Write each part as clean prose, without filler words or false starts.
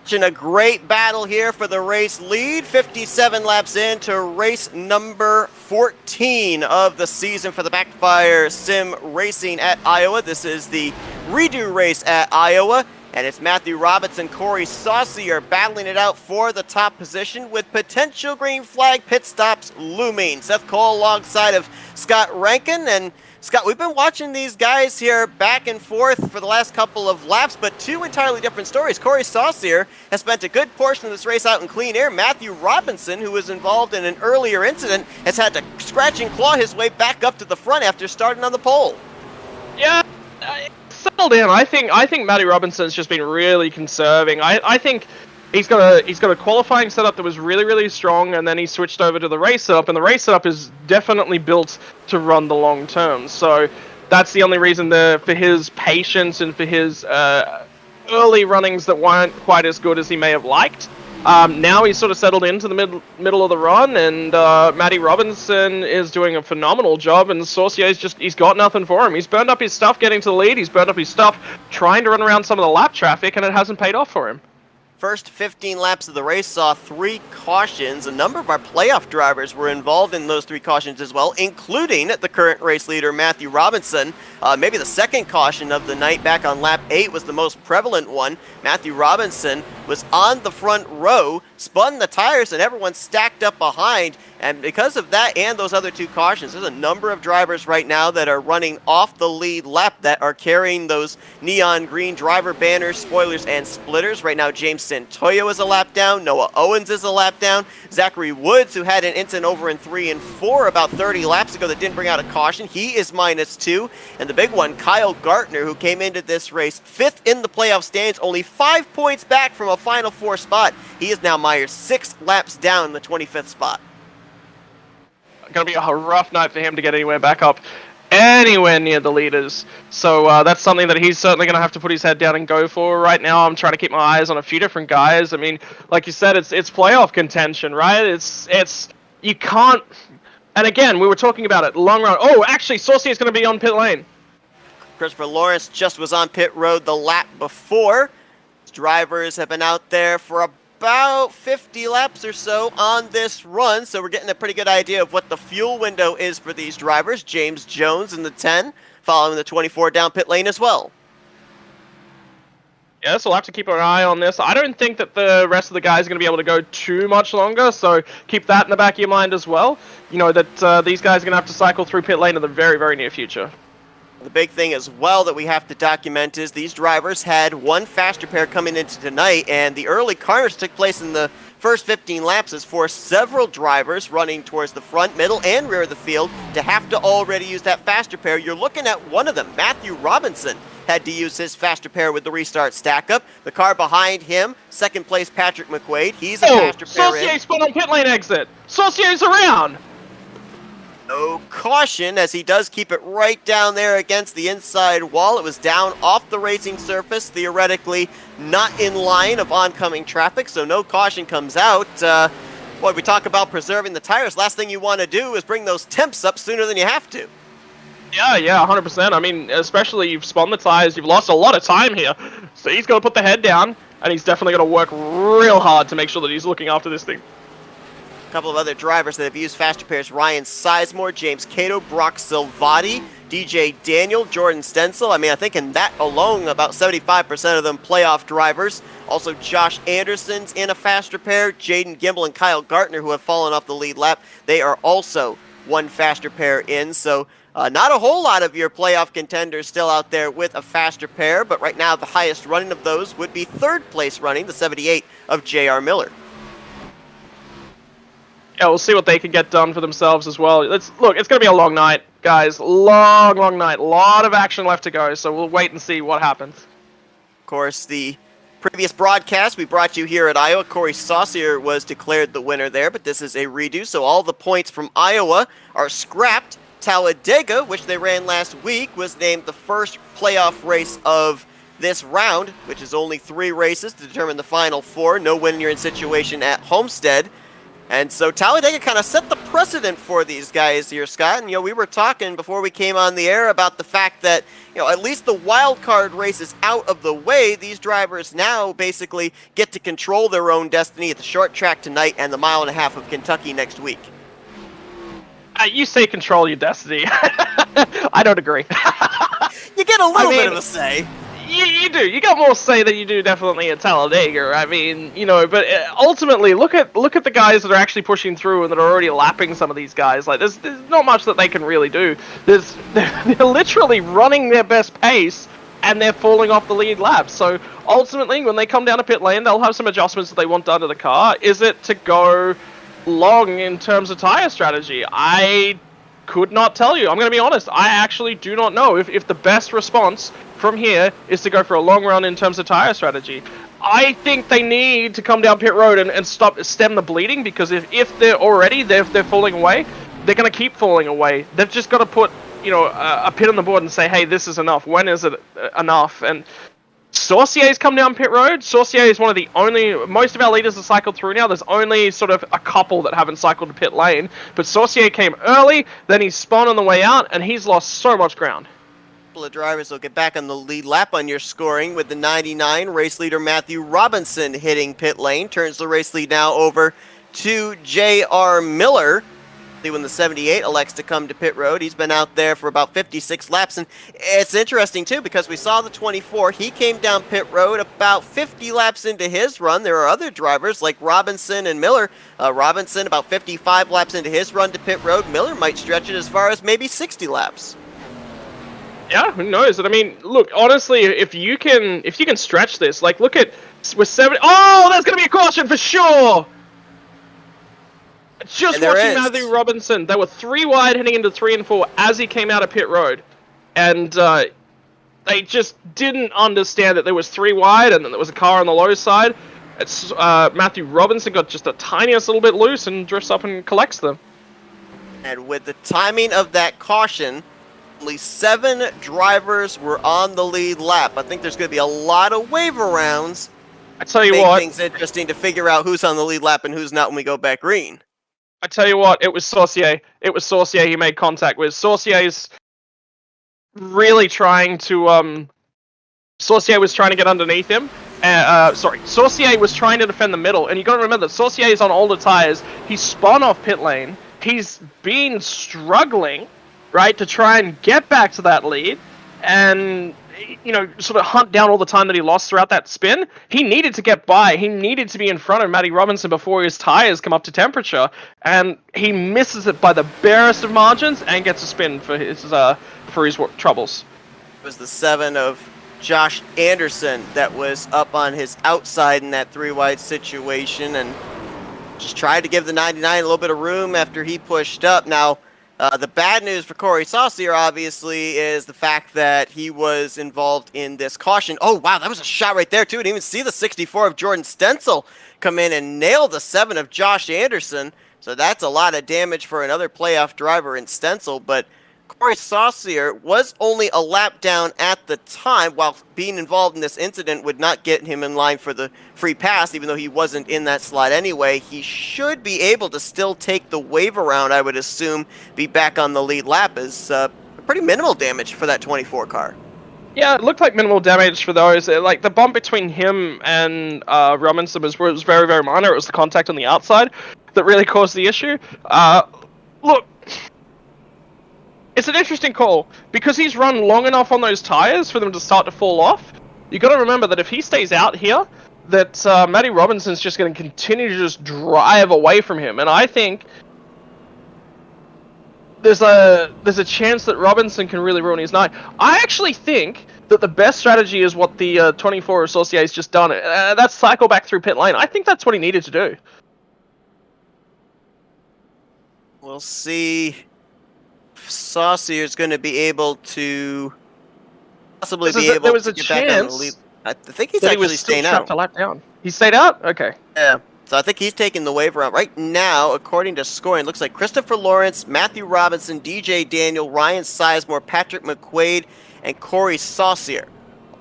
watching a great battle here for the race lead. 57 laps into race number 14 of the season for the BackFire Sim Racing at Iowa. This is the redo race at Iowa, and it's Matthew Robinson, Corey Saucier battling it out for the top position with potential green flag pit stops looming. Seth Cole alongside of Scott Rankin. And Scott, we've been watching these guys here back and forth for the last couple of laps, but two entirely different stories. Corey Saucier has spent a good portion of this race out in clean air. Matthew Robinson, who was involved in an earlier incident, has had to scratch and claw his way back up to the front after starting on the pole. Yeah, settled in. I think Matty Robinson's just been really conserving. I think he's got a qualifying setup that was really, really strong, and then he switched over to the race setup, and the race setup is definitely built to run the long term. So that's the only reason for his patience and for his early runnings that weren't quite as good as he may have liked. Now he's sort of settled into the middle of the run, and Matty Robinson is doing a phenomenal job, and Saucier's he's got nothing for him. He's burned up his stuff getting to the lead, he's burned up his stuff trying to run around some of the lap traffic, and it hasn't paid off for him. First 15 laps of the race saw 3 cautions. A number of our playoff drivers were involved in those 3 cautions as well, including the current race leader, Matthew Robinson. Maybe the second caution of the night back on lap 8 was the most prevalent one. Matthew Robinson was on the front row, spun the tires, and everyone stacked up behind. And because of that and those other 2 cautions, there's a number of drivers right now that are running off the lead lap that are carrying those neon green driver banners, spoilers, and splitters. Right now, James Santoyo is a lap down. Noah Owens is a lap down. Zachary Woods, who had an incident over in 3 and 4 about 30 laps ago that didn't bring out a caution, he is -2. And the big one, Kyle Gartner, who came into this race 5th in the playoff stands, only 5 points back from a Final 4 spot. He is now Myers 6 laps down in the 25th spot. Going to be a rough night for him to get anywhere near the leaders. So that's something that he's certainly going to have to put his head down and go for. Right now, I'm trying to keep my eyes on a few different guys. I mean, like you said, it's playoff contention, right? It's you can't. And again, we were talking about it, long run. Oh, actually, Saucier is going to be on pit lane. Christopher Lawrence just was on pit road the lap before. Drivers have been out there for about 50 laps or so on this run, so we're getting a pretty good idea of what the fuel window is for these drivers. James Jones in the 10, following the 24 down pit lane as well. Yeah, so we'll have to keep an eye on this. I don't think that the rest of the guys are going to be able to go too much longer, so keep that in the back of your mind as well. You know that these guys are going to have to cycle through pit lane in the very, very near future. The big thing as well that we have to document is these drivers had one faster pair coming into tonight, and the early carnage took place in the first 15 laps as forced several drivers running towards the front, middle, and rear of the field to have to already use that faster pair. You're looking at one of them, Matthew Robinson, had to use his faster pair with the restart stack up. The car behind him, second place Patrick McQuaid, he's a faster pair in. Saucier spun on pit lane exit. Saucier's around. No caution, as he does keep it right down there against the inside wall. It was down off the racing surface, theoretically not in line of oncoming traffic, so no caution comes out. Boy, we talk about preserving the tires. Last thing you want to do is bring those temps up sooner than you have to. Yeah, 100%. I mean, especially you've spun the tires, you've lost a lot of time here. So he's got to put the head down, and he's definitely going to work real hard to make sure that he's looking after this thing. A couple of other drivers that have used faster pairs: Ryan Sizemore, James Cato, Brock Silvati, DJ Daniel, Jordan Stencil. I mean, I think in that alone, about 75% of them playoff drivers. Also, Josh Anderson's in a faster pair. Jaden Gimble and Kyle Gartner, who have fallen off the lead lap, they are also one faster pair in. So not a whole lot of your playoff contenders still out there with a faster pair, but right now the highest running of those would be third place running, the 78 of J.R. Miller. Yeah, we'll see what they can get done for themselves as well. Look, it's going to be a long night, guys. Long night. A lot of action left to go, so we'll wait and see what happens. Of course, the previous broadcast we brought you here at Iowa, Corey Saucier was declared the winner there, but this is a redo, so all the points from Iowa are scrapped. Talladega, which they ran last week, was named the first playoff race of this round, which is only 3 races to determine the final 4. No win-your-in situation at Homestead. And so Talladega kind of set the precedent for these guys here, Scott. And, we were talking before we came on the air about the fact that, at least the wild card race is out of the way. These drivers now basically get to control their own destiny at the short track tonight and the 1.5 miles of Kentucky next week. You say control your destiny. I don't agree. You get a little bit of a say. You do. You got more say than you do definitely at Talladega. I mean, but ultimately, look at the guys that are actually pushing through and that are already lapping some of these guys. Like, there's not much that they can really do. They're literally running their best pace and they're falling off the lead lap. So ultimately, when they come down to pit lane, they'll have some adjustments that they want done to the car. Is it to go long in terms of tire strategy? I could not tell you. I'm going to be honest. I actually do not know if the best response from here is to go for a long run in terms of tire strategy. I think they need to come down pit road and stem the bleeding, because if they're falling away, they're going to keep falling away. They've just got to put a pin on the board and say, hey, this is enough. When is it enough? And Saucier's come down pit road. Saucier is one of the only, most of our leaders have cycled through now. There's only sort of a couple that haven't cycled to pit lane. But Saucier came early, then he spun on the way out, and he's lost so much ground. Of drivers will get back on the lead lap on your scoring with the 99 race leader Matthew Robinson hitting pit lane. Turns the race lead now over to J.R. Miller. When the 78 elects to come to pit road, he's been out there for about 56 laps, and it's interesting too because we saw the 24. He came down pit road about 50 laps into his run. There are other drivers like Robinson and Miller. Robinson about 55 laps into his run to pit road. Miller might stretch it as far as maybe 60 laps. Yeah, who knows? I mean, look, honestly, if you can stretch this, like, look at, we're 70. Oh, there's gonna be a caution for sure. Just watching Matthew Robinson, they were 3 wide heading into 3 and 4 as he came out of pit road, and they just didn't understand that there was 3 wide and then there was a car on the low side. It's Matthew Robinson got just the tiniest little bit loose and drifts up and collects them. And with the timing of that caution, only 7 drivers were on the lead lap. I think there's going to be a lot of wave rounds. I tell you what, things interesting to figure out who's on the lead lap and who's not when we go back green. I tell you what, it was Saucier. It was Saucier he made contact with. Saucier's really trying to Saucier was trying to get underneath him. Saucier was trying to defend the middle, and you got to remember that Saucier is on older tires. He spun off pit lane. He's been struggling, right, to try and get back to that lead and, sort of hunt down all the time that he lost throughout that spin. He needed to get by. He needed to be in front of Matty Robinson before his tires come up to temperature, and he misses it by the barest of margins and gets a spin for his troubles. It was the 7 of Josh Anderson that was up on his outside in that 3-wide situation, and just tried to give the 99 a little bit of room after he pushed up. Now, the bad news for Corey Saucier, obviously, is the fact that he was involved in this caution. Oh, wow, that was a shot right there, too. I didn't even see the 64 of Jordan Stenzel come in and nail the 7 of Josh Anderson. So that's a lot of damage for another playoff driver in Stenzel. But Corey Saucier was only a lap down at the time, while being involved in this incident would not get him in line for the free pass, even though he wasn't in that slot anyway. He should be able to still take the wave around, I would assume, be back on the lead lap, as pretty minimal damage for that 24 car. Yeah, it looked like minimal damage for those. Like, the bump between him and Robinson was very, very minor. It was the contact on the outside that really caused the issue. Look, it's an interesting call, because he's run long enough on those tires for them to start to fall off. You got to remember that if he stays out here, that Matty Robinson's just going to continue to just drive away from him, and I think there's a chance that Robinson can really ruin his night. I actually think that the best strategy is what the 24 Associate has just done. That's cycle back through pit lane. I think that's what he needed to do. We'll see. Saucier is going to be able to possibly be able to get back on the lead. I think he's actually staying out. He stayed out? Okay. Yeah. So I think he's taking the wave around. Right now, according to scoring, it looks like Christopher Lawrence, Matthew Robinson, DJ Daniel, Ryan Sizemore, Patrick McQuaid, and Corey Saucier.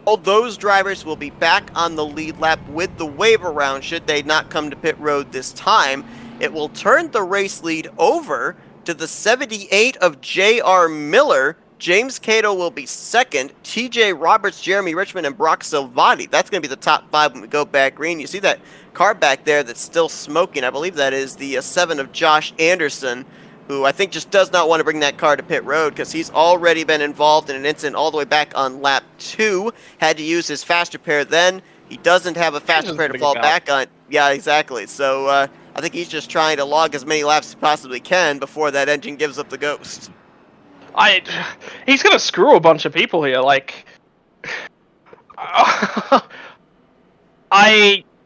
All those drivers will be back on the lead lap with the wave around should they not come to pit road this time. it will turn the race lead over to the 78 of J.R. Miller. James Cato will be second. T.J. Roberts, Jeremy Richmond, and Brock Silvati. That's going to be the top 5 when we go back green. You see that car back there that's still smoking. I believe that is the 7 of Josh Anderson, who I think just does not want to bring that car to pit road because he's already been involved in an incident all the way back on lap 2. Had to use his fast repair then. He doesn't have a fast repair to fall back on. Yeah, exactly. So I think he's just trying to log as many laps as he possibly can before that engine gives up the ghost. He's gonna screw a bunch of people here. Like, I'm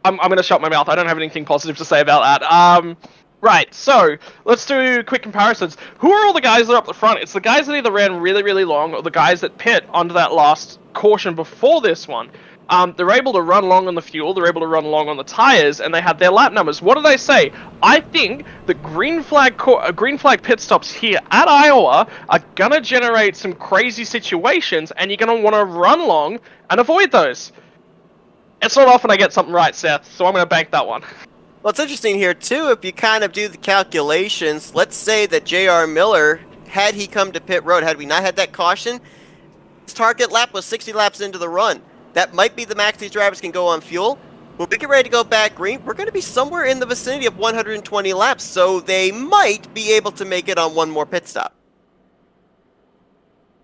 gonna shut my mouth. I don't have anything positive to say about that. Right. So let's do quick comparisons. Who are all the guys that are up the front? It's the guys that either ran really, really long, or the guys that pit onto that last caution before this one. They're able to run long on the fuel, they're able to run long on the tires, and they have their lap numbers. What do they say? I think the green flag pit stops here at Iowa are gonna generate some crazy situations, and you're gonna want to run long and avoid those. It's not often I get something right, Seth, so I'm gonna bank that one. Well, it's interesting here, too, if you kind of do the calculations. Let's say that J.R. Miller, had he come to pit road, had we not had that caution, his target lap was 60 laps into the run. That might be the max these drivers can go on fuel. When we get ready to go back green, we're going to be somewhere in the vicinity of 120 laps, so they might be able to make it on one more pit stop.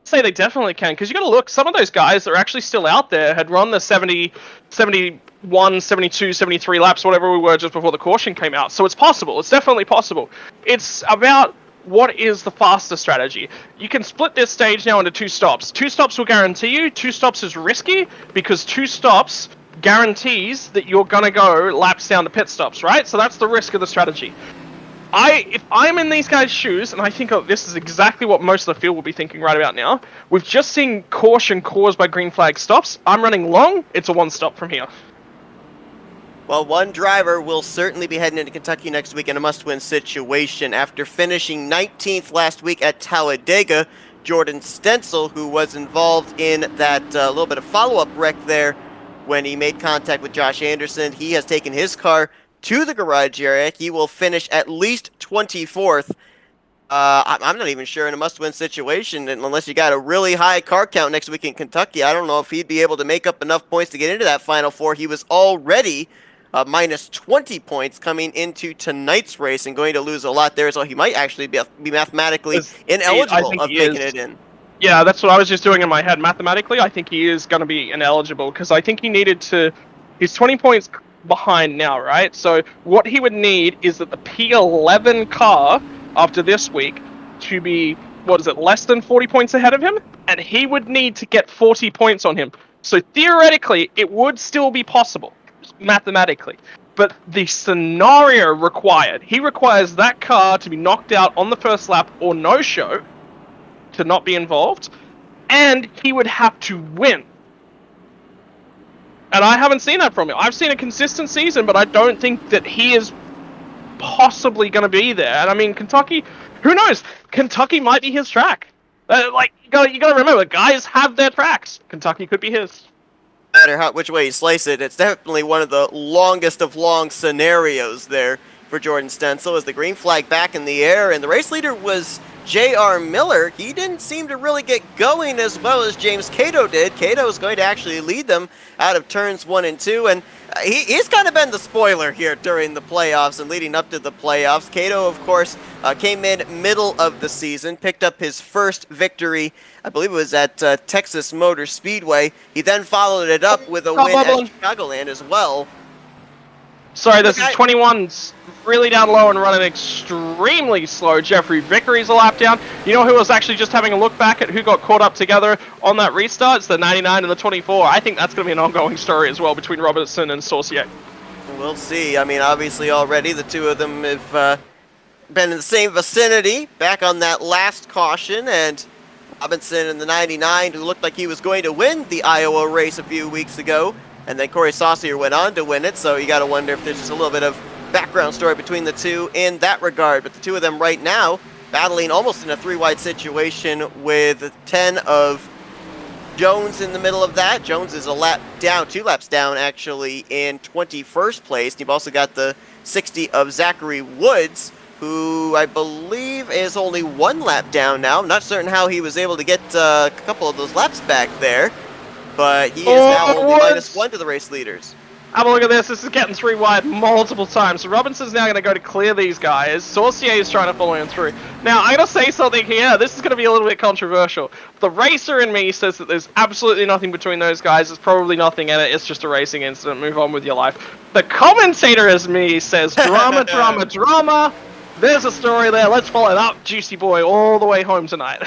Say they definitely can, because you got to look, some of those guys that are actually still out there had run the 70, 71, 72, 73 laps, whatever we were just before the caution came out. So it's possible. It's definitely possible. It's about what is the faster strategy. You can split this stage now into 2 stops. 2 stops will guarantee you. 2 stops is risky, because 2 stops guarantees that you're going to go laps down to pit stops, right? So that's the risk of the strategy. If I'm in these guys' shoes, and I think this is exactly what most of the field will be thinking right about now, we've just seen caution caused by green flag stops. I'm running long, it's a 1 stop from here. Well, one driver will certainly be heading into Kentucky next week in a must-win situation. After finishing 19th last week at Talladega, Jordan Stencil, who was involved in that little bit of follow-up wreck there when he made contact with Josh Anderson, he has taken his car to the garage area. He will finish at least 24th. I'm not even sure in a must-win situation, unless you got a really high car count next week in Kentucky. I don't know if he'd be able to make up enough points to get into that Final Four. He was already minus 20 points coming into tonight's race and going to lose a lot there, so he might actually be mathematically ineligible of making it in. Yeah, that's what I was just doing in my head. Mathematically, I think he is going to be ineligible, because I think he needed to... He's 20 points behind now, right? So what he would need is that the P11 car, after this week, to be, less than 40 points ahead of him? And he would need to get 40 points on him. So theoretically, it would still be possible, mathematically. But the scenario required, he requires that car to be knocked out on the first lap or no-show to not be involved, and he would have to win. And I haven't seen that from him. I've seen a consistent season, but I don't think that he is possibly going to be there. And I mean, Kentucky, who knows? Kentucky might be his track. You gotta remember, guys have their tracks. Kentucky could be his. No matter which way you slice it, it's definitely one of the longest of long scenarios there for Jordan Stencil, as the green flag back in the air, and the race leader was J.R. Miller. He didn't seem to really get going as well as James Cato did. Cato is going to actually lead them out of turns 1 and 2, and he's kind of been the spoiler here during the playoffs and leading up to the playoffs. Cato, of course, came in middle of the season, picked up his first victory, I believe it was at Texas Motor Speedway. He then followed it up with a win at Chicagoland as well. Sorry, this is 21's really down low and running extremely slow. Jeffrey Vickery's a lap down. You know who was actually just having a look back at who got caught up together on that restart? It's the 99 and the 24. I think that's going to be an ongoing story as well between Robertson and Saucier. We'll see. I mean, obviously already the two of them have been in the same vicinity back on that last caution, and Robinson in the 99, who looked like he was going to win the Iowa race a few weeks ago, and then Corey Saucier went on to win it, so you got to wonder if there's just a little bit of background story between the two in that regard. But the two of them right now battling almost in a 3-wide situation with 10 of Jones in the middle of that. Jones is a lap down, 2 laps down actually, in 21st place. You've also got the 60 of Zachary Woods, who I believe is only 1 lap down now. I'm not certain how he was able to get a couple of those laps back there, but he is now only -1 to the race leaders. Have a look at this. This is getting 3 wide multiple times. So Robinson's now going to go to clear these guys. Saucier is trying to follow him through. Now, I'm going to say something here. This is going to be a little bit controversial. The racer in me says that there's absolutely nothing between those guys. There's probably nothing in it. It's just a racing incident. Move on with your life. The commentator as me says, drama, drama, drama. There's a story there. Let's follow it up, juicy boy, all the way home tonight.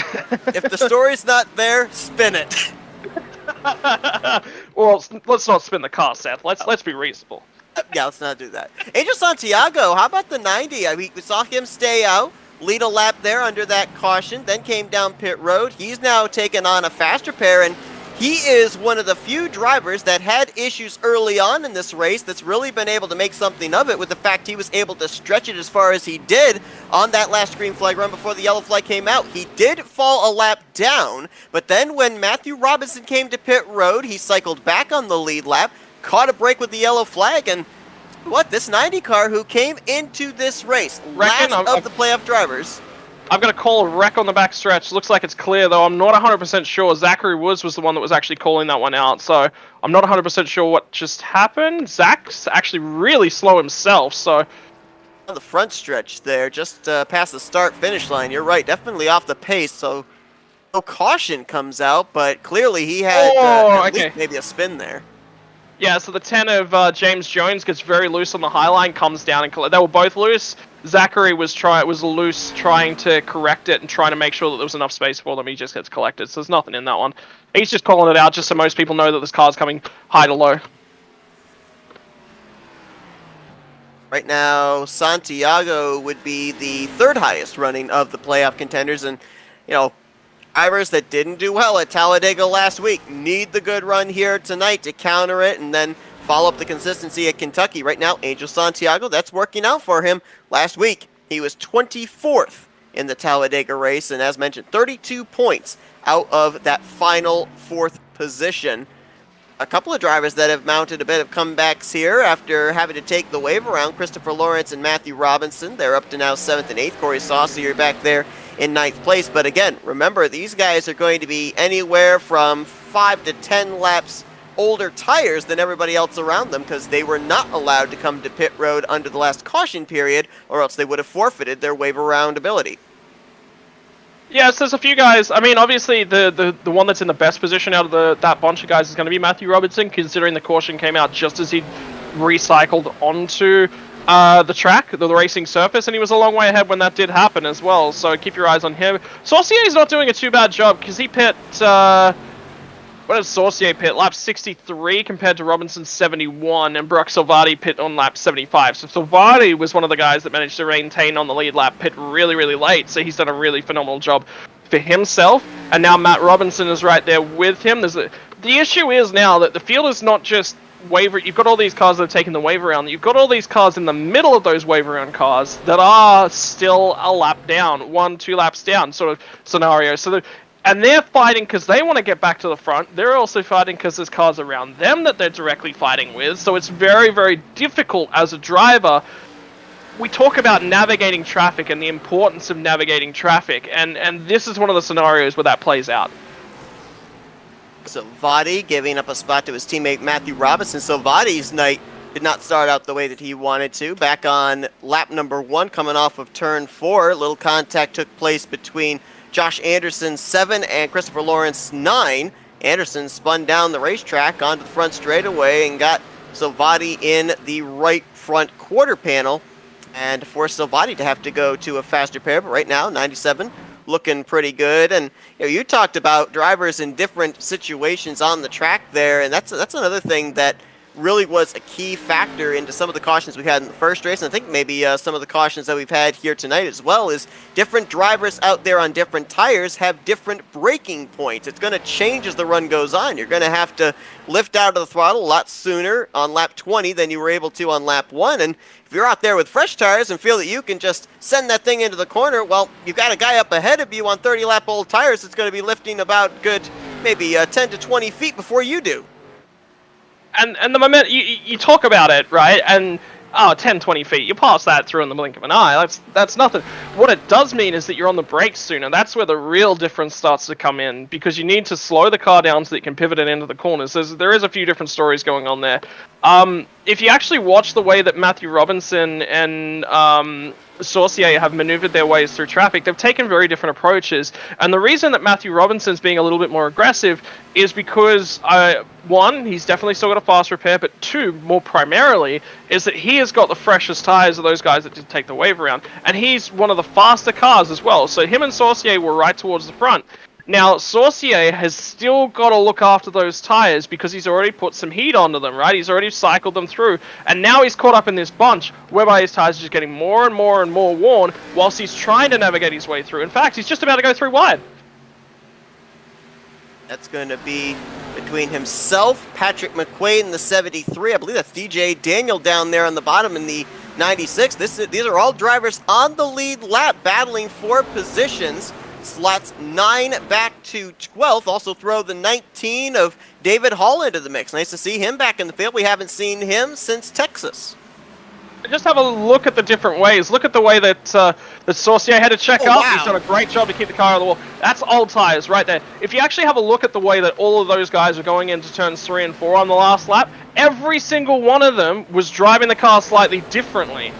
If the story's not there, spin it. Well, let's not spin the car, Seth. Let's be reasonable. Yeah, let's not do that. Angel Santiago, how about the 90? I mean, we saw him stay out, lead a lap there under that caution, then came down pit road. He's now taken on a faster pair, and he is one of the few drivers that had issues early on in this race that's really been able to make something of it with the fact he was able to stretch it as far as he did on that last green flag run before the yellow flag came out. He did fall a lap down, but then when Matthew Robinson came to pit road, he cycled back on the lead lap, caught a break with the yellow flag, and this 90 car who came into this race, last of the playoff drivers. I've got to call a wreck on the back stretch. Looks like it's clear, though. I'm not 100% sure. Zachary Woods was the one that was actually calling that one out, so I'm not 100% sure what just happened. Zach's actually really slow himself, so... On the front stretch there, just past the start-finish line. You're right, definitely off the pace, so no caution comes out, but clearly he had at least maybe a spin there. Yeah, so the 10 of James Jones gets very loose on the high line, comes down, and they were both loose. Zachary was loose, trying to correct it and trying to make sure that there was enough space for them. He just gets collected, so there's nothing in that one. He's just calling it out just so most people know that this car's coming high to low. Right now, Santiago would be the 3rd highest running of the playoff contenders, and, you know, drivers that didn't do well at Talladega last week need the good run here tonight to counter it and then follow up the consistency at Kentucky. Right now, Angel Santiago, that's working out for him. Last week, he was 24th in the Talladega race, and as mentioned, 32 points out of that final 4th position. A couple of drivers that have mounted a bit of comebacks here after having to take the wave around. Christopher Lawrence and Matthew Robinson, they're up to now 7th and 8th. Corey Saucier back there in 9th place. But again, remember, these guys are going to be anywhere from 5 to 10 laps older tires than everybody else around them because they were not allowed to come to pit road under the last caution period, or else they would have forfeited their wave around ability. Yes, there's a few guys. I mean, obviously, the one that's in the best position out of that bunch of guys is going to be Matthew Robinson, considering the caution came out just as he recycled onto the track, the racing surface, and he was a long way ahead when that did happen as well, so keep your eyes on him. Saucier's not doing a too bad job, because he pit... what does Saucier pit? Lap 63 compared to Robinson's 71, and Brock Salvati pit on lap 75. So Salvati was one of the guys that managed to maintain on the lead lap, pit really, really late, so he's done a really phenomenal job for himself, and now Matt Robinson is right there with him. The issue is now that the field is not just wave. You've got all these cars that have taken the wave around. You've got all these cars in the middle of those wave around cars that are still a lap down, 1-2 laps down sort of scenario. And they're fighting because they want to get back to the front. They're also fighting because there's cars around them that they're directly fighting with. So it's very, very difficult as a driver. We talk about navigating traffic and the importance of navigating traffic. And this is one of the scenarios where that plays out. So Vadi giving up a spot to his teammate Matthew Robinson. So Vadi's night did not start out the way that he wanted to. Back on lap number 1, coming off of turn 4, little contact took place between Josh Anderson 7 and Christopher Lawrence 9. Anderson spun down the racetrack onto the front straightaway and got Salvati in the right front quarter panel and forced Salvati to have to go to a faster pair. But right now, 97 looking pretty good. And you talked about drivers in different situations on the track there, and that's another thing that really was a key factor into some of the cautions we had in the first race, and I think maybe some of the cautions that we've had here tonight as well, is different drivers out there on different tires have different braking points. It's going to change as the run goes on. You're going to have to lift out of the throttle a lot sooner on lap 20 than you were able to on lap 1, and if you're out there with fresh tires and feel that you can just send that thing into the corner, well, you've got a guy up ahead of you on 30-lap-old tires that's going to be lifting about good maybe 10 to 20 feet before you do. And the moment you talk about it, right? And 10, 20 feet, you pass that through in the blink of an eye. That's nothing. What it does mean is that you're on the brakes sooner. That's where the real difference starts to come in, because you need to slow the car down so that you can pivot it into the corners. There is a few different stories going on there. If you actually watch the way that Matthew Robinson and Saucier have maneuvered their ways through traffic, they've taken very different approaches. And the reason that Matthew Robinson's being a little bit more aggressive is because, one, he's definitely still got a fast repair, but two, more primarily, is that he has got the freshest tires of those guys that did take the wave around. And he's one of the faster cars as well. So him and Saucier were right towards the front. Now, Saucier has still got to look after those tires because he's already put some heat onto them, right? He's already cycled them through. And now he's caught up in this bunch whereby his tires are just getting more and more and more worn whilst he's trying to navigate his way through. In fact, he's just about to go through wide. That's going to be between himself, Patrick McQuaid in the 73. I believe that's DJ Daniel down there on the bottom in the 96. These are all drivers on the lead lap battling for positions. Slots 9 back to 12th. Also throw the 19 of David Hall into the mix. Nice to see him back in the field. We haven't seen him since Texas. Just have a look at the different ways. Look at the way that Saucier had to check up. Wow. He's done a great job to keep the car on the wall. That's old tires right there. If you actually have a look at the way that all of those guys are going into turns 3 and 4 on the last lap, every single one of them was driving the car slightly differently.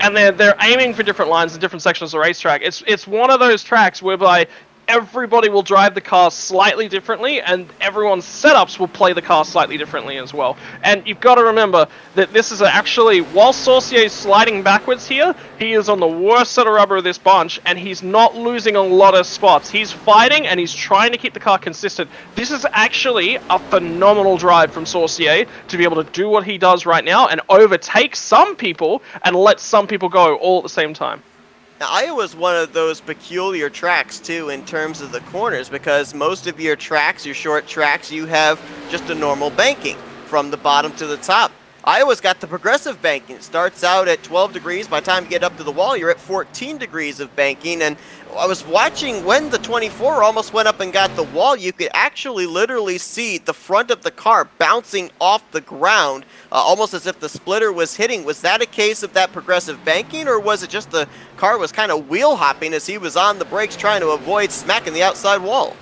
And they're aiming for different lines in different sections of the racetrack. It's one of those tracks whereby everybody will drive the car slightly differently, and everyone's setups will play the car slightly differently as well. And you've got to remember that this is actually, while Saucier is sliding backwards here, he is on the worst set of rubber of this bunch, and he's not losing a lot of spots. He's fighting, and he's trying to keep the car consistent. This is actually a phenomenal drive from Saucier to be able to do what he does right now and overtake some people and let some people go all at the same time. Now, Iowa's one of those peculiar tracks, too, in terms of the corners, because most of your tracks, your short tracks, you have just a normal banking from the bottom to the top. Iowa's got the progressive banking. It starts out at 12 degrees. By the time you get up to the wall, you're at 14 degrees of banking. And I was watching when the 24 almost went up and got the wall. You could actually literally see the front of the car bouncing off the ground, almost as if the splitter was hitting. Was that a case of that progressive banking, or was it just the car was kind of wheel hopping as he was on the brakes trying to avoid smacking the outside wall?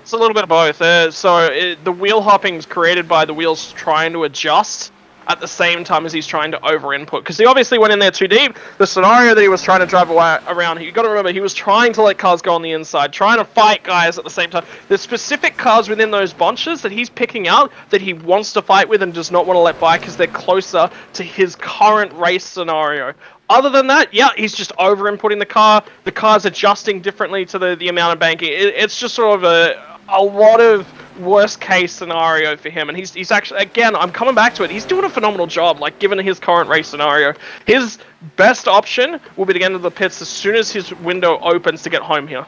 It's a little bit of both. The wheel hopping is created by the wheels trying to adjust at the same time as he's trying to over-input. Because he obviously went in there too deep. The scenario that he was trying to drive around, you've got to remember, he was trying to let cars go on the inside, trying to fight guys at the same time. There's specific cars within those bunches that he's picking out that he wants to fight with and does not want to let by because they're closer to his current race scenario. Other than that, yeah, he's just over-inputting the car. The car's adjusting differently to the amount of banking. It's just sort of a lot of worst case scenario for him, and he's actually, again, I'm coming back to it, he's doing a phenomenal job, like, given his current race scenario. His best option will be to get into the pits as soon as his window opens to get home here.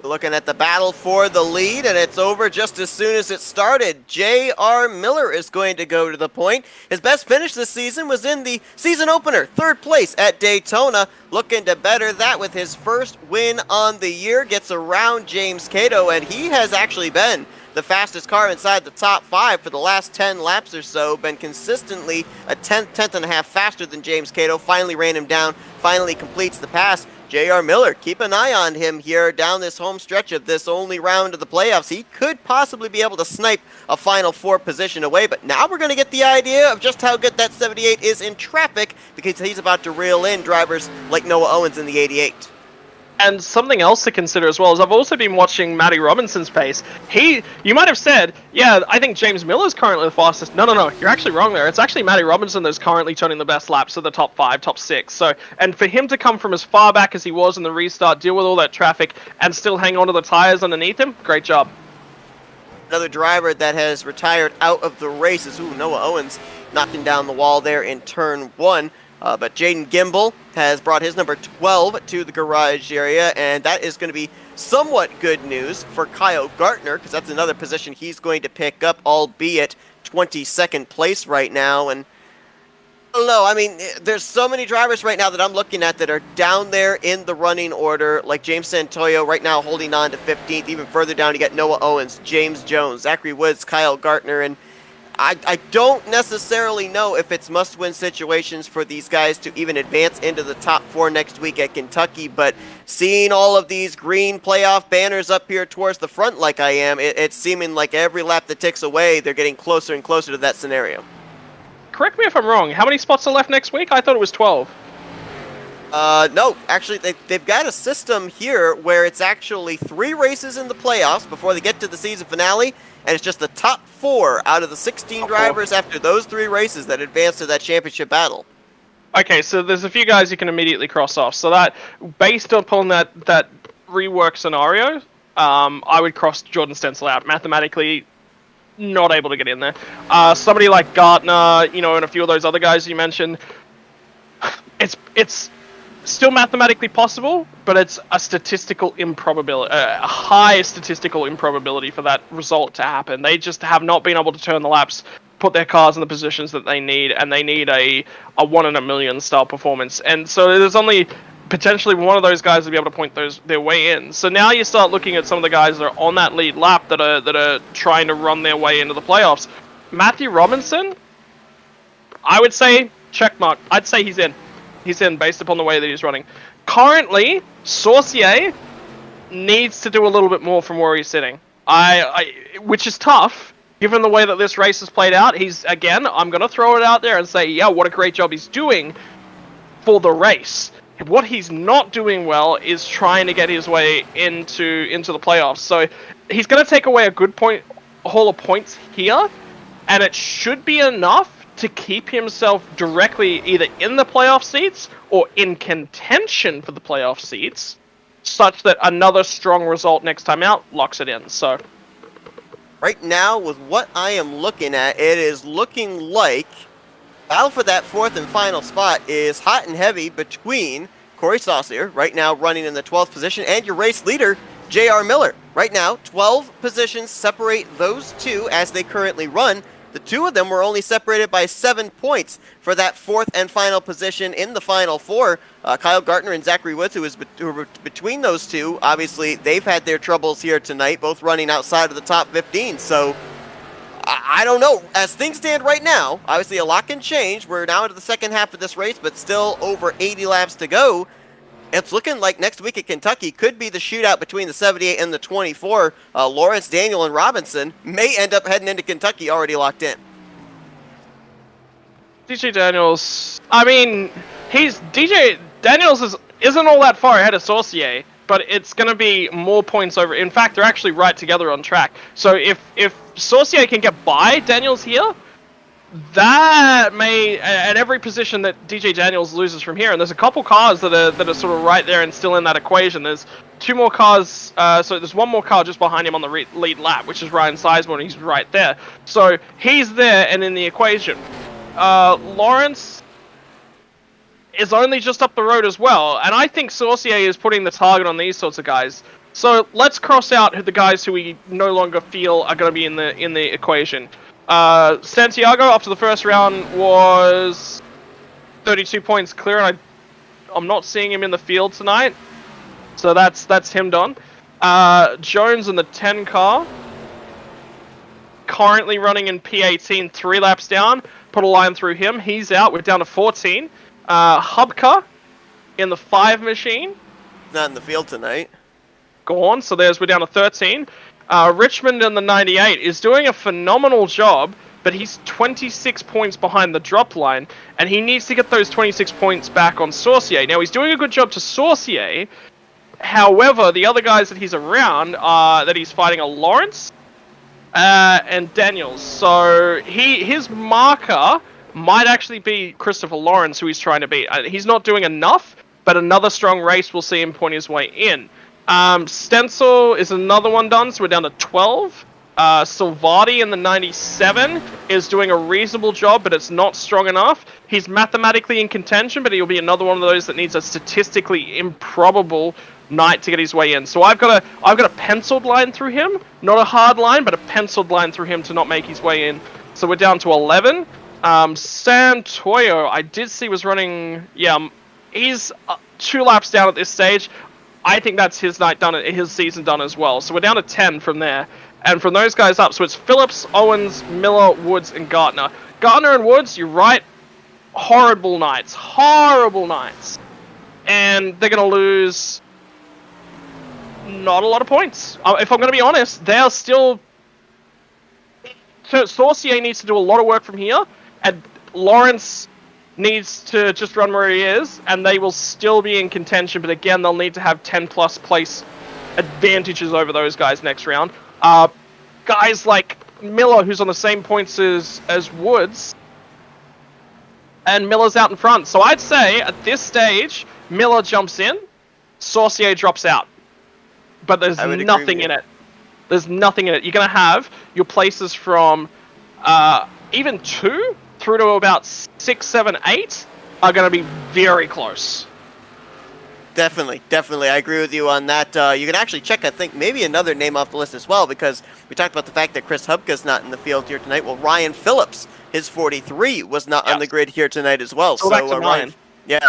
Looking at the battle for the lead, and it's over just as soon as it started. J.R. Miller is going to go to the point. His best finish this season was in the season opener, 3rd place at Daytona. Looking to better that with his first win on the year. Gets around James Cato, and he has actually been the fastest car inside the top 5 for the last 10 laps or so. Been consistently a tenth and a half faster than James Cato. Finally ran him down, finally completes the pass. J.R. Miller, keep an eye on him here down this home stretch of this only round of the playoffs. He could possibly be able to snipe a Final 4 position away, but now we're going to get the idea of just how good that 78 is in traffic, because he's about to reel in drivers like Noah Owens in the 88. And something else to consider as well is I've also been watching Matty Robinson's pace. You might have said, yeah, I think James Miller's currently the fastest. No, you're actually wrong there. It's actually Matty Robinson that's currently turning the best laps of the top 5, top 6. So, and for him to come from as far back as he was in the restart, deal with all that traffic, and still hang on to the tires underneath him, great job. Another driver that has retired out of the race is Noah Owens, knocking down the wall there in turn 1. But Jaden Gimbel has brought his number 12 to the garage area, and that is going to be somewhat good news for Kyle Gartner, because that's another position he's going to pick up, albeit 22nd place right now. And No, I mean, there's so many drivers right now that I'm looking at that are down there in the running order, like James Santoyo right now holding on to 15th. Even further down, you got Noah Owens, James Jones, Zachary Woods, Kyle Gartner, and I don't necessarily know if it's must-win situations for these guys to even advance into the top 4 next week at Kentucky, but seeing all of these green playoff banners up here towards the front like I am, it's seeming like every lap that ticks away, they're getting closer and closer to that scenario. Correct me if I'm wrong. How many spots are left next week? I thought it was 12. No, actually, they've got a system here where it's actually 3 races in the playoffs before they get to the season finale, and it's just the top 4 out of the 16 drivers after those 3 races that advance to that championship battle. Okay, so there's a few guys you can immediately cross off. So that, based upon that rework scenario, I would cross Jordan Stencil out. Mathematically, not able to get in there. Somebody like Gartner, and a few of those other guys you mentioned, it's still mathematically possible, but it's a statistical improbability, a high statistical improbability for that result to happen. They just have not been able to turn the laps, put their cars in the positions that they need, and they need a 1 in a million style performance. And so there's only potentially one of those guys to be able to point their way in. So now you start looking at some of the guys that are on that lead lap that are trying to run their way into the playoffs. Matthew Robinson, I would say check mark. I'd say he's in. He's in based upon the way that he's running. Currently, Saucier needs to do a little bit more from where he's sitting. Which is tough, given the way that this race has played out. I'm going to throw it out there and say, yeah, what a great job he's doing for the race. What he's not doing well is trying to get his way into the playoffs. So he's going to take away a good haul of points here, and it should be enough to keep himself directly either in the playoff seats or in contention for the playoff seats, such that another strong result next time out locks it in. So right now, with what I am looking at, it is looking like battle for that 4th and final spot is hot and heavy between Corey Saucier, right now running in the 12th position, and your race leader, J.R. Miller. Right now, 12 positions separate those two as they currently run. The 2 of them were only separated by 7 points for that 4th and final position in the Final 4. Kyle Gartner and Zachary Woods, who were between those 2, obviously they've had their troubles here tonight, both running outside of the top 15. So I don't know. As things stand right now, obviously a lot can change. We're now into the second half of this race, but still over 80 laps to go. It's looking like next week at Kentucky could be the shootout between the 78 and the 24. Lawrence, Daniel, and Robinson may end up heading into Kentucky already locked in. DJ Daniels, DJ Daniels isn't all that far ahead of Saucier, but it's going to be more points over. In fact, they're actually right together on track. So if Saucier can get by Daniels here, that may, at every position that DJ Daniels loses from here, and there's a couple cars that are sort of right there and still in that equation. There's 2 more cars, so there's 1 more car just behind him on the lead lap, which is Ryan Sizemore, and he's right there. So he's there and in the equation. Lawrence is only just up the road as well, and I think Saucier is putting the target on these sorts of guys. So let's cross out the guys who we no longer feel are going to be in the equation. Santiago, after the first round, was 32 points clear, and I'm not seeing him in the field tonight, so that's him done. Jones in the 10 car, currently running in P18, 3 laps down. Put a line through him. He's out. We're down to 14. Hubka in the 5 machine. Not in the field tonight. Gone. So we're down to 13. Richmond in the 98 is doing a phenomenal job, but he's 26 points behind the drop line, and he needs to get those 26 points back on Saucier. Now, he's doing a good job to Saucier. However, the other guys that he's around that he's fighting are Lawrence and Daniels. So his marker might actually be Christopher Lawrence, who he's trying to beat. He's not doing enough, but another strong race will see him point his way in. Stencil is another one done, so we're down to 12. Silvati in the 97 is doing a reasonable job, but it's not strong enough. He's mathematically in contention, but he'll be another one of those that needs a statistically improbable night to get his way in. So I've got a penciled line through him, not a hard line, but a penciled line through him to not make his way in. So we're down to 11. Santoyo, I did see was running. Yeah, he's 2 laps down at this stage. I think that's his night done, his season done as well. So we're down to 10 from there, and from those guys up. So it's Phillips, Owens, Miller, Woods, and Gardner. Gardner and Woods, you're right. Horrible nights, and they're gonna lose not a lot of points. If I'm gonna be honest, they are still. So Saucier needs to do a lot of work from here, and Lawrence needs to just run where he is, and they will still be in contention, but again, they'll need to have 10 plus place advantages over those guys next round. Guys like Miller, who's on the same points as Woods, and Miller's out in front. So I'd say, at this stage, Miller jumps in, Saucier drops out. But there's nothing in it. There's nothing in it. You're going to have your places from even 2 through to about 6, 7, 8 are going to be very close. Definitely. I agree with you on that. You can actually check, I think, maybe another name off the list as well, because we talked about the fact that Chris Hubka's not in the field here tonight. Well, Ryan Phillips, his 43, was not on the grid here tonight as well. Go back to Ryan.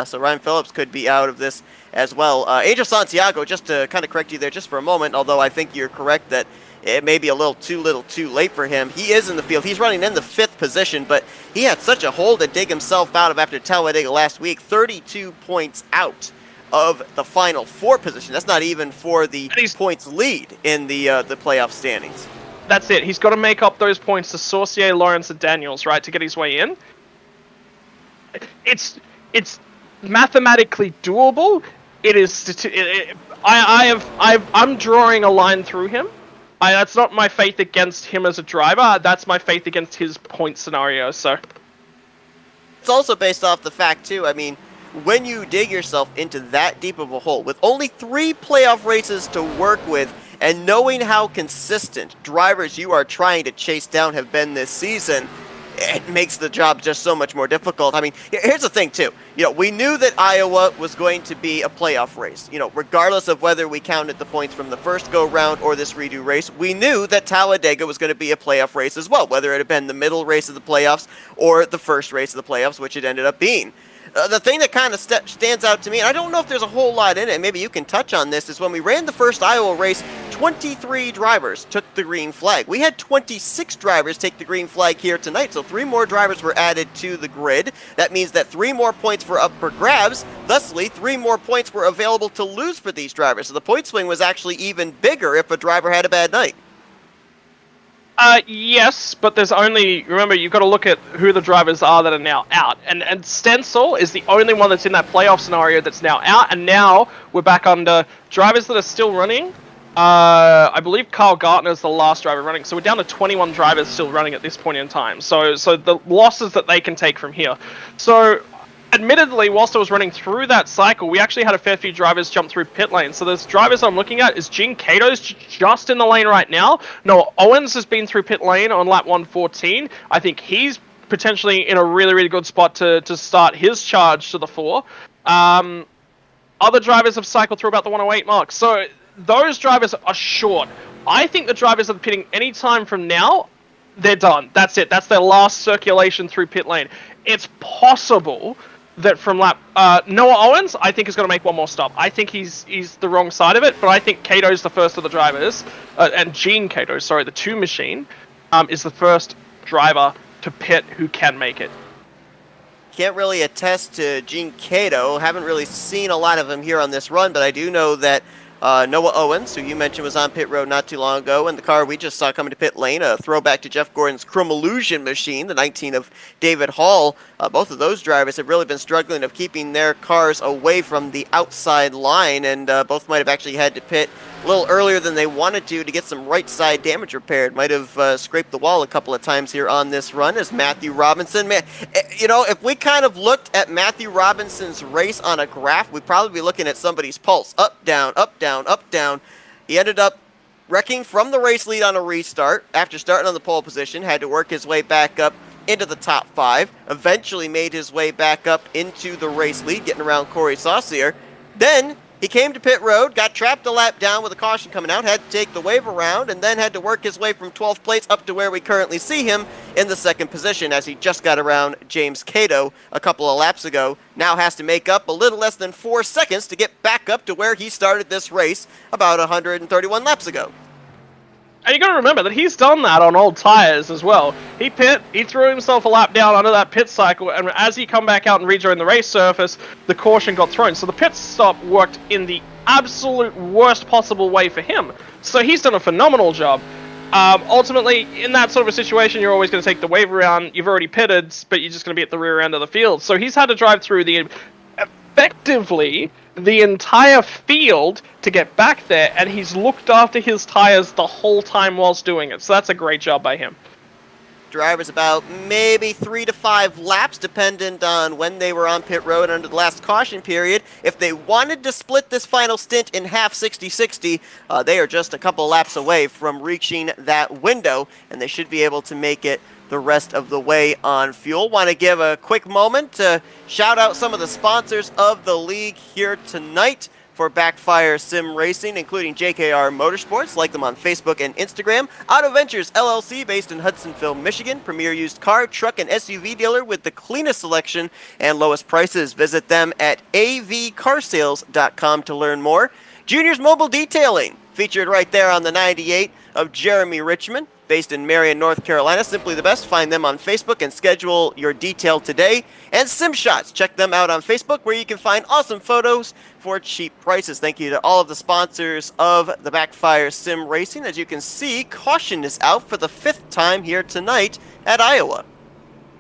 So Ryan Phillips could be out of this as well. Angel Santiago, just to kind of correct you there just for a moment, although I think you're correct that it may be a little too late for him. He is in the field. He's running in the 5th position, but he had such a hole to dig himself out of after Talladega last week. 32 points out of the final 4 position. That's not even for the points lead in the playoff standings. That's it. He's got to make up those points to Saucier, Lawrence, and Daniels, right, to get his way in. It's mathematically doable. It is. I'm drawing a line through him. That's not my faith against him as a driver. That's my faith against his point scenario. So it's also based off the fact too. I mean, when you dig yourself into that deep of a hole with only 3 playoff races to work with, and knowing how consistent drivers you are trying to chase down have been this season, it makes the job just so much more difficult. I mean, here's the thing too. We knew that Iowa was going to be a playoff race. Regardless of whether we counted the points from the first go-round or this redo race, we knew that Talladega was going to be a playoff race as well, whether it had been the middle race of the playoffs or the first race of the playoffs, which it ended up being. The thing that kind of stands out to me, and I don't know if there's a whole lot in it, maybe you can touch on this, is when we ran the first Iowa race, 23 drivers took the green flag. We had 26 drivers take the green flag here tonight, so 3 more drivers were added to the grid. That means that 3 more points were up for grabs. Thusly, 3 more points were available to lose for these drivers. So the point swing was actually even bigger if a driver had a bad night. Yes, but there's only, remember, you've got to look at who the drivers are that are now out. And Stencil is the only one that's in that playoff scenario that's now out, and now we're back under drivers that are still running. I believe Kyle Gardner is the last driver running, so we're down to 21 drivers still running at this point in time. So the losses that they can take from here. So, admittedly, whilst I was running through that cycle, we actually had a fair few drivers jump through pit lane. So there's drivers I'm looking at. Is Gene Cato's just in the lane right now? Noah Owens has been through pit lane on lap 114. I think he's potentially in a really, really good spot to start his charge to the fore. Other drivers have cycled through about the 108 mark. So those drivers are short. I think the drivers that are pitting any time from now, they're done. That's it. That's their last circulation through pit lane. It's possible that from lap Noah Owens, I think is going to make one more stop. I think he's the wrong side of it, but I think Cato's the first of the drivers, and Gene Cato, sorry, the 2 machine, is the first driver to pit who can make it. Can't really attest to Gene Cato. Haven't really seen a lot of him here on this run, but I do know that Noah Owens, who you mentioned was on pit road not too long ago, and the car we just saw coming to pit lane, a throwback to Jeff Gordon's Chrome Illusion machine, the 19 of David Hall. Both of those drivers have really been struggling of keeping their cars away from the outside line, and both might have actually had to pit a little earlier than they wanted to get some right side damage repaired. Might have scraped the wall a couple of times here on this run as Matthew Robinson. Man, if we kind of looked at Matthew Robinson's race on a graph, we'd probably be looking at somebody's pulse. Up, down, up, down, up, down. He ended up wrecking from the race lead on a restart after starting on the pole position, had to work his way back up into the top 5, eventually made his way back up into the race lead, getting around Corey Saucier. Then He came to pit road, got trapped a lap down with a caution coming out, had to take the wave around, and then had to work his way from 12th place up to where we currently see him in the second position as he just got around James Cato a couple of laps ago. Now has to make up a little less than 4 seconds to get back up to where he started this race about 131 laps ago. And you got to remember that he's done that on old tires as well. He threw himself a lap down under that pit cycle, and as he come back out and rejoin the race surface, the caution got thrown. So the pit stop worked in the absolute worst possible way for him. So he's done a phenomenal job. Ultimately, in that sort of a situation, you're always going to take the wave around. You've already pitted, but you're just going to be at the rear end of the field. So he's had to drive through effectively the entire field to get back there, and he's looked after his tires the whole time whilst doing it. So that's a great job by him. Drivers about maybe 3 to 5 laps, dependent on when they were on pit road under the last caution period. If they wanted to split this final stint in half 60-60, they are just a couple laps away from reaching that window, and they should be able to make it the rest of the way on fuel. Want to give a quick moment to shout out some of the sponsors of the league here tonight for BackFire Sim Racing, including JKR Motorsports. Like them on Facebook and Instagram. Auto Ventures LLC, based in Hudsonville, Michigan. Premier used car, truck, and SUV dealer with the cleanest selection and lowest prices. Visit them at avcarsales.com to learn more. Junior's Mobile Detailing, featured right there on the 98 of Jeremy Richmond, based in Marion, North Carolina. Simply the best. Find them on Facebook and schedule your detail today. And SimShots, check them out on Facebook, where you can find awesome photos for cheap prices. Thank you to all of the sponsors of the BackFire Sim Racing. As you can see, caution is out for the 5th time here tonight at Iowa.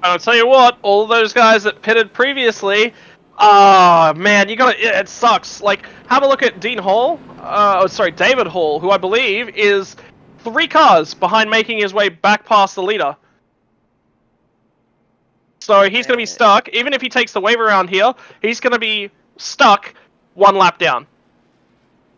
I'll tell you what, all those guys that pitted previously, oh man, it sucks. Like, have a look at David Hall, who I believe is 3 cars behind making his way back past the leader. So he's going to be stuck. Even if he takes the wave around here, he's going to be stuck 1 lap down.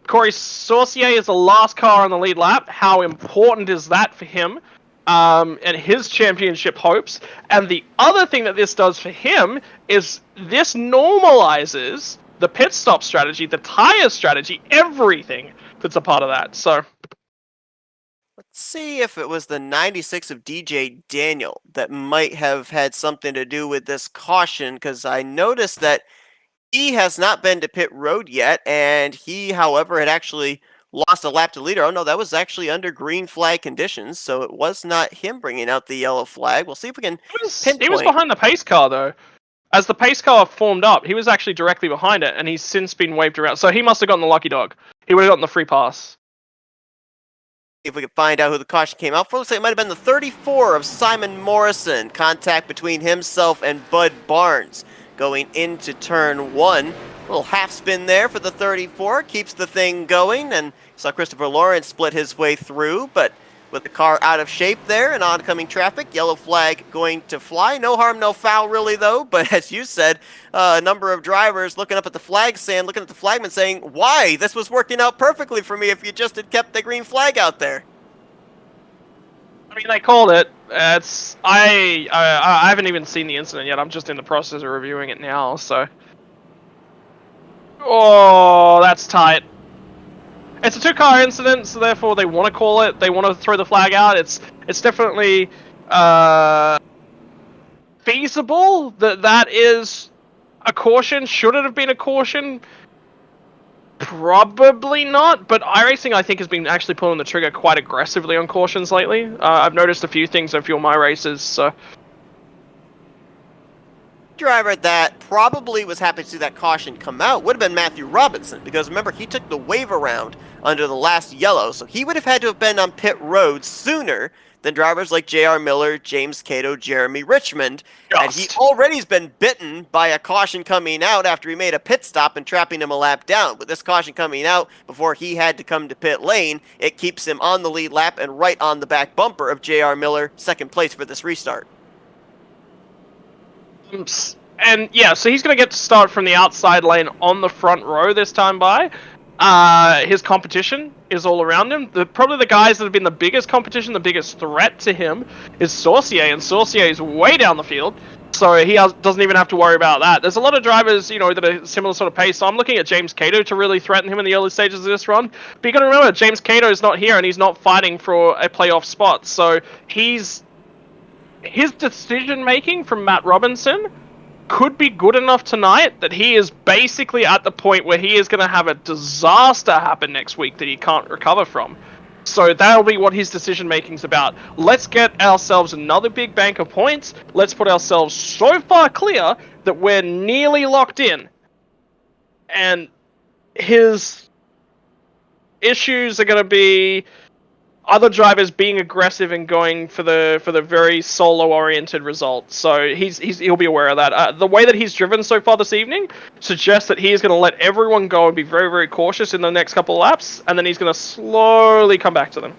Corey Saucier is the last car on the lead lap. How important is that for him and his championship hopes? And the other thing that this does for him is this normalizes the pit stop strategy, the tire strategy, everything that's a part of that. So let's see if it was the 96 of DJ Daniel that might have had something to do with this caution, because I noticed that he has not been to pit road yet, and he, however, had actually lost a lap to leader. Oh no, that was actually under green flag conditions, so it was not him bringing out the yellow flag. We'll see if we can pinpoint. He was behind the pace car, though. As the pace car formed up, he was actually directly behind it, and he's since been waved around. So he must have gotten the lucky dog. He would have gotten the free pass. If we could find out who the caution came out for. Looks like it might have been the 34 of Simon Morrison. Contact between himself and Bud Barnes going into turn 1. Little half spin there for the 34. Keeps the thing going, and saw Christopher Lawrence split his way through, but with the car out of shape there and oncoming traffic, yellow flag going to fly. No harm, no foul really, though. But as you said, a number of drivers looking up at the flag stand, looking at the flagman saying, why? This was working out perfectly for me if you just had kept the green flag out there. I mean, they called it. I haven't even seen the incident yet. I'm just in the process of reviewing it now, so. Oh, that's tight. It's a 2-car incident, so therefore they want to call it. They want to throw the flag out. It's definitely feasible that is a caution. Should it have been a caution? Probably not, but iRacing, I think, has been actually pulling the trigger quite aggressively on cautions lately. I've noticed a few things on a few of my races, so. Driver that probably was happy to see that caution come out would have been Matthew Robinson, because remember, he took the wave around under the last yellow, so he would have had to have been on pit road sooner than drivers like J.R. Miller, James Cato, Jeremy Richmond. And he already has been bitten by a caution coming out after he made a pit stop and trapping him a lap down. With this caution coming out before he had to come to pit lane, it keeps him on the lead lap and right on the back bumper of J.R. Miller, second place for this restart. And yeah, so he's going to get to start from the outside lane on the front row this time by. His competition is all around him. Probably the guys that have been the biggest competition, the biggest threat to him is Saucier, and Saucier is way down the field. So he doesn't even have to worry about that. There's a lot of drivers, that are similar sort of pace. So I'm looking at James Cato to really threaten him in the early stages of this run. But you got to remember, James Cato is not here and he's not fighting for a playoff spot. So his decision making from Matt Robinson could be good enough tonight that he is basically at the point where he is going to have a disaster happen next week that he can't recover from. So that'll be what his decision making's about. Let's get ourselves another big bank of points. Let's put ourselves so far clear that we're nearly locked in. And his issues are going to be other drivers being aggressive and going for the very solo-oriented result. So he'll be aware of that. The way that he's driven so far this evening suggests that he is going to let everyone go and be very, very cautious in the next couple of laps, and then he's going to slowly come back to them.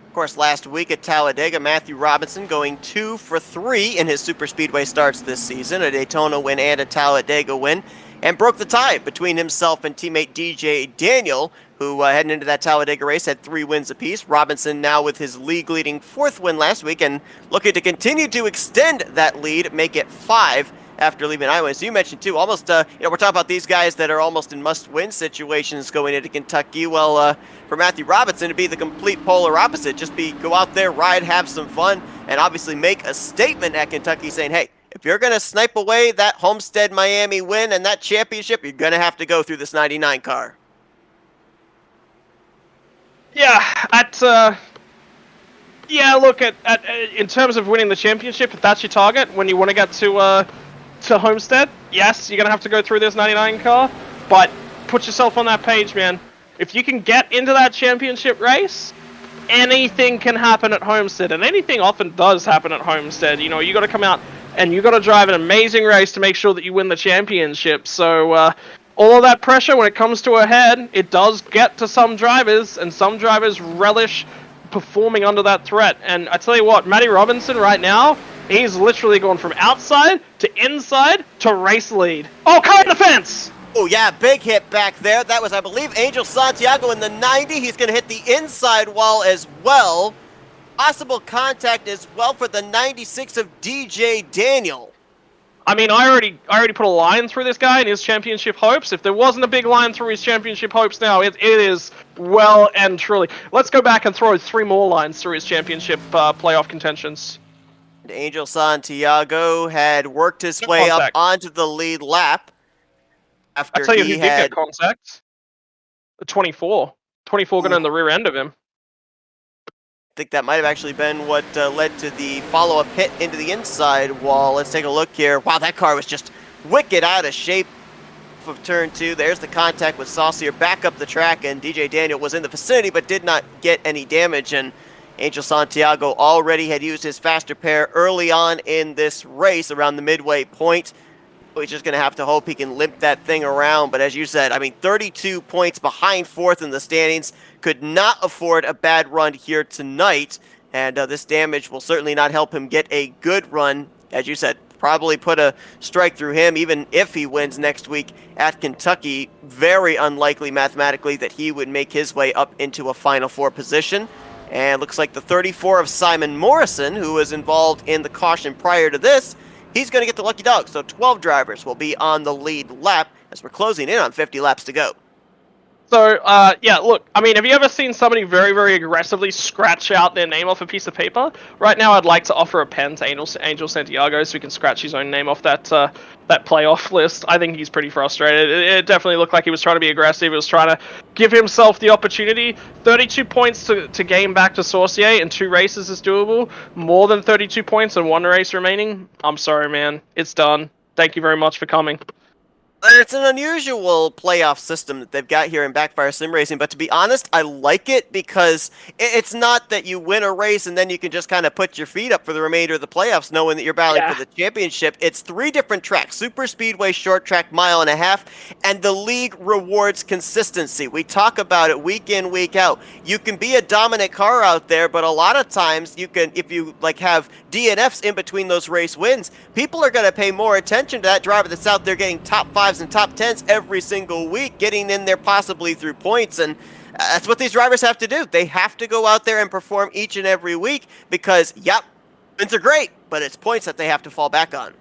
Of course, last week at Talladega, Matthew Robinson going 2 for 3 in his super speedway starts this season, a Daytona win and a Talladega win, and broke the tie between himself and teammate DJ Daniel, who heading into that Talladega race had 3 wins apiece. Robinson now with his league-leading 4th win last week and looking to continue to extend that lead, make it 5 after leaving Iowa. As you mentioned too, almost, we're talking about these guys that are almost in must-win situations going into Kentucky. Well, for Matthew Robinson to be the complete polar opposite, just go out there, ride, have some fun, and obviously make a statement at Kentucky saying, hey, if you're going to snipe away that Homestead Miami win and that championship, you're going to have to go through this 99 car. Yeah, look, in terms of winning the championship, if that's your target, when you want to get to Homestead, yes, you're going to have to go through this 99 car, but put yourself on that page, man. If you can get into that championship race, anything can happen at Homestead, and anything often does happen at Homestead. You got to come out and you got to drive an amazing race to make sure that you win the championship. So, all of that pressure, when it comes to a head, it does get to some drivers, and some drivers relish performing under that threat. And I tell you what, Matty Robinson right now, he's literally gone from outside to inside to race lead. Oh, car in the fence! Oh yeah, big hit back there. That was, I believe, Angel Santiago in the 90. He's going to hit the inside wall as well. Possible contact as well for the 96 of DJ Daniel. I mean, I already put a line through this guy in his championship hopes. If there wasn't a big line through his championship hopes now, it is well and truly. Let's go back and throw 3 more lines through his championship playoff contentions. Angel Santiago had worked his way up onto the lead lap. After I tell you who did get contact. The 24. 24 got in the rear end of him. I think that might have actually been what led to the follow-up hit into the inside wall. Let's take a look here. Wow, that car was just wicked out of shape of turn 2. There's the contact with Saucier back up the track, and DJ Daniel was in the vicinity but did not get any damage. And Angel Santiago already had used his faster pair early on in this race around the midway point. He's just going to have to hope he can limp that thing around. But as you said, I mean, 32 points behind 4th in the standings. Could not afford a bad run here tonight. And this damage will certainly not help him get a good run. As you said, probably put a strike through him, even if he wins next week at Kentucky. Very unlikely mathematically that he would make his way up into a Final 4 position. And looks like the 34 of Simon Morrison, who was involved in the caution prior to this, he's going to get the lucky dog. So 12 drivers will be on the lead lap as we're closing in on 50 laps to go. So, yeah, look, I mean, have you ever seen somebody very, very aggressively scratch out their name off a piece of paper? Right now, I'd like to offer a pen to Angel Santiago so he can scratch his own name off that playoff list. I think he's pretty frustrated. It definitely looked like he was trying to be aggressive. He was trying to give himself the opportunity. 32 points to gain back to Saucier in 2 races is doable. More than 32 points and 1 race remaining. I'm sorry, man. It's done. Thank you very much for coming. It's an unusual playoff system that they've got here in BackFire Sim Racing, but to be honest, I like it because it's not that you win a race and then you can just kind of put your feet up for the remainder of the playoffs knowing that you're battling for the championship. It's 3 different tracks, super speedway, short track, mile and a half, and the league rewards consistency. We talk about it week in, week out. You can be a dominant car out there, but a lot of times you can, if you have DNFs in between those race wins, people are going to pay more attention to that driver that's out there getting top 5s and top 10s every single week, getting in there possibly through points, and that's what these drivers have to do. They have to go out there and perform each and every week because, yep, Wins are great, but it's points that they have to fall back on.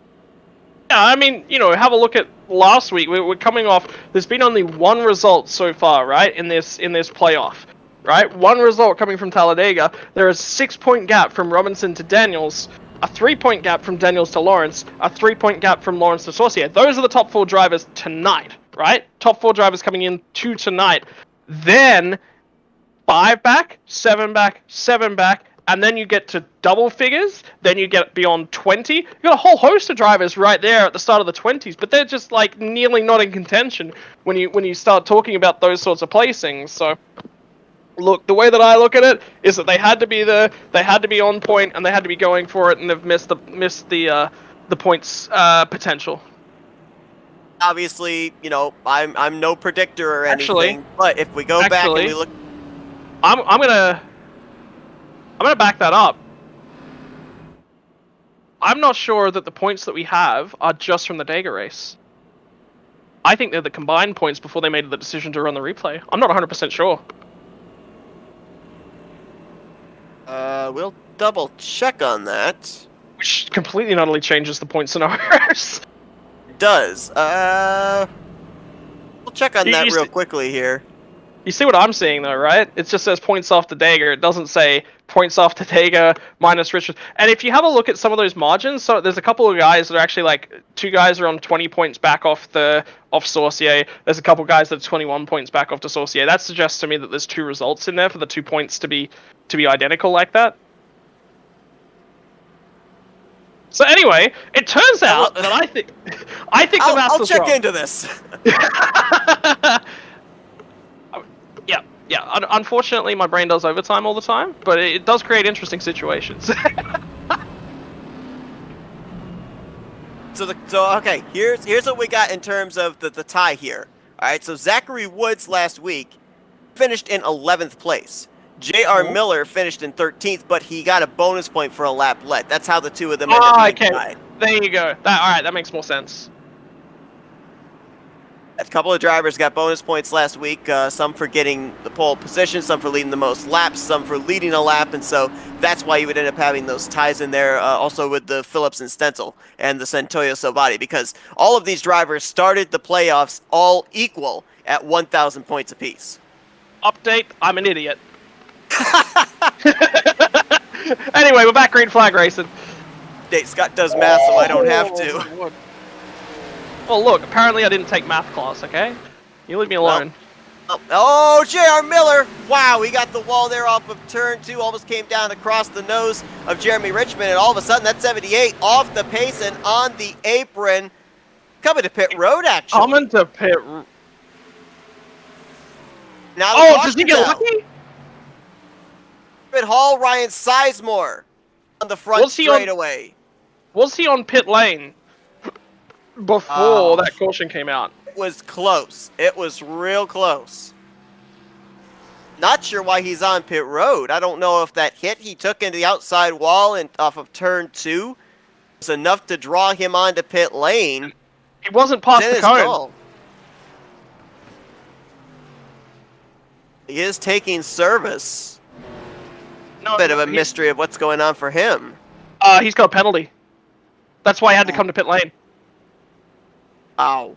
Yeah, I mean, have a look at last week. We're coming off. There's been only one result so far, right? In this playoff, right? One result coming from Talladega. There is a 6-point gap from Robinson to Daniels, a 3-point gap from Daniels to Lawrence, a 3-point gap from Lawrence to Saucier. Those are the top 4 drivers tonight, right? Top 4 drivers coming in to tonight. Then 5 back, 7 back, 7 back. And then you get to double figures, then you get beyond 20. You've got a whole host of drivers right there at the start of the 20s, but they're just like nearly not in contention when you start talking about those sorts of placings. So, look, the way that I look at it is that they had to be there, they had to be on point, and they had to be going for it, and they've missed the points potential. Obviously, I'm no predictor or anything, but if we go back and we look, I'm gonna back that up. I'm not sure that the points that we have are just from the Dega race. I think they're the combined points before they made the decision to run the replay. I'm not 100% sure. We'll double check on that. Which completely and utterly changes the point scenarios. It does. We'll check on that real quickly here. You see what I'm seeing though, right? It just says points off the Dagger. It doesn't say points off the Dagger minus Richard. And if you have a look at some of those margins, so there's a couple of guys that are actually like 2 guys are on 20 points back off Saucier. There's a couple of guys that are 21 points back off to Saucier. That suggests to me that there's 2 results in there for the 2 points to be identical like that. So anyway, it turns out that I think the math I'll was check wrong. into this. Yeah. Unfortunately, my brain does overtime all the time, but it does create interesting situations. So okay, here's what we got in terms of the tie here. All right, so Zachary Woods last week finished in 11th place. J.R. Miller finished in 13th, but he got a bonus point for a lap led. That's how the two of them ended up being tied. There you go. All right, that makes more sense. A couple of drivers got bonus points last week, some for getting the pole position, some for leading the most laps, some for leading a lap, and so that's why you would end up having those ties in there, also with the Phillips and Stenzel and the Centoyo Salvati, because all of these drivers started the playoffs all equal at 1,000 points apiece. Update, I'm an idiot. Anyway, we're back green flag racing. Scott does math, so I don't have to. Well, look, apparently I didn't take math class, okay? You leave me alone. Oh, J.R. Miller! Wow, he got the wall there off of turn 2, almost came down across the nose of Jeremy Richmond, and all of a sudden that 78 off the pace and on the apron. Coming to pit road, actually. Coming to pit. Now does he get lucky? David Hall, Ryan Sizemore on the front straightaway. Was he on pit lane before that caution came out? It was close. It was real close. Not sure why he's on pit road. I don't know if that hit he took into the outside wall and off of turn 2 was enough to draw him onto pit lane. He wasn't past the cone. He is taking service. No, Bit of a mystery of what's going on for him. He's got a penalty. That's why he had to come to pit lane. Ow.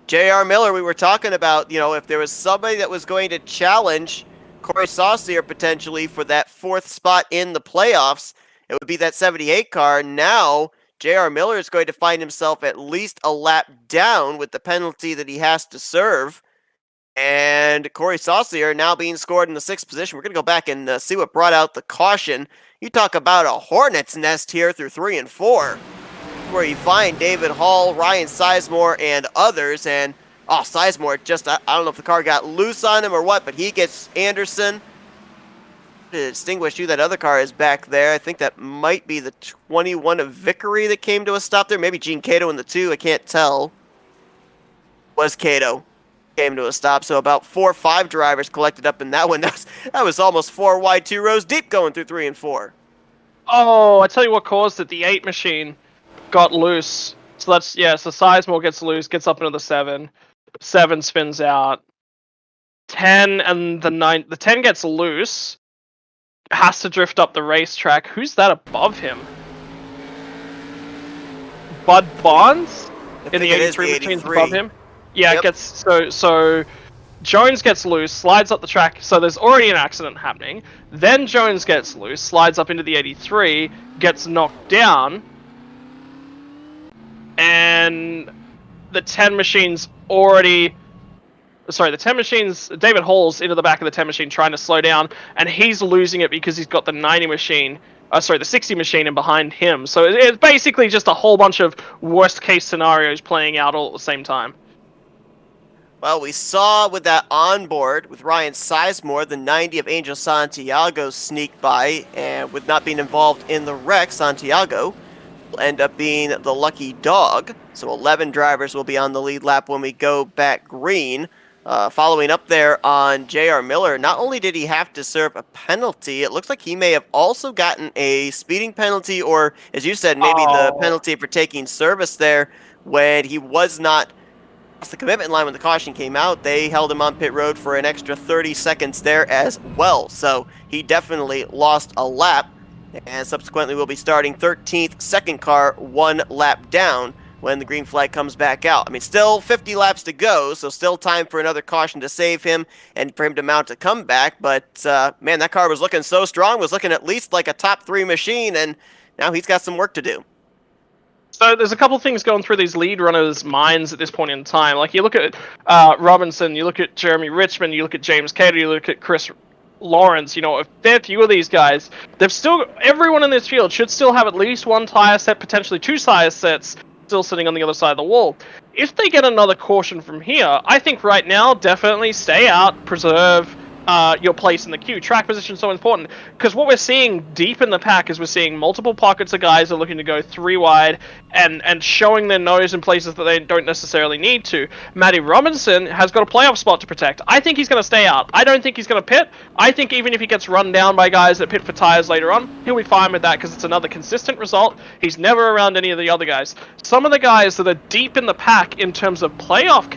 J.R. Miller, we were talking about, if there was somebody that was going to challenge Corey Saucier potentially for that 4th spot in the playoffs, it would be that 78 car. Now, J.R. Miller is going to find himself at least a lap down with the penalty that he has to serve. And Corey Saucier now being scored in the 6th position. We're going to go back and see what brought out the caution. You talk about a hornet's nest here through 3 and 4. Where you find David Hall, Ryan Sizemore, and others. And, Sizemore just, I don't know if the car got loose on him or what, but he gets Anderson. To distinguish who that other car is back there, I think that might be the 21 of Vickery that came to a stop there. Maybe Gene Cato in the 2, I can't tell. Was Cato. Came to a stop, so about 4 or 5 drivers collected up in that one. That was almost 4 wide, 2 rows deep going through 3 and 4. Oh, I tell you what caused it. The 8 machine got loose. So so Sizemore gets loose, gets up into the 7. 7 spins out. 10 and the 9. The 10 gets loose. Has to drift up the racetrack. Who's that above him? Bud Barnes in the think it is 83 the machines 83. above him. Yeah, Yep. it gets so Jones gets loose, slides up the track, so there's already an accident happening. Then Jones gets loose, slides up into the 83, gets knocked down, and the 10 machines already. Sorry, the 10 machines. David Hall's into the back of the 10 machine trying to slow down, and he's losing it because he's got the 90 machine. The 60 machine in behind him. So it's basically just a whole bunch of worst case scenarios playing out all at the same time. Well, we saw with that onboard with Ryan Sizemore, the 90 of Angel Santiago sneak by, and with not being involved in the wreck, Santiago will end up being the lucky dog. So 11 drivers will be on the lead lap when we go back green. Following up there on J.R. Miller, not only did he have to serve a penalty, it looks like he may have also gotten a speeding penalty, or, as you said, maybe the penalty for taking service there when he was not the commitment line when the caution came out. They held him on pit road for an extra 30 seconds there as well. So he definitely lost a lap, and subsequently will be starting 13th, second car, 1 lap down when the green flag comes back out. I mean, still 50 laps to go, so still time for another caution to save him and for him to mount a comeback. But, man, that car was looking so strong, was looking at least like a top 3 machine, and now he's got some work to do. So there's a couple things going through these lead runners' minds at this point in time. Like, you look at Robinson, you look at Jeremy Richmond, you look at James Cater, you look at Chris Lawrence. You know, a fair few of these guys, everyone in this field should still have at least 1 tire set, potentially 2 tire sets, still sitting on the other side of the wall. If they get another caution from here, I think right now, definitely stay out, preserve your place in the queue. Track position is so important, because what we're seeing deep in the pack is we're seeing multiple pockets of guys that are looking to go 3 wide and showing their nose in places that they don't necessarily need to. Matty Robinson has got a playoff spot to protect. I think he's going to stay out. I don't think he's going to pit. I think even if he gets run down by guys that pit for tires later on, he'll be fine with that, because it's another consistent result. He's never around any of the other guys. Some of the guys that are deep in the pack in terms of playoff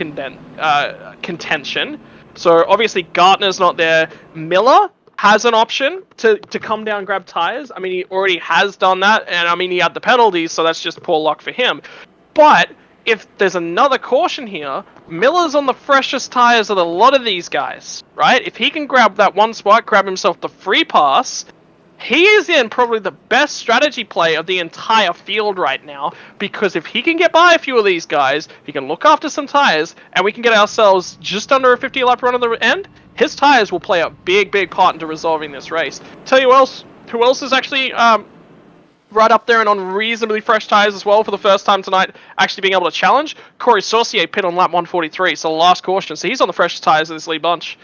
contention. So obviously Gartner's not there. Miller has an option to come down and grab tires. I mean, he already has done that, and I mean, he had the penalties, so that's just poor luck for him. But if there's another caution here, Miller's on the freshest tires of a lot of these guys, right? If he can grab that one spot, grab himself the free pass, he is in probably the best strategy play of the entire field right now, because if he can get by a few of these guys, he can look after some tires, and we can get ourselves just under a 50 lap run on the end, his tires will play a big, big part into resolving this race. Tell you who else is actually right up there and on reasonably fresh tires as well for the first time tonight, actually being able to challenge? Corey Saucier pit on lap 143, so the last caution, so he's on the freshest tires of this lead bunch.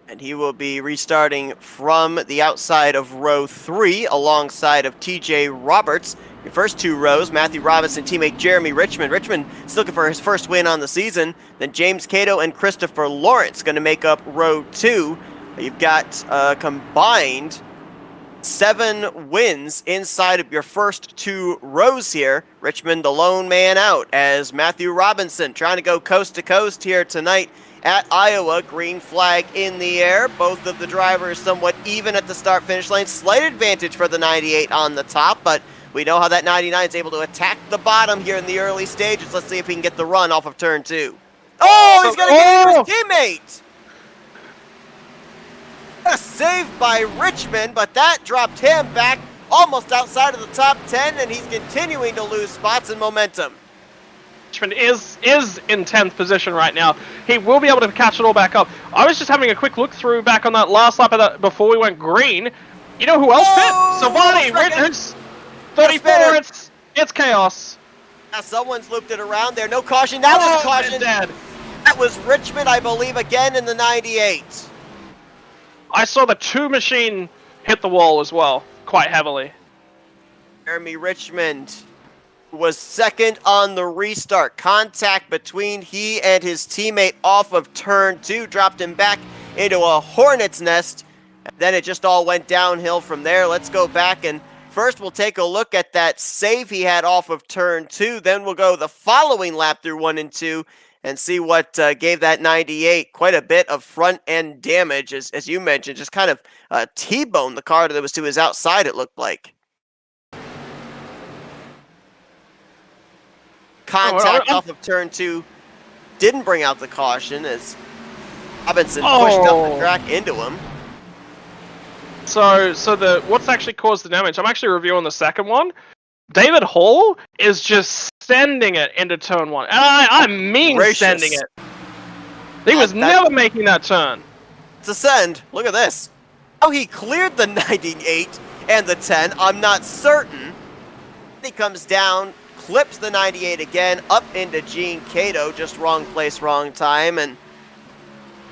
And he will be restarting from the outside of row 3 alongside of TJ Roberts. Your first 2 rows, Matthew Robinson, teammate Jeremy Richmond. Richmond is looking for his first win on the season. Then James Cato and Christopher Lawrence going to make up row 2. You've got combined 7 wins inside of your first 2 rows here. Richmond, the lone man out, as Matthew Robinson trying to go coast to coast here tonight at Iowa. Green flag in the air. Both of the drivers somewhat even at the start-finish lane. Slight advantage for the 98 on the top, but we know how that 99 is able to attack the bottom here in the early stages. Let's see if he can get the run off of turn 2. Oh, he's going to get into his teammate! A save by Richmond, but that dropped him back almost outside of the top 10, and he's continuing to lose spots and momentum. Richmond is in 10th position right now. He will be able to catch it all back up. I was just having a quick look through back on that last lap of that before we went green. You know who else pit? Savani, Richards, 34. It's chaos. Now someone's looped it around there. No caution. Now there's caution. Dead. That was Richmond, I believe, again in the 98. I saw the 2 machine hit the wall as well, quite heavily. Jeremy Richmond was second on the restart. Contact between he and his teammate off of turn 2 dropped him back into a hornet's nest. And then it just all went downhill from there. Let's go back and first we'll take a look at that save he had off of turn 2. Then we'll go the following lap through 1 and 2 and see what gave that 98 quite a bit of front end damage, as you mentioned, just kind of T-boned the car that was to his outside, it looked like. contact off of turn 2 didn't bring out the caution as Robinson pushed up the track into him. So what's actually caused the damage? I'm actually reviewing the second one. David Hall is just sending it into turn 1. And I mean Gracious. sending it. He was never making that turn. It's a send. Look at this. How he cleared the 98 and the 10, I'm not certain. He comes down, clips the 98 again, up into Gene Cato, just wrong place, wrong time, and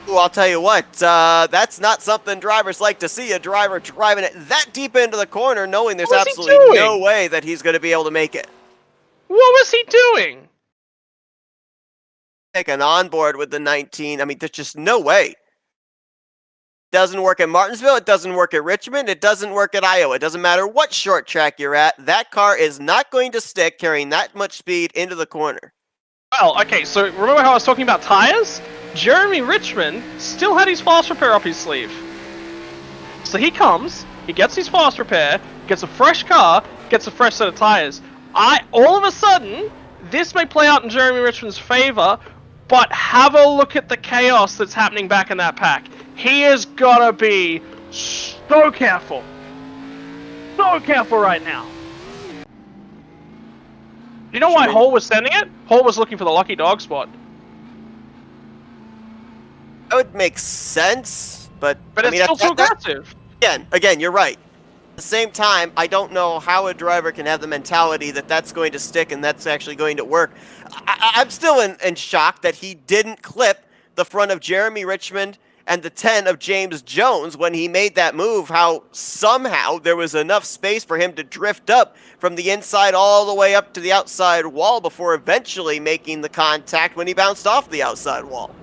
I'll tell you what, that's not something drivers like to see, a driver driving it that deep into the corner knowing there's absolutely no way that he's going to be able to make it. What was he doing? Taking on board with the 19, I mean, there's just no way. Doesn't work at Martinsville, it doesn't work at Richmond, it doesn't work at Iowa. It doesn't matter what short track you're at, that car is not going to stick carrying that much speed into the corner. Well, okay, so remember how I was talking about tires? Jeremy Richmond still had his fast repair up his sleeve. So he comes, he gets his fast repair, gets a fresh car, gets a fresh set of tires. All of a sudden, this may play out in Jeremy Richmond's favor, but have a look at the chaos that's happening back in that pack. He has gotta be so careful. So careful right now. You know why Hall was sending it? Hall was looking for the lucky dog spot. That would make sense, but it's still too aggressive. Again, you're right. At the same time, I don't know how a driver can have the mentality that that's going to stick and that's actually going to work. I'm still in shock that he didn't clip the front of Jeremy Richmond and the 10 of James Jones when he made that move, how somehow there was enough space for him to drift up from the inside all the way up to the outside wall before eventually making the contact when he bounced off the outside wall.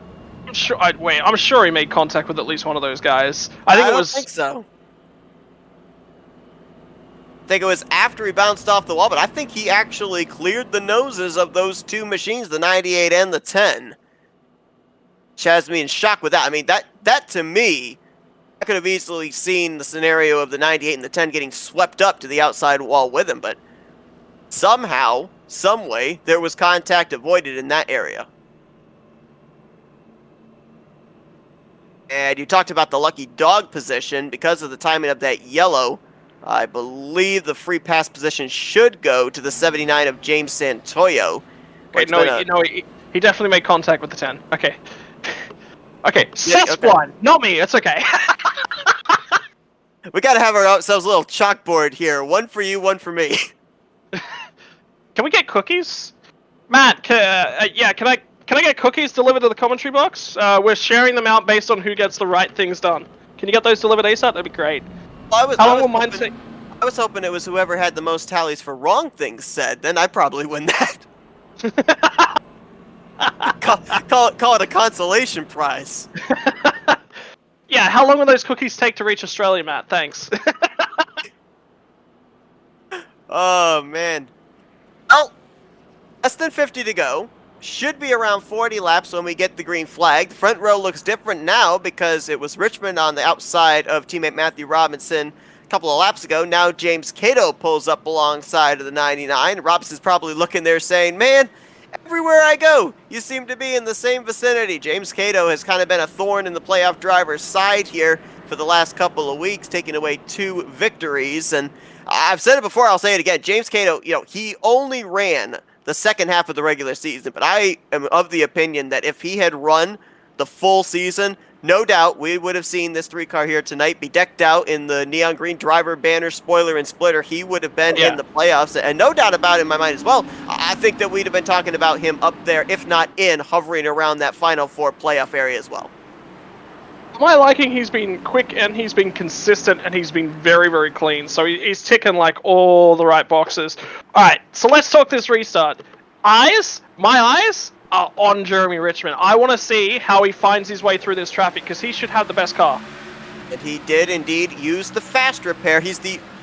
I'm sure he made contact with at least one of those guys. I don't think so. I think it was after he bounced off the wall, but I think he actually cleared the noses of those two machines, the 98 and the 10. Which has me in shock with that. I mean, that to me, I could have easily seen the scenario of the 98 and the 10 getting swept up to the outside wall with him, but somehow, some way, there was contact avoided in that area. And you talked about the lucky dog position. Because of the timing of that yellow, I believe the free pass position should go to the 79 of James Santoyo. Okay, he definitely made contact with the 10. Okay. Okay, Seth's blind, not me, it's okay. We gotta have ourselves a little chalkboard here. One for you, one for me. Can we get cookies? Matt, can I get cookies delivered to the commentary box? We're sharing them out based on who gets the right things done. Can you get those delivered ASAP? That'd be great. How long will mine take? I was hoping it was whoever had the most tallies for wrong things said. Then I'd probably win that. Call it a consolation prize. Yeah, how long will those cookies take to reach Australia, Matt? Thanks. Oh, man. Oh, less than 50 to go. Should be around 40 laps when we get the green flag. The front row looks different now because it was Richmond on the outside of teammate Matthew Robinson a couple of laps ago. Now James Cato pulls up alongside of the 99. Robinson's probably looking there saying, man, everywhere I go, you seem to be in the same vicinity. James Cato has kind of been a thorn in the playoff driver's side here for the last couple of weeks, taking away 2 victories. And I've said it before, I'll say it again. James Cato, he only ran the second half of the regular season, but I am of the opinion that if he had run the full season, no doubt we would have seen this 3-car here tonight be decked out in the neon green driver banner, spoiler, and splitter. He would have been in the playoffs, and no doubt about it in my mind as well. I think that we'd have been talking about him up there, if not hovering around that Final Four playoff area as well. My liking, he's been quick and he's been consistent and he's been very, very clean. So he's ticking like all the right boxes. All right, so let's talk this restart. My eyes are on Jeremy Richmond. I want to see how he finds his way through this traffic because he should have the best car. And he did indeed use the fast repair. He's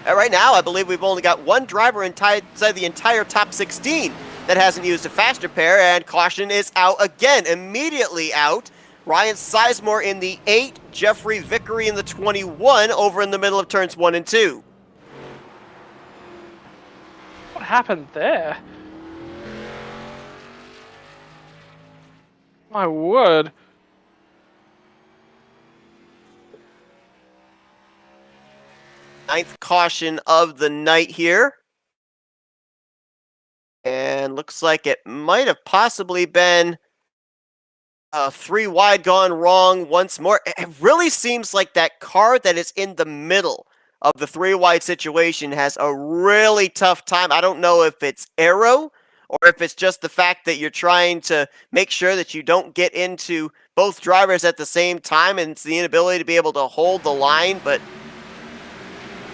right now, I believe we've only got one driver inside the entire top 16 that hasn't used a fast repair, and caution is out again, immediately out. Ryan Sizemore in the 8, Jeffrey Vickery in the 21, over in the middle of turns 1 and 2. What happened there? My word. Ninth caution of the night here. And looks like it might have possibly been 3 wide gone wrong once more. It really seems like that car that is in the middle of the 3 wide situation has a really tough time. I don't know if it's aero or if it's just the fact that you're trying to make sure that you don't get into both drivers at the same time, and it's the inability to be able to hold the line. But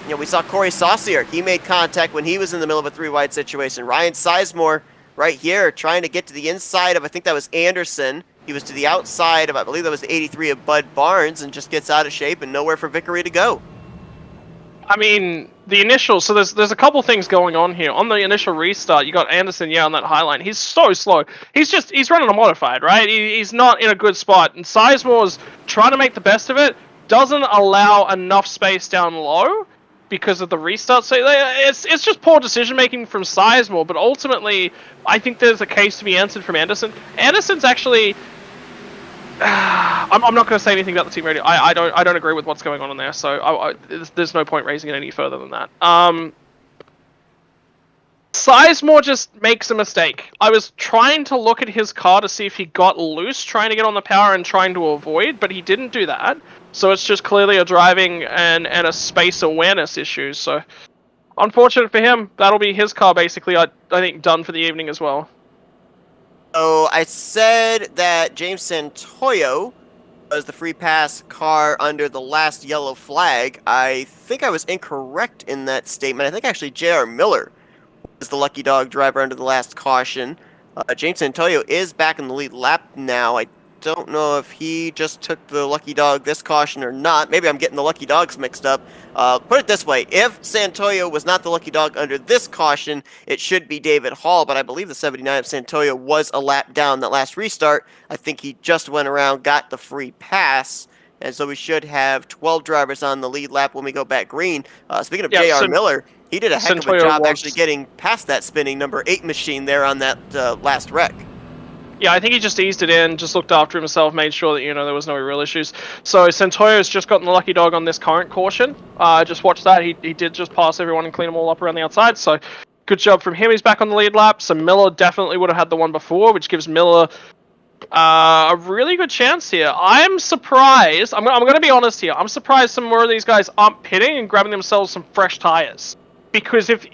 you know, we saw Corey Saucier. He made contact when he was in the middle of a 3 wide situation. Ryan Sizemore right here trying to get to the inside of, I think that was Anderson. He was to the outside of, I believe that was the 83 of Bud Barnes, and just gets out of shape and nowhere for victory to go. I mean, the initial, so there's a couple things going on here. On the initial restart, you got Anderson, on that high line. He's so slow. He's running a modified, right? He's not in a good spot. And Sizemore's trying to make the best of it, doesn't allow enough space down low because of the restart. So it's just poor decision making from Sizemore, but ultimately, I think there's a case to be answered from Anderson. Anderson's actually... I'm not going to say anything about the team radio. I don't agree with what's going on in there, so there's no point raising it any further than that. Sizemore just makes a mistake. I was trying to look at his car to see if he got loose, trying to get on the power and trying to avoid, but he didn't do that. So it's just clearly a driving and a space awareness issue. So unfortunate for him. That'll be his car basically, I think, done for the evening as well. So I said that James Santoyo was the free pass car under the last yellow flag. I think I was incorrect in that statement. I think actually J.R. Miller was the lucky dog driver under the last caution. James Santoyo is back in the lead lap now. I don't know if he just took the lucky dog this caution or not. Maybe I'm getting the lucky dogs mixed up. Put it this way, if Santoyo was not the lucky dog under this caution, it should be David Hall, but I believe the 79 of Santoyo was a lap down that last restart. I think he just went around, got the free pass, and so we should have 12 drivers on the lead lap when we go back green. Speaking of J.R. Miller, he did a heck of a job actually getting past that spinning number 8 machine there on that last wreck. Yeah, I think he just eased it in, just looked after himself, made sure that, there was no real issues. So Santoyo's just gotten the lucky dog on this current caution. Just watch that. He did just pass everyone and clean them all up around the outside. So good job from him. He's back on the lead lap. So Miller definitely would have had the one before, which gives Miller a really good chance here. I'm surprised. I'm going to be honest here. I'm surprised some more of these guys aren't pitting and grabbing themselves some fresh tires. Because if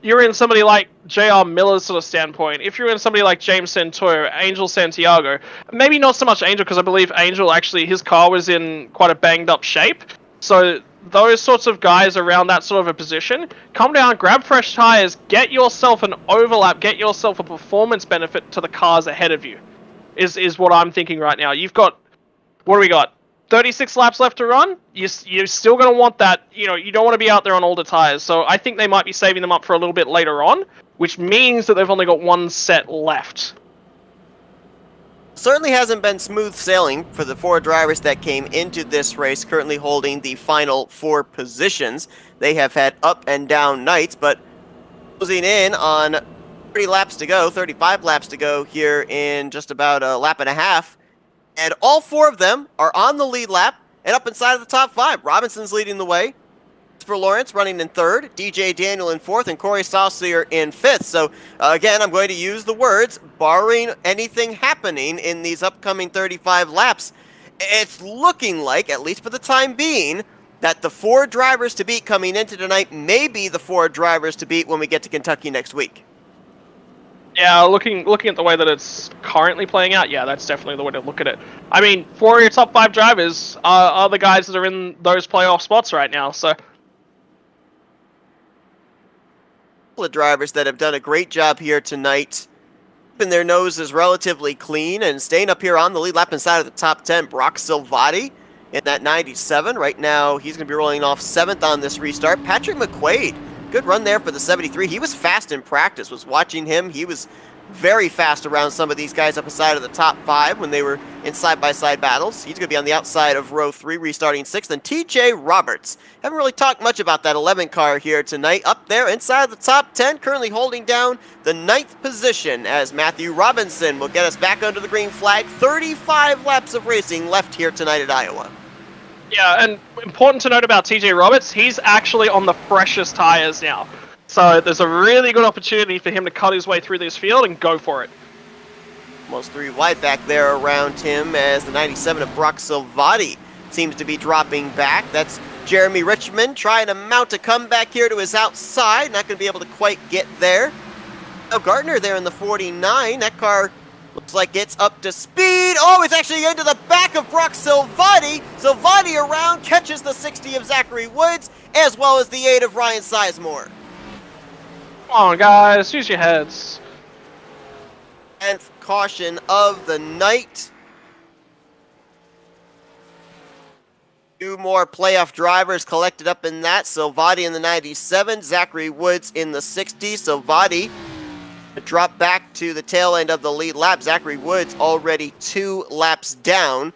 you're in somebody like J.R. Miller's sort of standpoint, if you're in somebody like James Santoyo, Angel Santiago, maybe not so much Angel, because I believe Angel actually, his car was in quite a banged up shape. So those sorts of guys around that sort of a position, come down, grab fresh tires, get yourself an overlap, get yourself a performance benefit to the cars ahead of you, is what I'm thinking right now. You've got, what do we got? 36 laps left to run, you're still going to want that, you don't want to be out there on older tires. So I think they might be saving them up for a little bit later on, which means that they've only got one set left. Certainly hasn't been smooth sailing for the 4 drivers that came into this race, currently holding the final 4 positions. They have had up and down nights, but closing in on 30 laps to go, 35 laps to go here in just about a lap and a half. And all 4 of them are on the lead lap and up inside of the top 5. Robinson's leading the way. For Lawrence running in 3rd, DJ Daniel in 4th, and Corey Saucier in 5th. So, again, I'm going to use the words, barring anything happening in these upcoming 35 laps, it's looking like, at least for the time being, that the 4 drivers to beat coming into tonight may be the 4 drivers to beat when we get to Kentucky next week. Yeah, looking at the way that it's currently playing out, yeah, that's definitely the way to look at it. I mean, 4 of your top 5 drivers are the guys that are in those playoff spots right now, so... The drivers that have done a great job here tonight, keeping their noses relatively clean and staying up here on the lead lap inside of the top 10. Brock Silvati in that 97. Right now, he's going to be rolling off 7th on this restart. Patrick McQuaid, good run there for the 73. He was fast in practice. Was watching him. He was very fast around some of these guys up aside of the top 5 when they were in side-by-side battles. He's going to be on the outside of row 3, restarting 6th. And TJ Roberts, haven't really talked much about that 11 car here tonight. Up there inside the top 10, currently holding down the 9th position as Matthew Robinson will get us back under the green flag. 35 laps of racing left here tonight at Iowa. Yeah, and important to note about TJ Roberts, he's actually on the freshest tires now. So there's a really good opportunity for him to cut his way through this field and go for it. Almost 3 wide back there around him as the 97 of Brock Silvati seems to be dropping back. That's Jeremy Richmond trying to mount a comeback here to his outside. Not going to be able to quite get there. Now Gardner there in the 49. That car looks like it's up to speed. Oh, it's actually into the back of Brock Silvati. Silvati around, catches the 60 of Zachary Woods, as well as the 8 of Ryan Sizemore. Come on, guys, use your heads. 10th caution of the night. 2 more playoff drivers collected up in that. Silvati in the 97, Zachary Woods in the 60. Silvati drop back to the tail end of the lead lap. Zachary Woods already 2 laps down,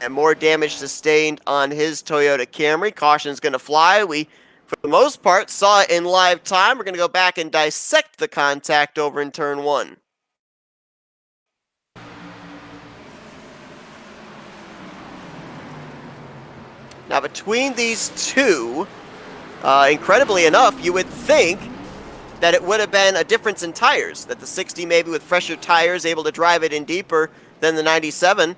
and more damage sustained on his Toyota Camry. Caution's going to fly. We, for the most part, saw it in live time. We're going to go back and dissect the contact over in turn 1. Now, between these two, incredibly enough, you would think that it would have been a difference in tires, that the 60 maybe with fresher tires able to drive it in deeper than the 97.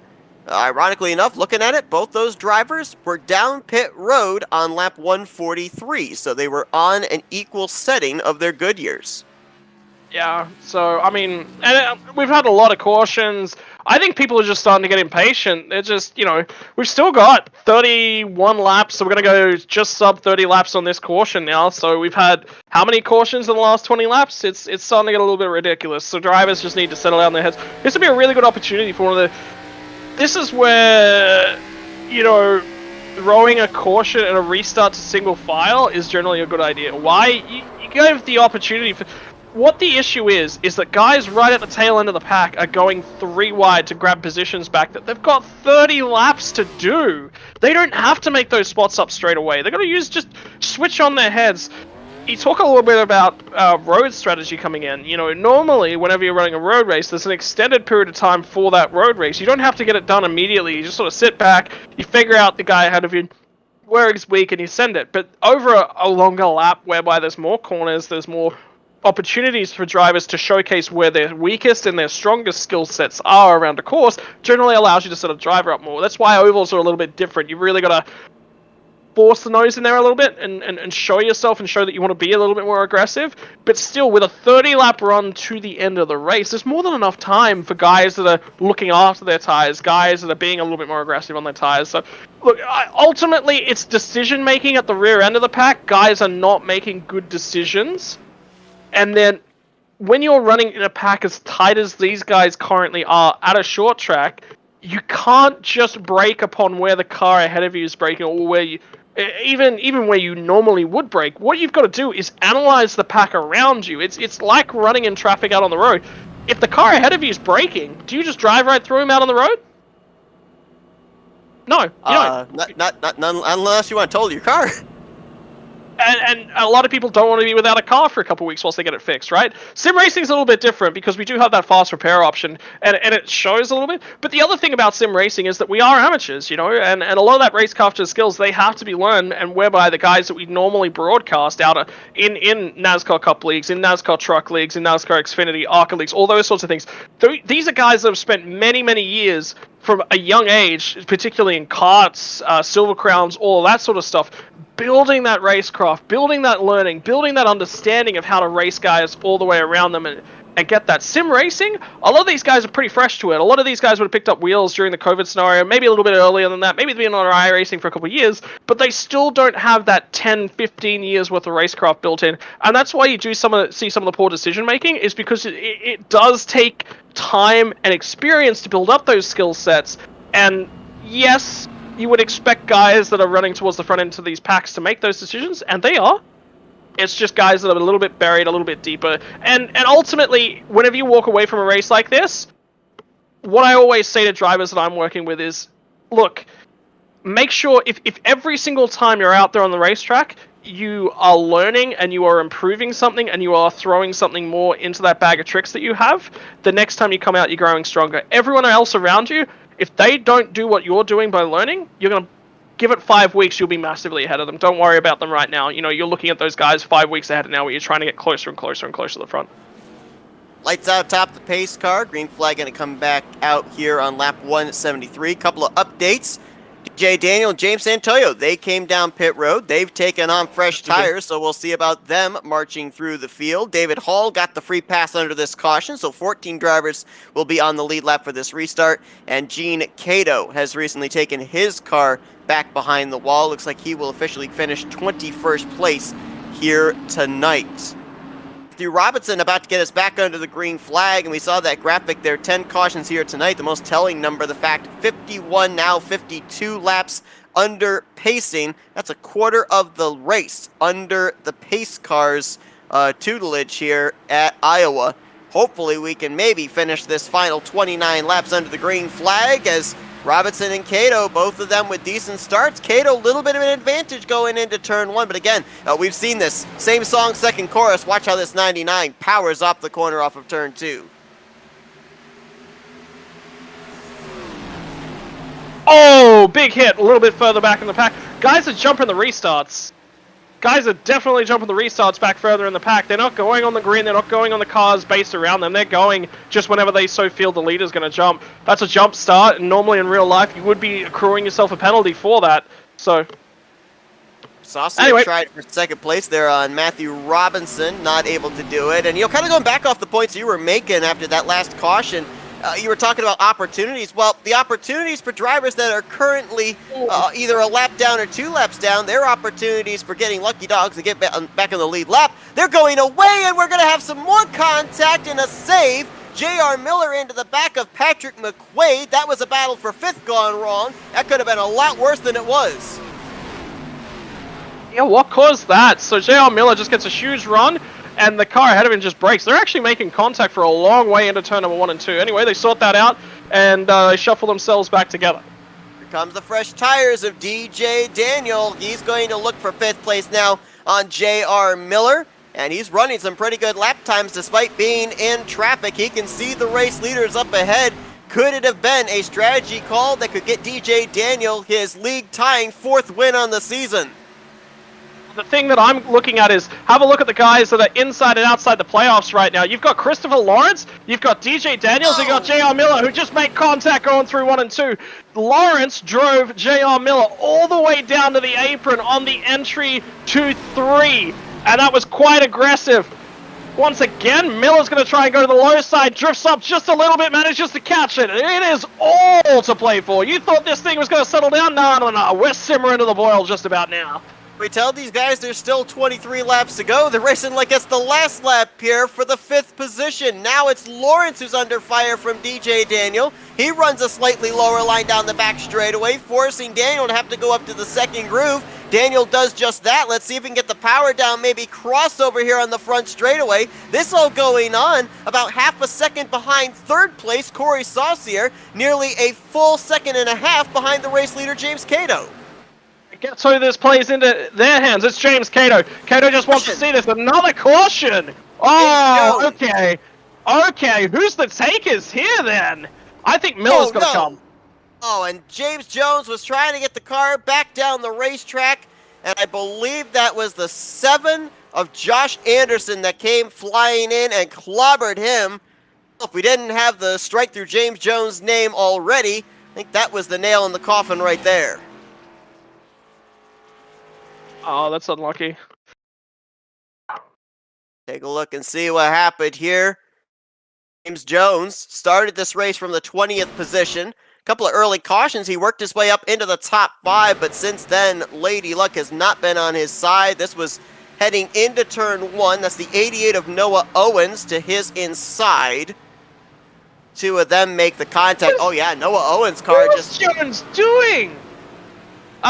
Ironically enough, looking at it, both those drivers were down pit road on lap 143, so they were on an equal setting of their Goodyears. Yeah, so, I mean, and we've had a lot of cautions. I think people are just starting to get impatient. They're just, we've still got 31 laps, so we're going to go just sub 30 laps on this caution now. So we've had how many cautions in the last 20 laps? It's starting to get a little bit ridiculous. So drivers just need to settle down their heads. This would be a really good opportunity for one of the... This is where, throwing a caution and a restart to single file is generally a good idea. Why? You give the opportunity for... What the issue is that guys right at the tail end of the pack are going 3 wide to grab positions back that they've got 30 laps to do. They don't have to make those spots up straight away. They're going to just switch on their heads. You talk a little bit about road strategy coming in. Normally, whenever you're running a road race, there's an extended period of time for that road race. You don't have to get it done immediately. You just sort of sit back, you figure out the guy ahead of you, where he's weak, and you send it. But over a longer lap, whereby there's more corners, there's more opportunities for drivers to showcase where their weakest and their strongest skill sets are around a course, generally allows you to set a driver up more. That's why ovals are a little bit different. You really got to force the nose in there a little bit and show yourself and show that you want to be a little bit more aggressive. But still, with a 30-lap run to the end of the race, there's more than enough time for guys that are looking after their tires, guys that are being a little bit more aggressive on their tires. So, look, ultimately, it's decision-making at the rear end of the pack. Guys are not making good decisions. And then when you're running in a pack as tight as these guys currently are at a short track, you can't just brake upon where the car ahead of you is braking, or where you, even where you normally would brake. What you've got to do is analyze the pack around you. It's like running in traffic out on the road. If the car ahead of you is braking, do you just drive right through him out on the road? No, you don't. Not unless you want to total your car. And a lot of people don't want to be without a car for a couple of weeks whilst they get it fixed, right? Sim racing's a little bit different because we do have that fast repair option, and it shows a little bit. But the other thing about sim racing is that we are amateurs, and a lot of that racecraft skills, they have to be learned, and whereby the guys that we normally broadcast out in NASCAR Cup leagues, in NASCAR Truck leagues, in NASCAR Xfinity, ARCA leagues, all those sorts of things. These are guys that have spent many, many years from a young age, particularly in karts, Silver Crowns, all that sort of stuff, building that racecraft, building that learning, building that understanding of how to race guys all the way around them and get that. Sim racing, a lot of these guys are pretty fresh to it. A lot of these guys would have picked up wheels during the COVID scenario, maybe a little bit earlier than that, maybe they've been on iRacing for a couple of years, but they still don't have that 10, 15 years worth of racecraft built in. And that's why you do see some of the poor decision making, is because it does take time and experience to build up those skill sets. And yes, you would expect guys that are running towards the front end of these packs to make those decisions, and they are. It's just guys that are a little bit buried, a little bit deeper. And ultimately, whenever you walk away from a race like this, what I always say to drivers that I'm working with is, look, make sure if every single time you're out there on the racetrack, you are learning and you are improving something and you are throwing something more into that bag of tricks that you have, the next time you come out, you're growing stronger. Everyone else around you, if they don't do what you're doing by learning, you're going to give it 5 weeks, you'll be massively ahead of them. Don't worry about them right now. You know, you're looking at those guys 5 weeks ahead of now where you're trying to get closer and closer and closer to the front. Lights out top the pace car. Green flag going to come back out here on lap 173. Couple of updates. DJ Daniel and James Santoyo, they came down pit road. They've taken on fresh tires, so we'll see about them marching through the field. David Hall got the free pass under this caution, so 14 drivers will be on the lead lap for this restart. And Gene Cato has recently taken his car back behind the wall. Looks like he will officially finish 21st place here tonight. Matthew Robinson about to get us back under the green flag, and we saw that graphic there, 10 cautions here tonight. The most telling number, the fact 51 now, 52 laps under pacing. That's a quarter of the race under the pace car's tutelage here at Iowa. Hopefully we can maybe finish this final 29 laps under the green flag, as Robinson and Cato, both of them with decent starts. Cato, a little bit of an advantage going into turn 1, but again, we've seen this. Same song, second chorus. Watch how this 99 powers off the corner off of turn 2. Oh, big hit, a little bit further back in the pack. Guys are jumping the restarts. Guys are definitely jumping the restarts back further in the pack. They're not going on the green, they're not going on the cars based around them. They're going just whenever they so feel the leader's going to jump. That's a jump start, and normally in real life you would be accruing yourself a penalty for that. So, Saucy anyway, tried for second place there on Matthew Robinson, not able to do it. And, you know, kind of going back off the points you were making after that last caution, you were talking about opportunities. Well, the opportunities for drivers that are currently either a lap down or 2 laps down, their opportunities for getting lucky dogs to get back in the lead lap, they're going away, and we're going to have some more contact and a save. J.R. Miller into the back of Patrick McQuaid. That was a battle for 5th gone wrong. That could have been a lot worse than it was. Yeah, what caused that? So J.R. Miller just gets a huge run, and the car ahead of him just brakes. They're actually making contact for a long way into turn number 1 and 2. Anyway, they sort that out, and they shuffle themselves back together. Here comes the fresh tires of DJ Daniel. He's going to look for 5th place now on J.R. Miller, and he's running some pretty good lap times despite being in traffic. He can see the race leaders up ahead. Could it have been a strategy call that could get DJ Daniel his league-tying 4th win on the season? The thing that I'm looking at is, have a look at the guys that are inside and outside the playoffs right now. You've got Christopher Lawrence, you've got DJ Daniels, you've got J.R. Miller, who just made contact going through 1 and 2. Lawrence drove J.R. Miller all the way down to the apron on the entry to 3, and that was quite aggressive. Once again, Miller's going to try and go to the low side, drifts up just a little bit, manages to catch it. It is all to play for. You thought this thing was going to settle down? No. We're simmering to the boil just about now. We tell these guys there's still 23 laps to go. They're racing like it's the last lap here for the 5th position. Now it's Lawrence who's under fire from DJ Daniel. He runs a slightly lower line down the back straightaway, forcing Daniel to have to go up to the second groove. Daniel does just that. Let's see if we can get the power down, maybe crossover here on the front straightaway. This all going on about half a second behind 3rd place, Corey Saucier, nearly a full second and a half behind the race leader, James Cato. Guess who this plays into their hands? It's James Cato. Cato just wants to see this. Another caution. Oh, okay. Okay, who's the takers here then? I think Miller's going to come. Oh, and James Jones was trying to get the car back down the racetrack, and I believe that was the 7 of Josh Anderson that came flying in and clobbered him. If we didn't have the strike through James Jones' name already, I think that was the nail in the coffin right there. Oh, that's unlucky. Take a look and see what happened here. James Jones started this race from the 20th position. A couple of early cautions. He worked his way up into the top 5, but since then, Lady Luck has not been on his side. This was heading into turn 1. That's the 88 of Noah Owens to his inside. 2 of them make the contact. Oh yeah, Noah Owens' car What's Jones doing?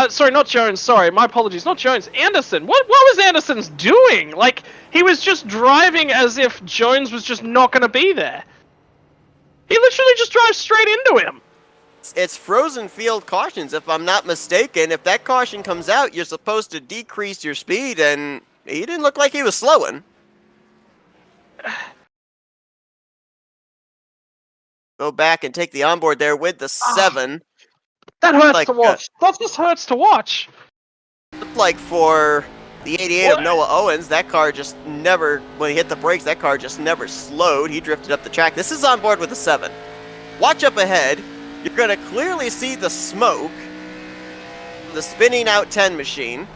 Sorry, not Jones. Sorry, my apologies. Not Jones. Anderson. What was Anderson's doing? Like, he was just driving as if Jones was just not going to be there. He literally just drives straight into him. It's frozen field cautions, if I'm not mistaken. If that caution comes out, you're supposed to decrease your speed, and he didn't look like he was slowing. Go back and take the onboard there with the 7. That hurts like, to watch. That just hurts to watch. Like for the 88 of Noah Owens, that car just never, when he hit the brakes, that car just never slowed. He drifted up the track. This is on board with the 7. Watch up ahead. You're going to clearly see the smoke. The spinning out 10 machine.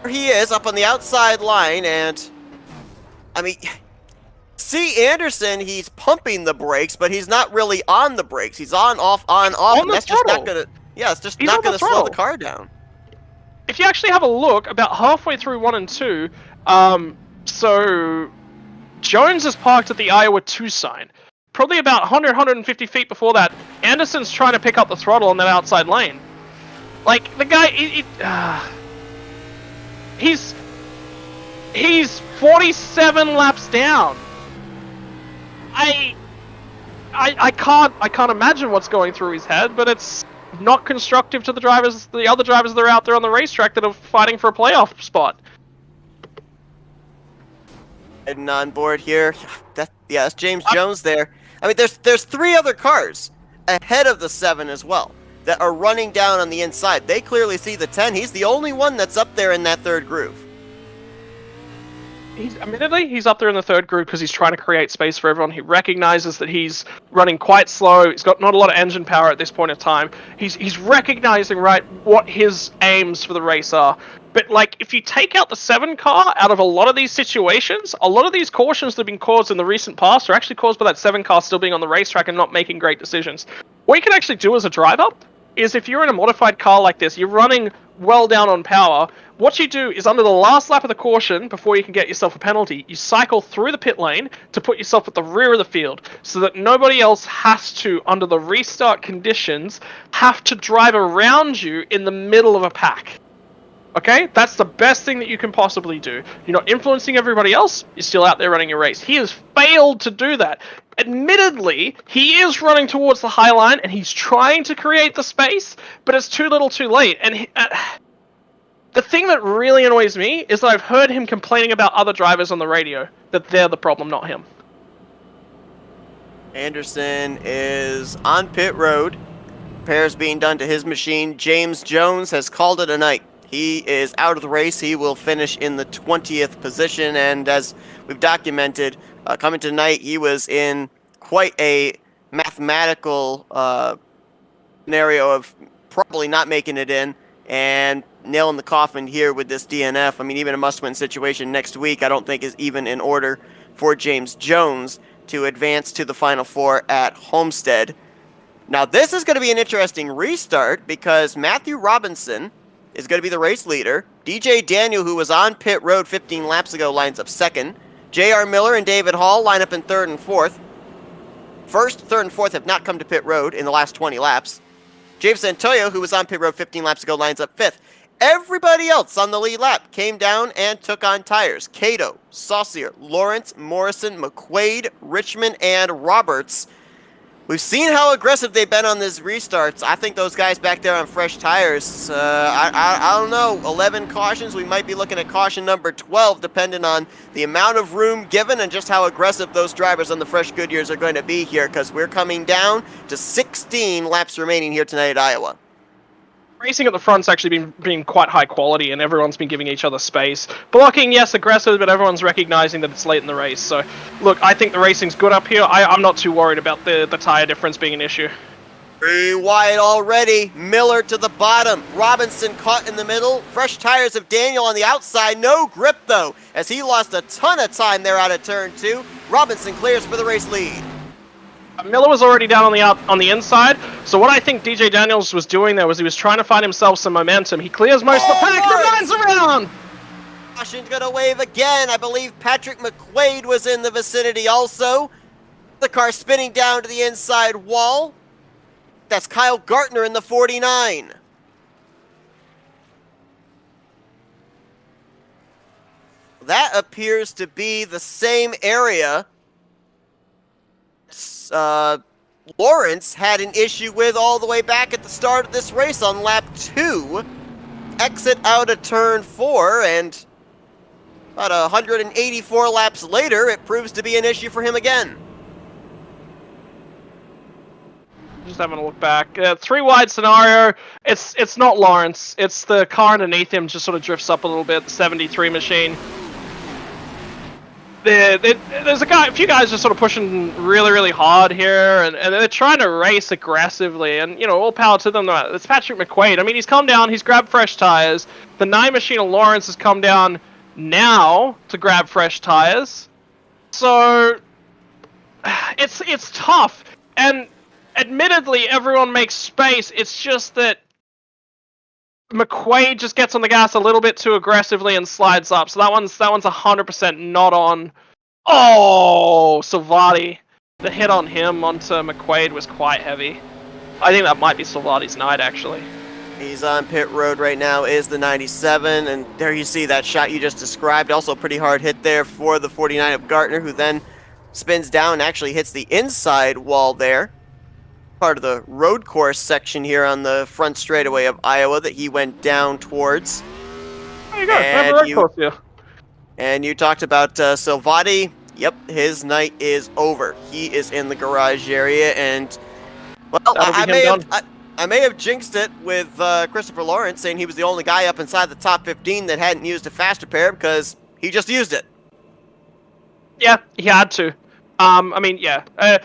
There he is up on the outside line, and I mean, see Anderson, he's pumping the brakes, but he's not really on the brakes. He's on, off, on, off, and that's just not gonna, it's just not gonna slow the car down. If you actually have a look, about halfway through 1 and 2, so Jones is parked at the Iowa 2 sign. Probably about 100, 150 feet before that, Anderson's trying to pick up the throttle on that outside lane. Like, the guy, he's 47 laps down. I can't imagine what's going through his head, but it's not constructive to the other drivers that are out there on the racetrack that are fighting for a playoff spot. And on board here, that's James Jones there. I mean, there's 3 other cars ahead of the 7 as well that are running down on the inside. They clearly see the 10. He's the only one that's up there in that 3rd groove. Admittedly, he's up there in the 3rd group because he's trying to create space for everyone. He recognizes that he's running quite slow. He's got not a lot of engine power at this point in time. He's recognizing, right, what his aims for the race are. But, like, if you take out the 7 car out of a lot of these situations, a lot of these cautions that have been caused in the recent past are actually caused by that 7 car still being on the racetrack and not making great decisions. What you can actually do as a driver is, if you're in a modified car like this, you're running well down on power, what you do is, under the last lap of the caution, before you can get yourself a penalty, you cycle through the pit lane to put yourself at the rear of the field, so that nobody else has to, under the restart conditions, have to drive around you in the middle of a pack. Okay? That's the best thing that you can possibly do. You're not influencing everybody else, you're still out there running your race. He has failed to do that. Admittedly, he is running towards the high line, and he's trying to create the space, but it's too little too late. And the thing that really annoys me is that I've heard him complaining about other drivers on the radio, that they're the problem, not him. Anderson is on pit road. Repairs being done to his machine. James Jones has called it a night. He is out of the race. He will finish in the 20th position, and as we've documented, coming tonight, he was in quite a mathematical scenario of probably not making it in, and nailing the coffin here with this DNF. I mean, even a must-win situation next week, I don't think is even in order for James Jones to advance to the Final Four at Homestead. Now, this is going to be an interesting restart because Matthew Robinson is going to be the race leader. DJ Daniel, who was on pit road 15 laps ago, lines up 2nd. J.R. Miller and David Hall line up in 3rd and 4th. 1st, 3rd, and 4th have not come to pit road in the last 20 laps. James Santoyo, who was on pit road 15 laps ago, lines up 5th. Everybody else on the lead lap came down and took on tires. Cato, Saucier, Lawrence, Morrison, McQuaid, Richmond, and Roberts. We've seen how aggressive they've been on these restarts. I think those guys back there on fresh tires, I don't know, 11 cautions. We might be looking at caution number 12, depending on the amount of room given and just how aggressive those drivers on the fresh Goodyears are going to be here, because we're coming down to 16 laps remaining here tonight at Iowa. Racing at the front's actually been quite high quality, and everyone's been giving each other space. Blocking, yes, aggressive, but everyone's recognizing that it's late in the race. So, look, I think the racing's good up here. I'm not too worried about the tire difference being an issue. 3 wide already. Miller to the bottom. Robinson caught in the middle. Fresh tires of Daniel on the outside. No grip, though, as he lost a ton of time there out of turn 2. Robinson clears for the race lead. Miller was already down on the inside, so what I think DJ Daniels was doing there was he was trying to find himself some momentum. He clears most of the pack, and runs around! Caution's gonna wave again. I believe Patrick McQuaid was in the vicinity also. The car spinning down to the inside wall. That's Kyle Gartner in the 49. that appears to be the same area Lawrence had an issue with all the way back at the start of this race on lap 2. Exit out of turn 4, and about 184 laps later, it proves to be an issue for him again. Just having a look back. 3-wide scenario. It's not Lawrence. It's the car underneath him just sort of drifts up a little bit. The 73 machine. There's a few guys just sort of pushing really, really hard here, and they're trying to race aggressively, and, you know, all power to them. It's Patrick McQuaid. I mean, he's come down, he's grabbed fresh tires. The 9 machine of Lawrence has come down now to grab fresh tires. So, it's tough, and admittedly, everyone makes space. It's just that McQuaid just gets on the gas a little bit too aggressively and slides up. So that one's 100% not on. Oh, Salvati. The hit on him onto McQuaid was quite heavy. I think that might be Salvati's night, actually. He's on pit road right now, is the 97, and there you see that shot you just described. Also a pretty hard hit there for the 49 of Gartner, who then spins down and actually hits the inside wall there. Part of the road course section here on the front straightaway of Iowa that he went down towards. There you go. Have a road course here. And you talked about Salvati. Yep, his night is over. He is in the garage area, and well, I may have jinxed it with Christopher Lawrence saying he was the only guy up inside the top 15 that hadn't used a fast repair because he just used it. Yeah, he had to. I mean, yeah.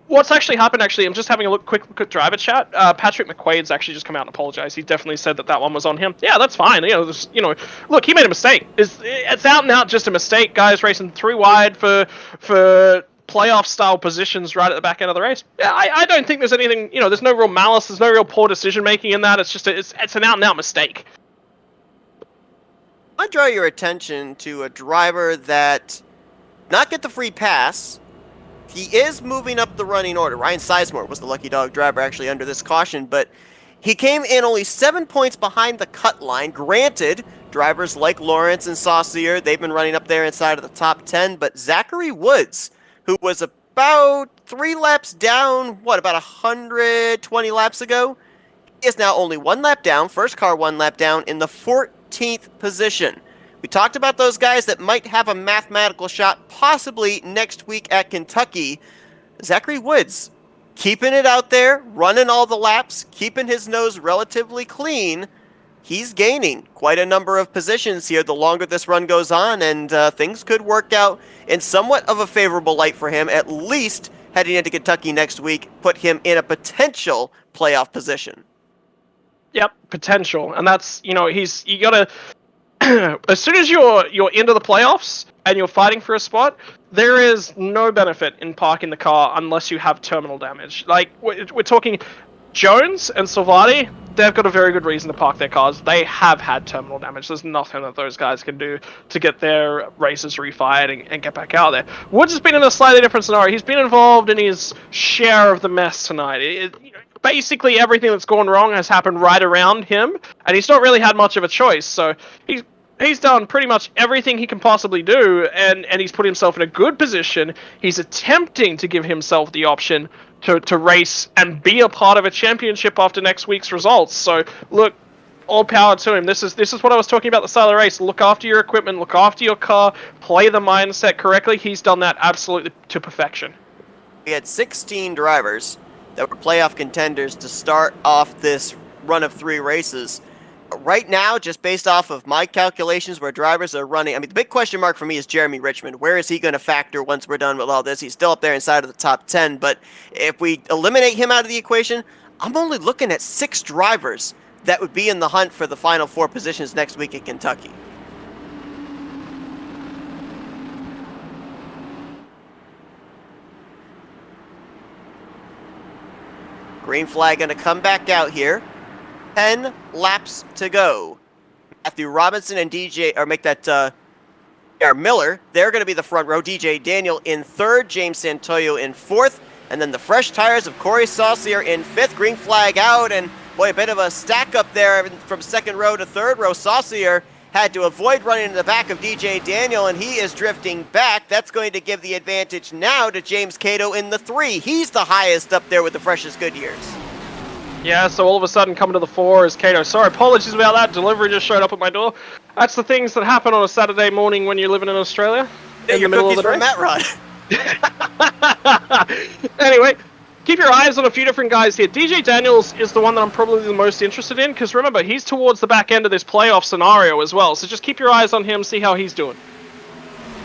What's actually happened, I'm just having a quick look at driver chat. Patrick McQuaid's actually just come out and apologized. He definitely said that one was on him. Yeah, that's fine. Look, he made a mistake. It's out and out just a mistake. Guys racing 3 wide for playoff style positions right at the back end of the race. Yeah, I don't think there's anything, there's no real malice, there's no real poor decision making in that. It's just, it's an out and out mistake. I draw your attention to a driver that not get the free pass. He is moving up the running order. Ryan Sizemore was the lucky dog driver actually under this caution, but he came in only 7 points behind the cut line. Granted, drivers like Lawrence and Saucier, they've been running up there inside of the top 10, but Zachary Woods, who was about 3 laps down, about 120 laps ago, is now only 1 lap down, first car 1 lap down, in the 14th position. We talked about those guys that might have a mathematical shot possibly next week at Kentucky. Zachary Woods, keeping it out there, running all the laps, keeping his nose relatively clean. He's gaining quite a number of positions here the longer this run goes on, and things could work out in somewhat of a favorable light for him, at least heading into Kentucky next week, put him in a potential playoff position. Yep, potential. And that's, you gotta... as soon as you're into the playoffs and you're fighting for a spot, there is no benefit in parking the car unless you have terminal damage. Like, we're talking Jones and Salvati, they've got a very good reason to park their cars. They have had terminal damage. There's nothing that those guys can do to get their races refired and get back out there. Woods has been in a slightly different scenario. He's been involved in his share of the mess tonight. Basically everything that's gone wrong has happened right around him, and he's not really had much of a choice. So he's done pretty much everything he can possibly do, and he's put himself in a good position. He's attempting to give himself the option to race and be a part of a championship after next week's results. So look, all power to him. This is what I was talking about at the start of the race. Look after your equipment, look after your car, play the mindset correctly. He's done that absolutely to perfection. We had 16 drivers that were playoff contenders to start off this run of 3 races. Right now, just based off of my calculations where drivers are running, the big question mark for me is Jeremy Richmond. Where is he going to factor once we're done with all this? He's still up there inside of the top 10, but if we eliminate him out of the equation, I'm only looking at 6 drivers that would be in the hunt for the final 4 positions next week at Kentucky. Green flag going to come back out here. 10 laps to go. Matthew Robinson and DJ, or make that Miller, they're going to be the front row. DJ Daniel in 3rd, James Santoyo in 4th, and then the fresh tires of Corey Saucier in 5th. Green flag out, and boy, a bit of a stack up there from 2nd row to 3rd row. Saucier had to avoid running into the back of DJ Daniel, and he is drifting back. That's going to give the advantage now to James Cato in the 3. He's the highest up there with the freshest Goodyears. Yeah, so all of a sudden coming to the 4 is Cato. Sorry, apologies about that. Delivery just showed up at my door. That's the things that happen on a Saturday morning when you're living in Australia. Yeah, in your the middle of the cookies day. from Matt Rod. Anyway, keep your eyes on a few different guys here. DJ Daniels is the one that I'm probably the most interested in, because remember, he's towards the back end of this playoff scenario as well. So just keep your eyes on him, see how he's doing.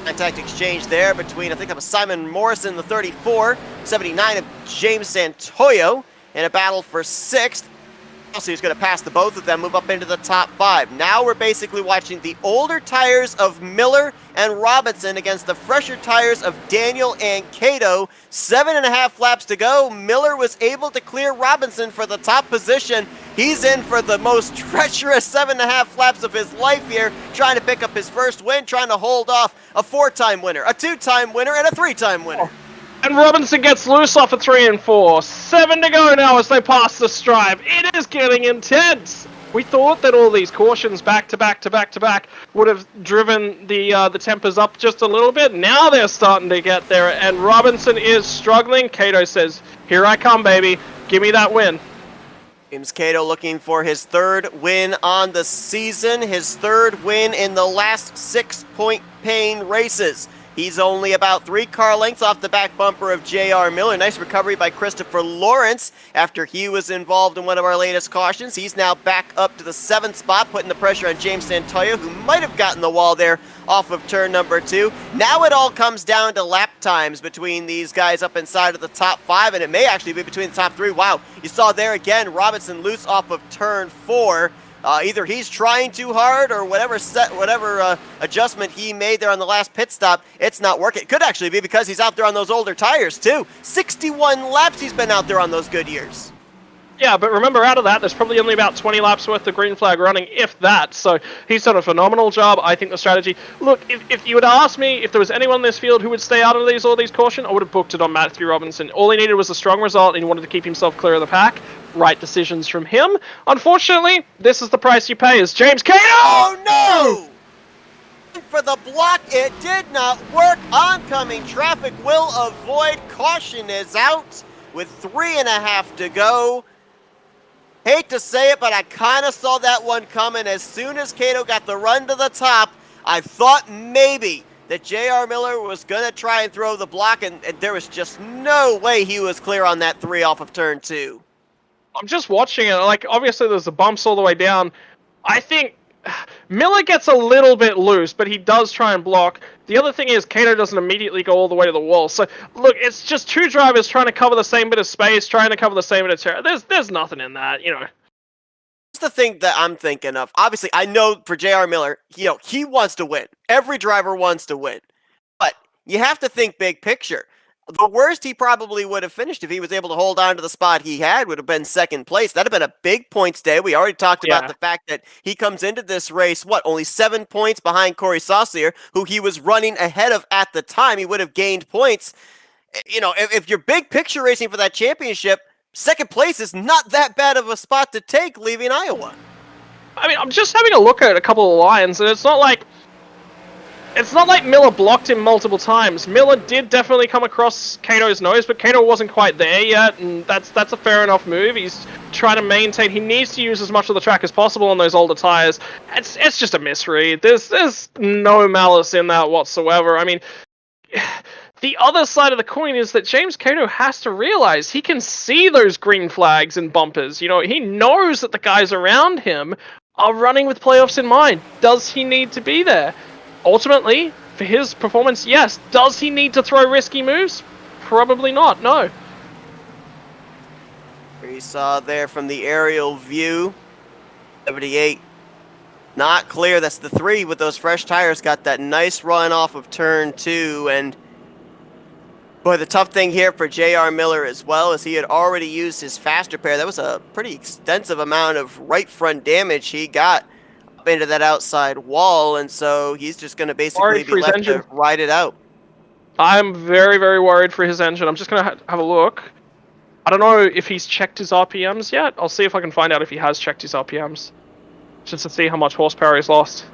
Contact exchange there between, I think that was Simon Morrison, the 34, 79 of James Santoyo, in a battle for 6th. So he's going to pass the both of them, move up into the top 5. Now we're basically watching the older tires of Miller and Robinson against the fresher tires of Daniel and Cato. 7.5 laps to go. Miller was able to clear Robinson for the top position. He's in for the most treacherous 7.5 laps of his life here, trying to pick up his first win, trying to hold off a 4-time winner, a 2-time winner, and a 3-time winner. And Robinson gets loose off of 3 and 4. 7 to go now as they pass the stripe. It is getting intense. We thought that all these cautions back to back to back to back would have driven the tempers up just a little bit. Now they're starting to get there, and Robinson is struggling. Cato says, "Here I come, baby. Give me that win." James Cato looking for his 3rd win on the season, his 3rd win in the last 6-point paying races. He's only about 3 car lengths off the back bumper of J.R. Miller. Nice recovery by Christopher Lawrence after he was involved in one of our latest cautions. He's now back up to the 7th spot, putting the pressure on James Santoyo, who might have gotten the wall there off of turn number 2. Now it all comes down to lap times between these guys up inside of the top 5, and it may actually be between the top 3. Wow, you saw there again, Robinson loose off of turn 4. Either he's trying too hard or whatever adjustment he made there on the last pit stop, it's not working. It could actually be because he's out there on those older tires too. 61 laps he's been out there on those Goodyears. Yeah, but remember, out of that, there's probably only about 20 laps worth of green flag running, if that. So he's done a phenomenal job. I think the strategy... Look, if you had asked me if there was anyone in this field who would stay out of all these caution, I would have booked it on Matthew Robinson. All he needed was a strong result, and he wanted to keep himself clear of the pack. Right decisions from him. Unfortunately, this is the price you pay as James Cato! Oh, no! For the block, it did not work. Oncoming traffic will avoid. Caution is out with 3.5 to go. Hate to say it, but I kind of saw that one coming. As soon as Cato got the run to the top, I thought maybe that J.R. Miller was going to try and throw the block, and there was just no way he was clear on that 3 off of turn 2. I'm just watching it. Like, obviously there's the bumps all the way down. I think Miller gets a little bit loose, but he does try and block. The other thing is Cato doesn't immediately go all the way to the wall. So, look, it's just 2 drivers trying to cover the same bit of space, trying to cover the same bit of terrain. There's nothing in that, you know. That's the thing that I'm thinking of. Obviously, I know for J.R. Miller, he wants to win. Every driver wants to win. But you have to think big picture. The worst he probably would have finished if he was able to hold on to the spot he had would have been 2nd place. That'd have been a big points day. We already talked about the fact that he comes into this race, only 7 points behind Corey Saucier, who he was running ahead of at the time. He would have gained points. If you're big picture racing for that championship, 2nd place is not that bad of a spot to take leaving Iowa. I mean, I'm just having a look at a couple of lines, and it's not like Miller blocked him multiple times. Miller did definitely come across Cato's nose, but Cato wasn't quite there yet, and that's a fair enough move. He's trying to maintain. He needs to use as much of the track as possible on those older tires. It's just a misread. There's no malice in that whatsoever. I mean, the other side of the coin is that James Cato has to realize he can see those green flags and bumpers. You know, he knows that the guys around him are running with playoffs in mind. Does he need to be there? Ultimately, for his performance, yes. Does he need to throw risky moves? Probably not, no. We saw there from the aerial view, 78. Not clear. That's the 3 with those fresh tires. Got that nice run off of turn 2. And boy, the tough thing here for J.R. Miller as well is he had already used his faster pair. That was a pretty extensive amount of right front damage he got into that outside wall, and so he's just going to basically be left to ride it out. I'm very, very worried for his engine. I'm just going to have a look. I don't know if he's checked his RPMs yet. I'll see if I can find out if he has checked his RPMs, just to see how much horsepower he's lost.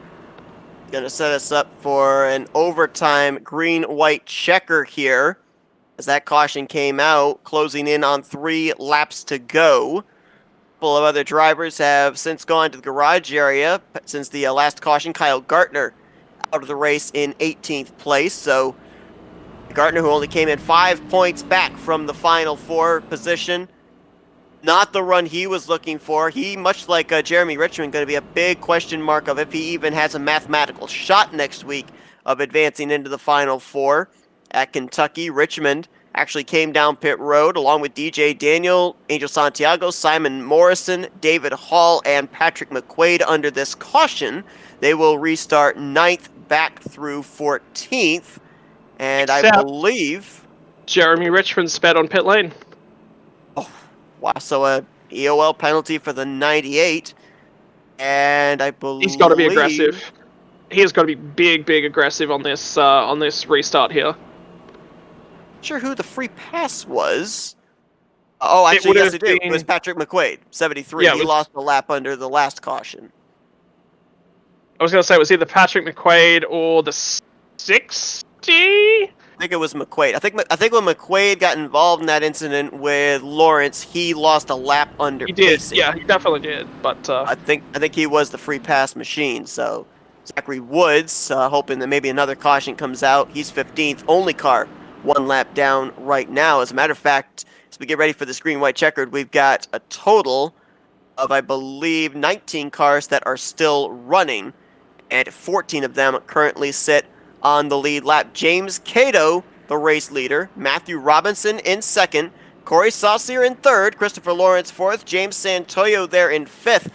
Going to set us up for an overtime green-white checker here. As that caution came out, closing in on 3 laps to go. A couple of other drivers have since gone to the garage area since the last caution. Kyle Gartner out of the race in 18th place. So Gartner, who only came in 5 points back from the final 4 position. Not the run he was looking for. He, much like Jeremy Richmond, going to be a big question mark of if he even has a mathematical shot next week of advancing into the final 4. At Kentucky, Richmond actually came down pit road along with DJ Daniel, Angel Santiago, Simon Morrison, David Hall, and Patrick McQuaid under this caution. They will restart 9th back through 14th. And Except I believe Jeremy Richmond sped on pit lane. Oh, wow. So a EOL penalty for the 98. And I believe He's got to be aggressive. He has got to be big aggressive on this restart here. Sure who the free pass was. Oh, actually, yes, it did. It was Patrick McQuaid, 73. Yeah, he lost a lap under the last caution. I was going to say it was either Patrick McQuaid or the 60? I think it was McQuaid. I think when McQuaid got involved in that incident with Lawrence, he lost a lap under pacing. Yeah, he definitely did. But I think he was the free pass machine. So Zachary Woods, hoping that maybe another caution comes out. He's 15th, only car 1 lap down right now. As a matter of fact, as we get ready for this green-white checkered, we've got a total of, I believe, 19 cars that are still running, and 14 of them currently sit on the lead lap. James Cato, the race leader, Matthew Robinson in second, Corey Saucier in third, Christopher Lawrence fourth, James Santoyo there in fifth.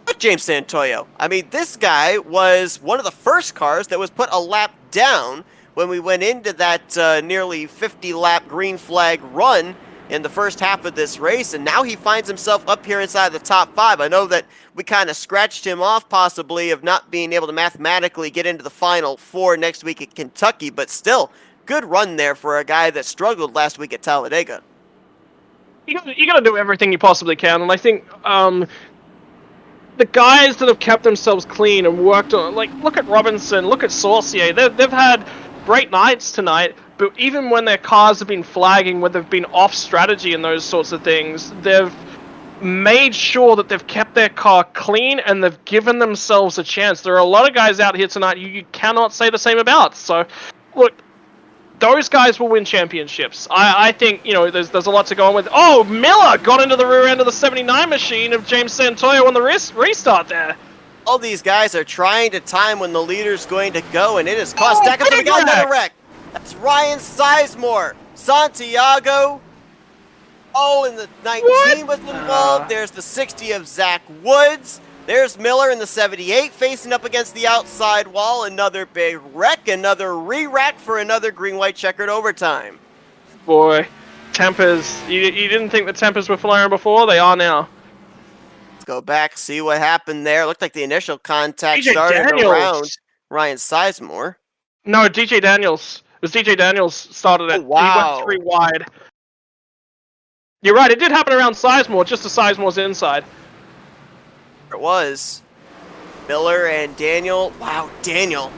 But James Santoyo, I mean, this guy was one of the first cars that was put a lap down when we went into that nearly 50-lap green flag run in the first half of this race, and now he finds himself up here inside the top 5. I know that we kind of scratched him off possibly of not being able to mathematically get into the final 4 next week at Kentucky, but still, good run there for a guy that struggled last week at Talladega. You got to do everything you possibly can, and I think the guys that have kept themselves clean and worked on, like, look at Robinson, look at Saucier, they've had great nights tonight, but even when their cars have been flagging, when they've been off strategy and those sorts of things, they've made sure that they've kept their car clean and they've given themselves a chance. There are a lot of guys out here tonight you cannot say the same about. So, look, those guys will win championships. I think, you know, there's a lot to go on with. Oh, Miller got into the rear end of the 79 machine of James Santoyo on the restart there. All these guys are trying to time when the leader's going to go, and it has cost Stack up to the another wreck. That's Ryan Sizemore. Santiago. Oh, and the 19 was involved. There's the 60 of Zach Woods. There's Miller in the 78 facing up against the outside wall. Another big wreck, another re-rack for another green-white checkered overtime. Boy, tempers. You didn't think the tempers were flaring before? They are now. Let's go back, see what happened there. Looked like the initial contact started around Ryan Sizemore. No, DJ Daniels. It was DJ Daniels started it. Oh, wow. He went 3 wide. You're right, it did happen around Sizemore, just as Sizemore's inside. It was. Miller and Daniel. Wow, Daniel.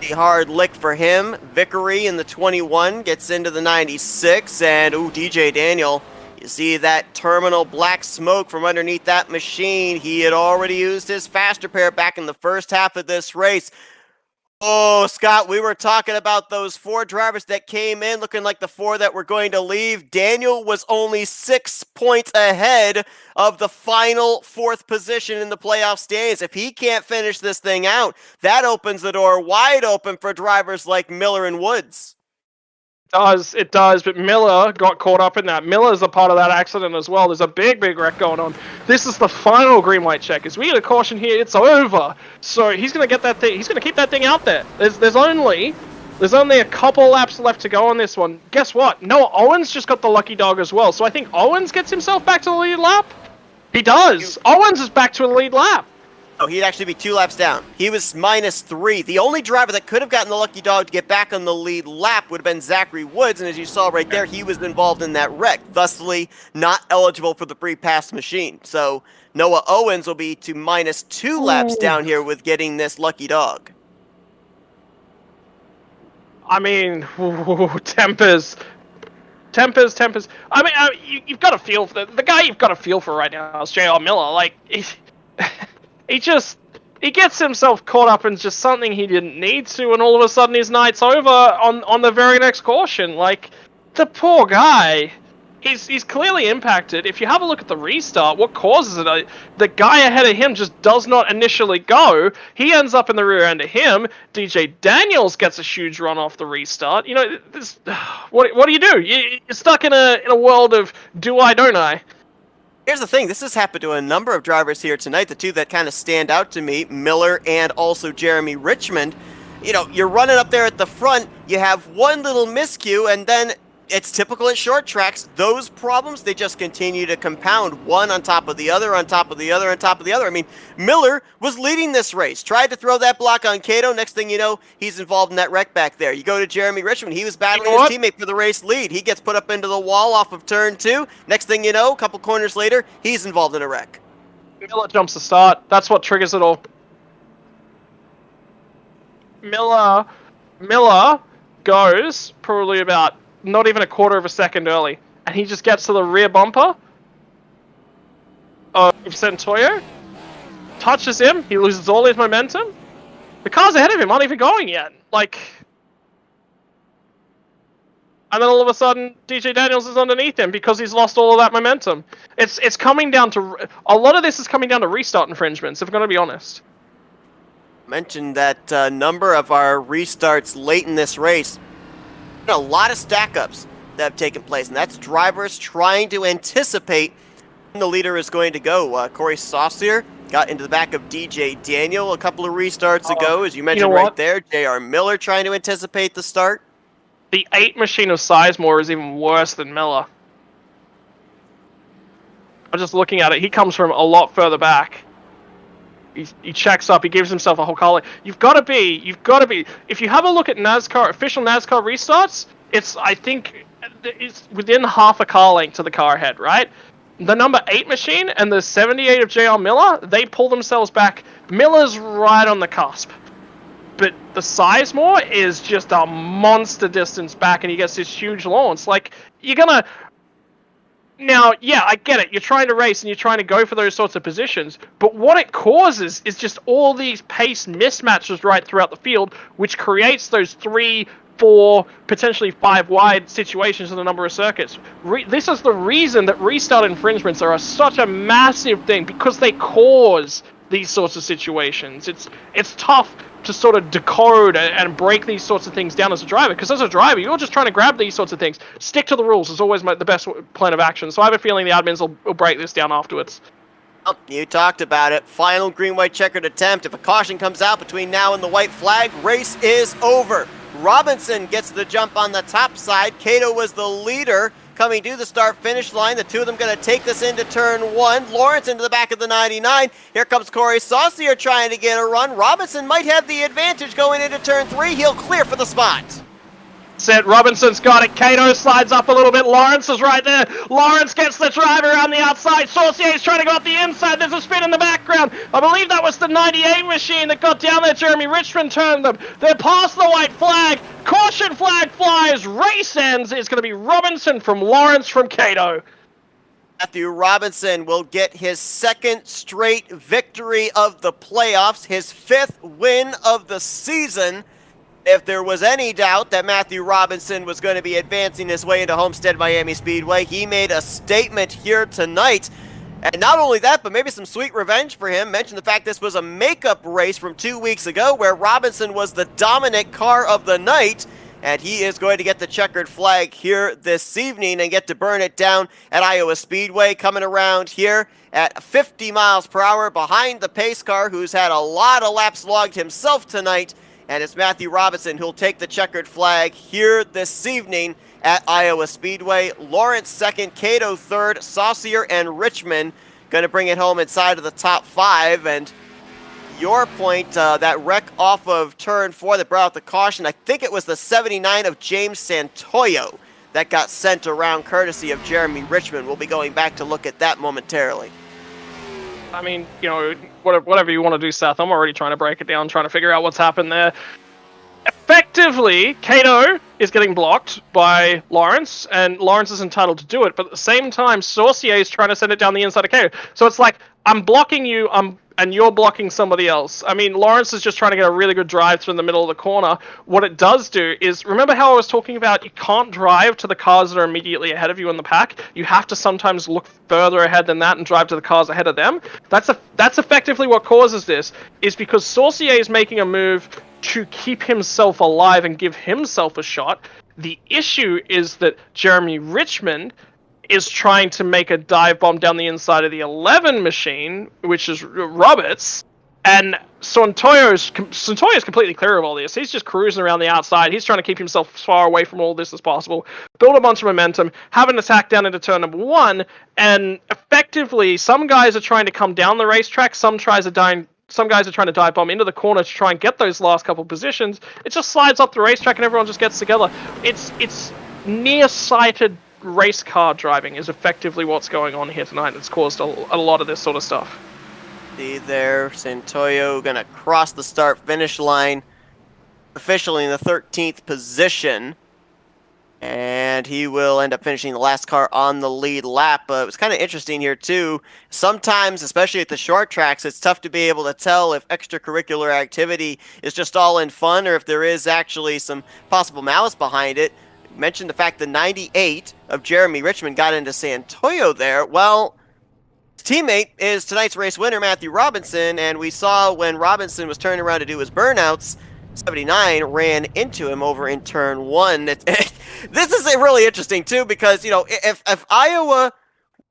The hard lick for him. Vickery in the 21 gets into the 96. And, ooh, DJ Daniel. You see that terminal black smoke from underneath that machine. He had already used his faster pair back in the first half of this race. Oh, Scott, we were talking about those 4 drivers that came in looking like the 4 that were going to leave. Daniel was only 6 points ahead of the final 4th position in the playoff standings. If he can't finish this thing out, that opens the door wide open for drivers like Miller and Woods. It does, but Miller got caught up in that. Miller's a part of that accident as well. There's a big wreck going on. This is the final green-white check. As we get a caution here, it's over. So he's going to get that thing. He's going to keep that thing out there. There's only a couple laps left to go on this one. Guess what? Noah Owens just got the lucky dog as well. So I think Owens gets himself back to the lead lap. He does. Owens is back to the lead lap. Oh, he'd actually be 2 laps down. He was -3. The only driver that could have gotten the lucky dog to get back on the lead lap would have been Zachary Woods, and as you saw right there, he was involved in that wreck, thusly not eligible for the free pass machine. So Noah Owens will be to -2 laps down here with getting this lucky dog. I mean, tempers. I mean, you've got to feel for the guy you've got to feel for right now is JR Miller. Like, he gets himself caught up in just something he didn't need to, and all of a sudden his night's over on the very next caution. Like, the poor guy. He's clearly impacted. If you have a look at the restart, what causes it? The guy ahead of him just does not initially go. He ends up in the rear end of him. DJ Daniels gets a huge run off the restart. You know, what do you do? You're stuck in a world of do I, don't I? Here's the thing, this has happened to a number of drivers here tonight. The two that kind of stand out to me, Miller and also Jeremy Richmond. You know, you're running up there at the front, you have one little miscue, and then it's typical at short tracks. Those problems, they just continue to compound, one on top of the other, on top of the other, on top of the other. I mean, Miller was leading this race, tried to throw that block on Cato. Next thing you know, he's involved in that wreck back there. You go to Jeremy Richmond, he was battling his teammate for the race lead. He gets put up into the wall off of turn 2. Next thing you know, a couple corners later, he's involved in a wreck. Miller jumps the start. That's what triggers it all. Miller goes probably about not even a quarter of a second early, and he just gets to the rear bumper of Centoyo, touches him, he loses all his momentum. The cars ahead of him aren't even going yet. Like, and then all of a sudden, DJ Daniels is underneath him because he's lost all of that momentum. It's coming down to, a lot of this is coming down to restart infringements, if I'm going to be honest. Mentioned that number of our restarts late in this race. A lot of stack-ups that have taken place, and that's drivers trying to anticipate when the leader is going to go. Corey Saucier got into the back of DJ Daniel a couple of restarts ago, as you mentioned right there. JR Miller trying to anticipate the start. The 8 machine of Sizemore is even worse than Miller. I'm just looking at it. He comes from a lot further back. He checks up. He gives himself a whole car. You've got to be. If you have a look at NASCAR, official NASCAR restarts, I think it's within half a car length to the car ahead, right? The number 8 machine and the 78 of JR Miller, they pull themselves back. Miller's right on the cusp. But the Sizemore is just a monster distance back, and he gets this huge launch. Like, you're going to... Now, yeah, I get it. You're trying to race and you're trying to go for those sorts of positions. But what it causes is just all these pace mismatches right throughout the field, which creates those 3, 4, potentially 5 wide situations in a number of circuits. This is the reason that restart infringements are such a massive thing, because they cause these sorts of situations. It's tough to sort of decode and break these sorts of things down as a driver, because as a driver, you're just trying to grab these sorts of things. Stick to the rules is always the best plan of action, so I have a feeling the admins will break this down afterwards. Oh, you talked about it. Final green-white checkered attempt. If a caution comes out between now and the white flag, race is over. Robinson gets the jump on the top side. Cato was the leader coming to the start-finish line. The two of them going to take this into turn 1. Lawrence into the back of the 99. Here comes Corey Saucier trying to get a run. Robinson might have the advantage going into turn 3. He'll clear for the spot. Set. Robinson's got it. Cato slides up a little bit. Lawrence is right there. Lawrence gets the driver on the outside. Saucier's trying to go up the inside. There's a spin in the background. I believe that was the 98 machine that got down there. Jeremy Richmond turned them. They're past the white flag. Caution flag flies. Race ends. It's going to be Robinson from Lawrence from Cato. Matthew Robinson will get his 2nd straight victory of the playoffs, his 5th win of the season. If there was any doubt that Matthew Robinson was going to be advancing his way into Homestead Miami Speedway, he made a statement here tonight. And not only that, but maybe some sweet revenge for him. Mentioned the fact this was a makeup race from 2 weeks ago where Robinson was the dominant car of the night. And he is going to get the checkered flag here this evening and get to burn it down at Iowa Speedway, coming around here at 50 miles per hour behind the pace car, who's had a lot of laps logged himself tonight. And it's Matthew Robinson who'll take the checkered flag here this evening at Iowa Speedway. Lawrence 2nd, Cato 3rd, Saucier and Richmond going to bring it home inside of the top 5. And your point, that wreck off of turn 4 that brought out the caution, I think it was the 79 of James Santoyo that got sent around courtesy of Jeremy Richmond. We'll be going back to look at that momentarily. I mean, you know, whatever you want to do, Seth. I'm already trying to break it down, trying to figure out what's happened there. Effectively, Kato is getting blocked by Lawrence, and Lawrence is entitled to do it, but at the same time, Saucier is trying to send it down the inside of Kato. So it's like, I'm blocking you, and you're blocking somebody else. I mean, Lawrence is just trying to get a really good drive through the middle of the corner. What it does do is, remember how I was talking about you can't drive to the cars that are immediately ahead of you in the pack? You have to sometimes look further ahead than that and drive to the cars ahead of them. That's effectively what causes this, is because Saucier is making a move to keep himself alive and give himself a shot. The issue is that Jeremy Richmond is trying to make a dive bomb down the inside of the 11 machine, which is Roberts, and Santoyo's completely clear of all this. He's just cruising around the outside. He's trying to keep himself as far away from all this as possible, build a bunch of momentum, have an attack down into turn number 1, and effectively, some guys are trying to come down the racetrack, some guys are trying to dive bomb into the corner to try and get those last couple positions. It just slides up the racetrack and everyone just gets together. It's nearsighted race car driving is effectively what's going on here tonight. It's caused a lot of this sort of stuff. See there, Santoyo gonna cross the start-finish line, officially in the 13th position. And he will end up finishing the last car on the lead lap. It was kind of interesting here, too. Sometimes, especially at the short tracks, it's tough to be able to tell if extracurricular activity is just all in fun or if there is actually some possible malice behind it. You mentioned the fact that 98 of Jeremy Richmond got into Santoyo there. Well, his teammate is tonight's race winner, Matthew Robinson, and we saw when Robinson was turning around to do his burnouts, 79 ran into him over in turn 1. This is really interesting, too, because, you know, if Iowa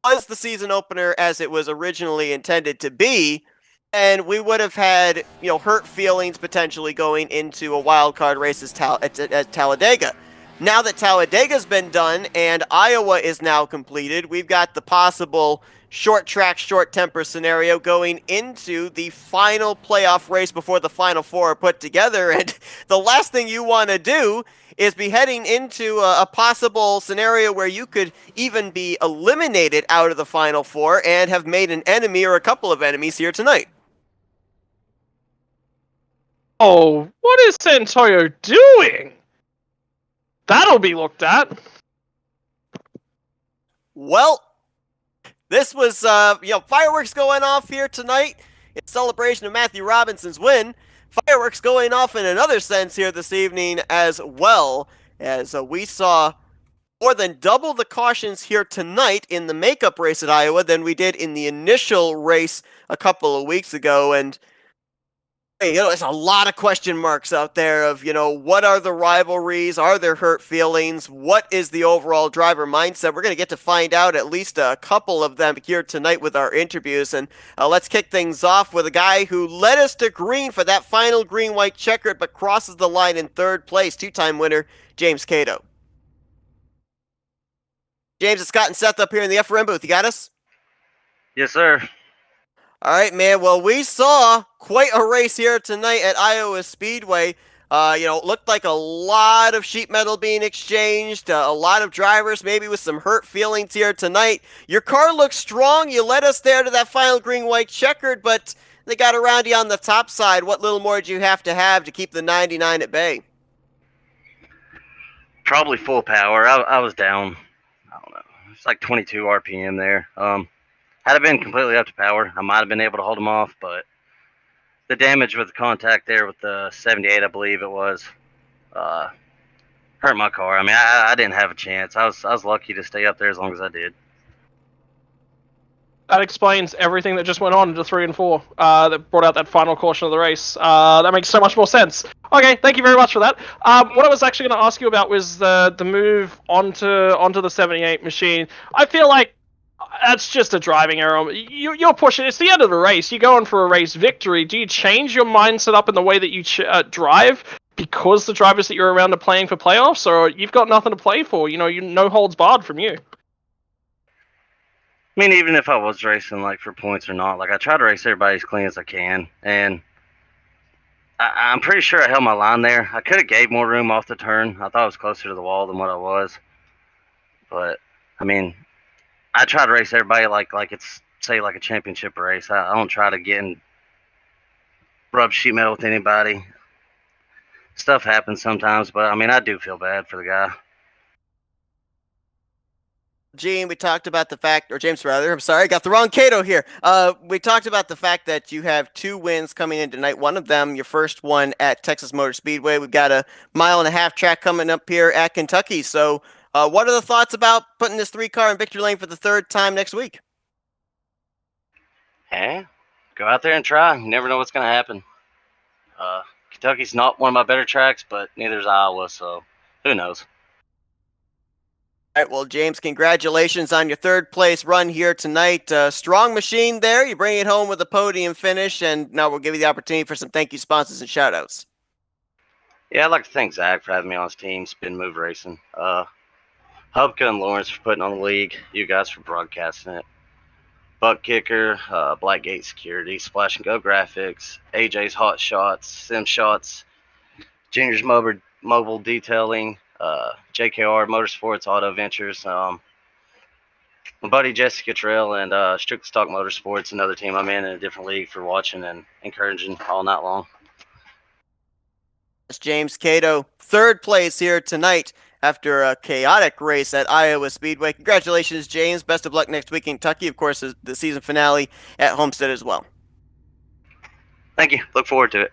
was the season opener as it was originally intended to be, and we would have had, you know, hurt feelings potentially going into a wild card race at Talladega. Now that Talladega's been done and Iowa is now completed, we've got the possible short track, short temper scenario going into the final playoff race before the Final Four are put together. And the last thing you want to do is be heading into a possible scenario where you could even be eliminated out of the Final Four and have made an enemy or a couple of enemies here tonight. Oh, what is Santoyo doing? That'll be looked at. Well, this was, fireworks going off here tonight in celebration of Matthew Robinson's win. Fireworks going off in another sense here this evening as well, as we saw more than double the cautions here tonight in the makeup race at Iowa than we did in the initial race a couple of weeks ago. And you know, there's a lot of question marks out there of, you know, what are the rivalries? Are there hurt feelings? What is the overall driver mindset? We're going to get to find out at least a couple of them here tonight with our interviews. And let's kick things off with a guy who led us to green for that final green-white checkered, but crosses the line in third place, two-time winner, James Cato. James, it's Scott and Seth up here in the FRM booth. You got us? Yes, sir. All right, man. Well, we saw quite a race here tonight at Iowa Speedway. It looked like a lot of sheet metal being exchanged, a lot of drivers maybe with some hurt feelings here tonight. Your car looks strong. You led us there to that final green-white checkered, but they got around you on the top side. What little more did you have to keep the 99 at bay? Probably full power. I was down, I don't know, it's like 22 RPM there. Had it been completely up to power, I might have been able to hold them off, but the damage with the contact there with the 78, I believe it was, hurt my car. I mean, I didn't have a chance. I was lucky to stay up there as long as I did. That explains everything that just went on into 3 and 4 that brought out that final caution of the race. That makes so much more sense. Okay, thank you very much for that. What I was actually going to ask you about was the move onto the 78 machine. I feel like that's just a driving error. You're pushing. It's the end of the race. You're going for a race victory. Do you change your mindset up in the way that you drive because the drivers that you're around are playing for playoffs, or you've got nothing to play for? You no holds barred from you. I mean, even if I was racing like for points or not, like I try to race everybody as clean as I can, and I'm pretty sure I held my line there. I could have gave more room off the turn. I thought I was closer to the wall than what I was. But I mean, I try to race everybody like it's say like a championship race. I don't try to get in rub sheet metal with anybody. Stuff happens sometimes, but I mean, I do feel bad for the guy. Gene, we talked about the fact, or James rather, I'm sorry, I got the wrong Cato here. We talked about the fact that you have 2 wins coming in tonight. One of them, your first one at Texas Motor Speedway. We've got a 1.5-mile track coming up here at Kentucky. So what are the thoughts about putting this 3-car in victory lane for the 3rd time next week? Hey, go out there and try. You never know what's going to happen. Kentucky's not one of my better tracks, but neither is Iowa, so who knows? All right, well, James, congratulations on your 3rd place run here tonight. Strong machine there. You bring it home with a podium finish, and now we'll give you the opportunity for some thank you sponsors and shout-outs. Yeah, I'd like to thank Zach for having me on his team, Spin Move Racing. Hubka and Lawrence for putting on the league. You guys for broadcasting it. Buck Kicker, Blackgate Security, Splash and Go Graphics, AJ's Hot Shots, Sim Shots, Junior's Mobile Detailing, JKR Motorsports Auto Ventures, my buddy Jessica Trail, and Strictly Stock Motorsports, another team I'm in a different league, for watching and encouraging all night long. That's James Cato, 3rd place here tonight after a chaotic race at Iowa Speedway. Congratulations, James. Best of luck next week in Kentucky. Of course, the season finale at Homestead as well. Thank you. Look forward to it.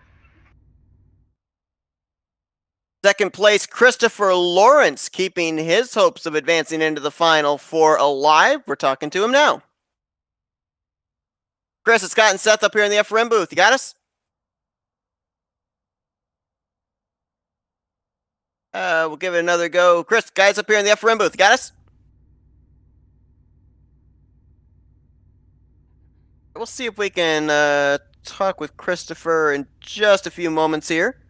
2nd place, Christopher Lawrence, keeping his hopes of advancing into the Final Four alive. We're talking to him now. Chris, it's Scott and Seth up here in the FRM booth. You got us? We'll give it another go. Chris, guys up here in the FRM booth. You got us? We'll see if we can talk with Christopher in just a few moments here.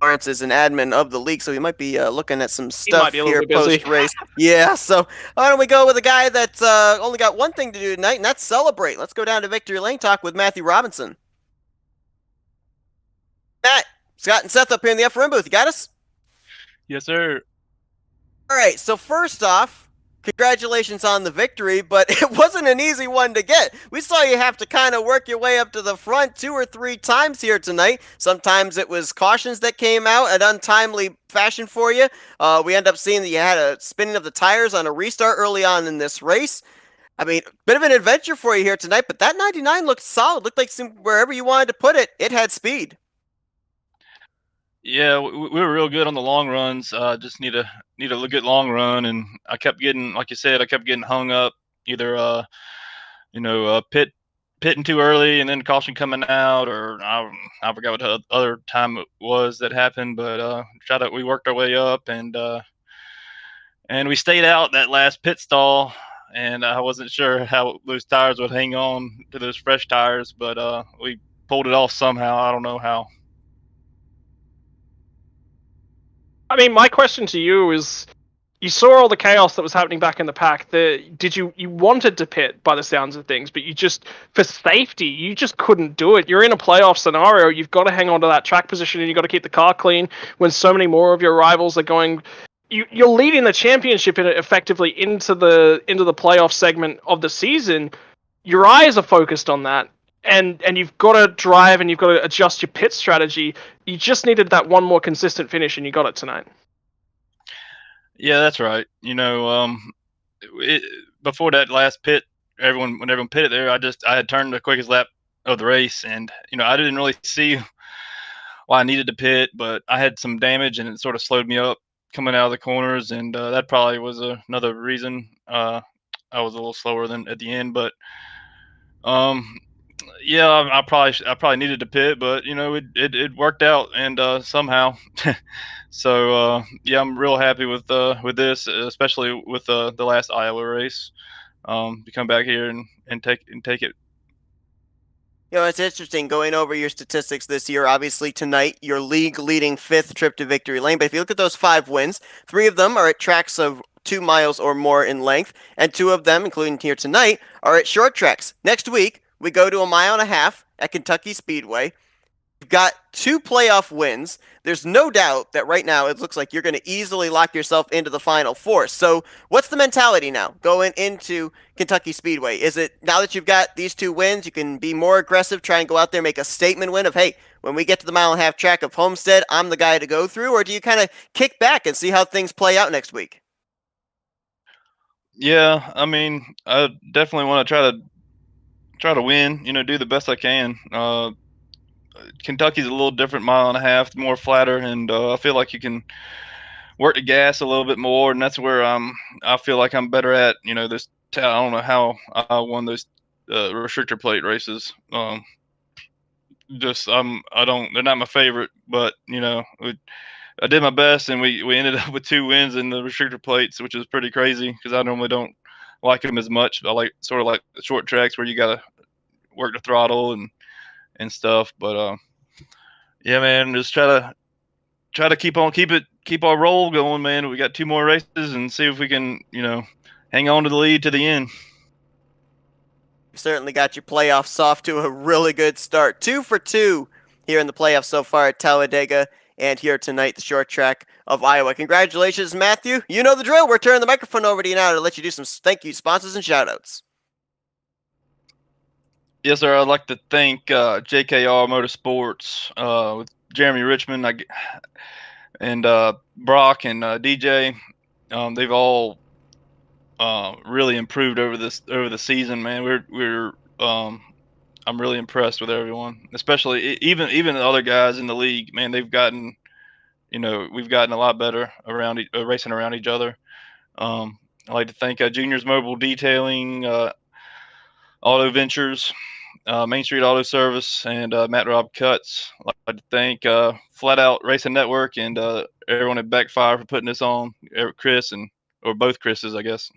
Lawrence is an admin of the league, so he might be looking at some stuff here post-race. Yeah, so why don't we go with a guy that's only got one thing to do tonight, and that's celebrate. Let's go down to Victory Lane, talk with Matthew Robinson. Matt, Scott and Seth up here in the FRM booth. You got us? Yes, sir. All right, so first off, congratulations on the victory, but it wasn't an easy one to get. We saw you have to kind of work your way up to the front 2 or 3 times here tonight. Sometimes it was cautions that came out at untimely fashion for you. We end up seeing that you had a spinning of the tires on a restart early on in this race. I mean, bit of an adventure for you here tonight, but that 99 looked solid. Looked like wherever you wanted to put it, it had speed. Yeah, we were real good on the long runs. Just need a good long run, and I kept getting, like you said, hung up either pitting too early and then caution coming out, or I forgot what other time it was that happened, but we worked our way up, and we stayed out that last pit stall, and I wasn't sure how those tires would hang on to those fresh tires, but we pulled it off somehow. I don't know how. I mean, my question to you is, you saw all the chaos that was happening back in the pack. You wanted to pit by the sounds of things, but you just, for safety, you just couldn't do it. You're in a playoff scenario. You've got to hang on to that track position, and you've got to keep the car clean when so many more of your rivals are going. You're leading the championship effectively into the playoff segment of the season. Your eyes are focused on that. And you've got to drive, and you've got to adjust your pit strategy. You just needed that one more consistent finish, and you got it tonight. Yeah, that's right. Before that last pit, when everyone pitted there, I had turned the quickest lap of the race, and I didn't really see why I needed to pit, but I had some damage, and it sort of slowed me up coming out of the corners, and that probably was another reason I was a little slower than at the end, but yeah, I probably needed to pit, but it worked out, and somehow. So yeah, I'm real happy with this, especially with the last Iowa race. To come back here and take it. It's interesting going over your statistics this year. Obviously, tonight, your league-leading 5th trip to Victory Lane. But if you look at those 5 wins, 3 of them are at tracks of 2 miles or more in length, and 2 of them, including here tonight, are at short tracks. Next week, we go to 1.5 miles at Kentucky Speedway. got 2 playoff wins. There's no doubt that right now it looks like you're going to easily lock yourself into the Final Four. So what's the mentality now going into Kentucky Speedway? Is it now that you've got these 2 wins, you can be more aggressive, try and go out there, make a statement win of, hey, when we get to the mile-and-a-half track of Homestead, I'm the guy to go through? Or do you kind of kick back and see how things play out next week? Yeah, I mean, I definitely want to try to win. Do the best I can. Kentucky's a little different, mile and a half, more flatter, and I feel like you can work the gas a little bit more, and that's where I feel like I'm better at. This I don't know how I won those restrictor plate races. Just I don't. They're not my favorite, but I did my best, and we ended up with 2 wins in the restrictor plates, which is pretty crazy because I normally don't like them as much. I like sort of like the short tracks where you gotta work the throttle and stuff. But yeah, man, just try to keep our roll going, man. We got 2 more races and see if we can hang on to the lead to the end. You certainly got your playoffs off to a really good start. 2 for 2 here in the playoffs so far at Talladega and here tonight, the short track of Iowa. Congratulations, Matthew. You know the drill. We're turning the microphone over to you now to let you do some thank you sponsors and shout-outs. Yes, sir. I'd like to thank JKR Motorsports with Jeremy Richmond and Brock and DJ. They've all really improved over the season, man. I'm really impressed with everyone, especially even the other guys in the league. Man, we've gotten a lot better around racing around each other. I'd like to thank Juniors Mobile Detailing, Auto Ventures, Main Street Auto Service, and Matt Rob Cuts. I'd like to thank Flatout Racing Network and everyone at BackFire for putting this on. Chris or both Chris's, I guess.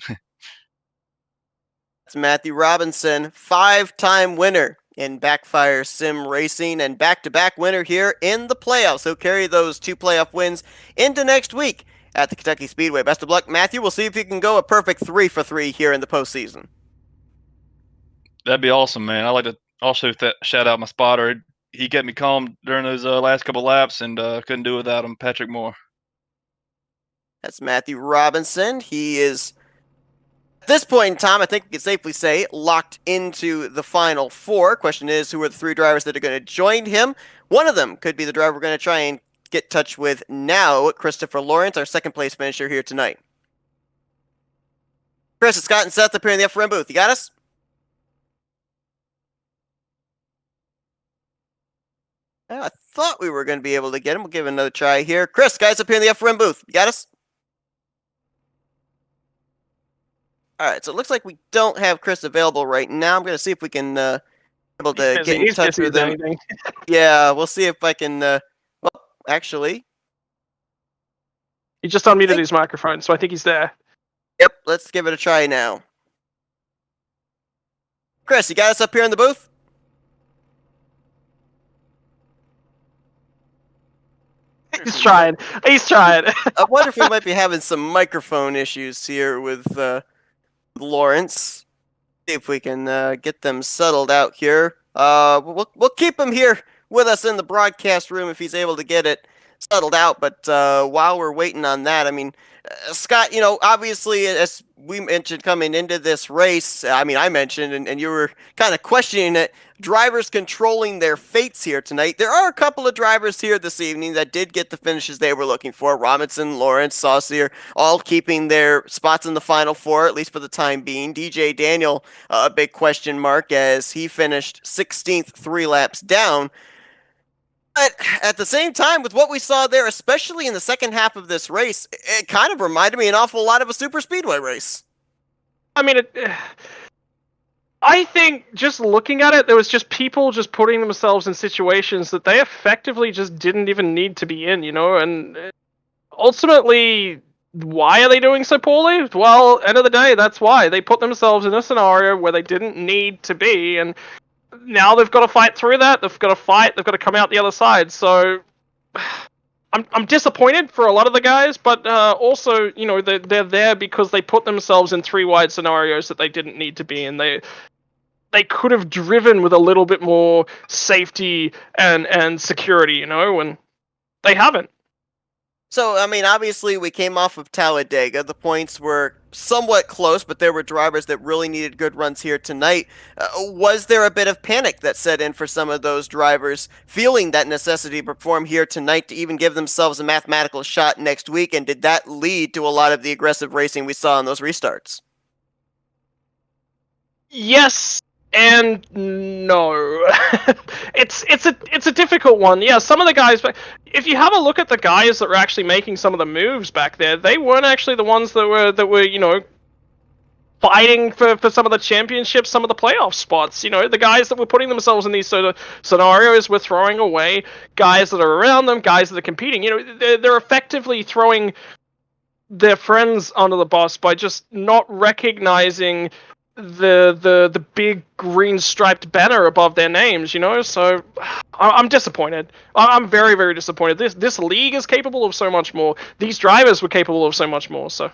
It's Matthew Robinson, 5-time winner in BackFire Sim Racing and back-to-back winner here in the playoffs. He'll carry those 2 playoff wins into next week at the Kentucky Speedway. Best of luck, Matthew. We'll see if you can go a perfect 3 for 3 here in the postseason. That'd be awesome, man. I'd like to also shout out my spotter. He kept me calm during those last couple laps, and couldn't do without him, Patrick Moore. That's Matthew Robinson. He is, at this point in time, I think we can safely say, locked into the Final Four. Question is, who are the 3 drivers that are going to join him? One of them could be the driver we're going to try and get in touch with now, Christopher Lawrence, our second-place finisher here tonight. Chris, it's Scott and Seth up here in the FRM booth. You got us? I thought we were going to be able to get him. We'll give it another try here. Chris, guys up here in the FRM booth. You got us? All right, so it looks like we don't have Chris available right now. I'm going to see if we can able to get in touch with him. Yeah, we'll see if I can. Well, actually, he just unmuted his microphone, so I think he's there. Yep, let's give it a try now. Chris, you got us up here in the booth? He's trying. He's trying. I wonder if we might be having some microphone issues here with Lawrence. See if we can get them settled out here. We'll keep him here with us in the broadcast room if he's able to get it settled out. But while we're waiting on that, I mean, Scott, obviously, as we mentioned coming into this race, I mentioned, and you were kind of questioning it, drivers controlling their fates here tonight. There are a couple of drivers here this evening that did get the finishes they were looking for. Robinson, Lawrence, Saucier, all keeping their spots in the Final Four, at least for the time being. DJ Daniel, a big question mark as he finished 16th, 3 laps down. But at the same time, with what we saw there, especially in the second half of this race, it kind of reminded me an awful lot of a super speedway race. I think just looking at it, there was just people just putting themselves in situations that they effectively just didn't even need to be in, and ultimately, why are they doing so poorly? Well, end of the day, that's why. They put themselves in a scenario where they didn't need to be, and now they've got to fight through that. They've got to fight. They've got to come out the other side. So I'm disappointed for a lot of the guys, but also, they're there because they put themselves in 3 wide scenarios that they didn't need to be in. they could have driven with a little bit more safety and security, and they haven't. So, I mean, obviously we came off of Talladega. The points were somewhat close, but there were drivers that really needed good runs here tonight. Was there a bit of panic that set in for some of those drivers, feeling that necessity to perform here tonight to even give themselves a mathematical shot next week? And did that lead to a lot of the aggressive racing we saw in those restarts? Yes and no. it's a difficult one. Yeah, some of the guys, but if you have a look at the guys that were actually making some of the moves back there, they weren't actually the ones that were fighting for some of the championships, some of the playoff spots. The guys that were putting themselves in these sort of scenarios were throwing away guys that are around them, guys that are competing. They're effectively throwing their friends under the bus by just not recognizing the big green striped banner above their names, so I'm disappointed. I'm very, very disappointed. This league is capable of so much more. These drivers were capable of so much more, so.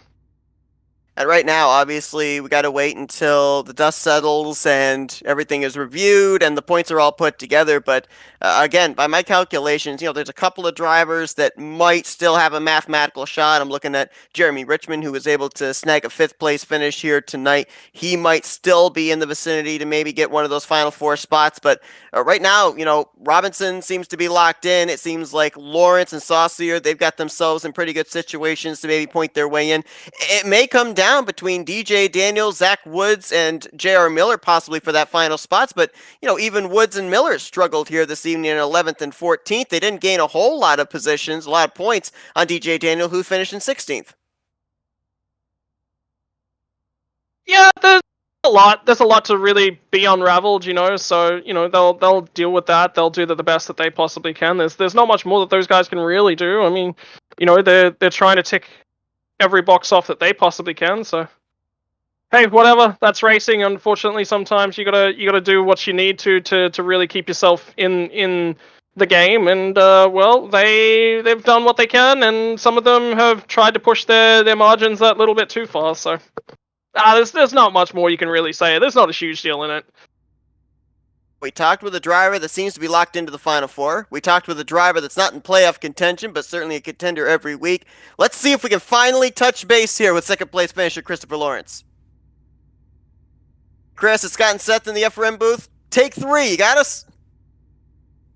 And right now, obviously, we got to wait until the dust settles and everything is reviewed and the points are all put together. But again, by my calculations, there's a couple of drivers that might still have a mathematical shot. I'm looking at Jeremy Richmond, who was able to snag a 5th place finish here tonight. He might still be in the vicinity to maybe get one of those final 4 spots. But right now, Robinson seems to be locked in. It seems like Lawrence and Saucier, they've got themselves in pretty good situations to maybe point their way in. It may come down between DJ Daniels, Zach Woods, and J.R. Miller possibly for that final spots, but even Woods and Miller struggled here this evening in 11th and 14th. They didn't gain a whole lot of positions, a lot of points on DJ Daniel, who finished in 16th. Yeah, there's a lot to really be unraveled, so they'll deal with that. They'll do the best that they possibly can. There's not much more that those guys can really do. I mean, they're trying to tick every box off that they possibly can, so hey, whatever, that's racing. Unfortunately, sometimes you gotta do what you need to really keep yourself in the game, and well, they've done what they can, and some of them have tried to push their margins that little bit too far, so there's not much more you can really say. There's not a huge deal in it. We talked with a driver that seems to be locked into the Final Four. We talked with a driver that's not in playoff contention, but certainly a contender every week. Let's see if we can finally touch base here with second place finisher Christopher Lawrence. Chris, it's Scott and Seth in the FRM booth. Take 3, you got us?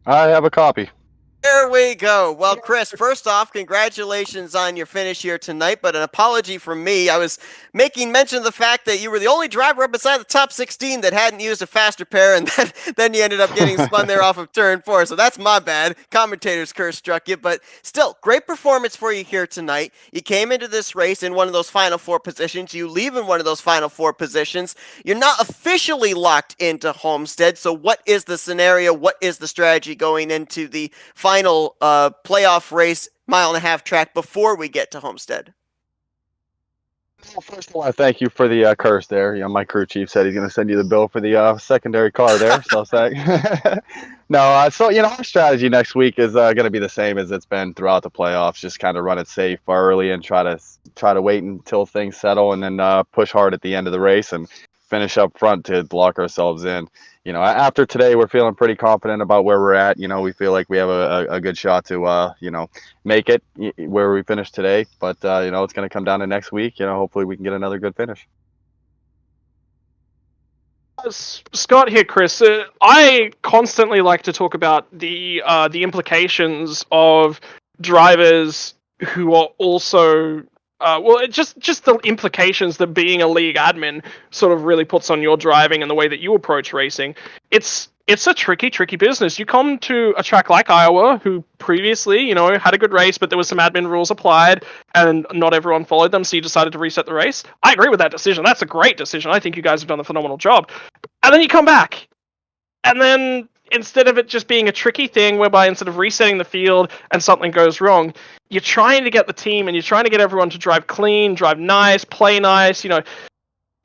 I have a copy. There we go. Well, Chris, first off, congratulations on your finish here tonight, but an apology from me. I was making mention of the fact that you were the only driver up inside the top 16 that hadn't used a faster pair, and then you ended up getting spun there off of turn 4, so that's my bad. Commentator's curse struck you, but still, great performance for you here tonight. You came into this race in one of those final 4 positions. You leave in one of those final 4 positions. You're not officially locked into Homestead, so what is the scenario? What is the strategy going into the final playoff race, 1.5-mile track before we get to Homestead? Well, first of all, I thank you for the curse there. My crew chief said he's going to send you the bill for the secondary car there. So no, so our strategy next week is going to be the same as it's been throughout the playoffs. Just kind of run it safe early and try to wait until things settle, and then push hard at the end of the race and finish up front to lock ourselves in. After today, we're feeling pretty confident about where we're at. We feel like we have a good shot to, make it where we finished today. But, it's going to come down to next week. Hopefully we can get another good finish. Scott here, Chris. I constantly like to talk about the implications of drivers who are also just the implications that being a league admin sort of really puts on your driving and the way that you approach racing. It's a tricky business. You come to a track like Iowa, who previously, had a good race, but there was some admin rules applied, and not everyone followed them, so you decided to reset the race. I agree with that decision. That's a great decision. I think you guys have done a phenomenal job. And then you come back, and then instead of it just being a tricky thing whereby instead of resetting the field and something goes wrong, you're trying to get the team and you're trying to get everyone to drive clean, drive nice, play nice,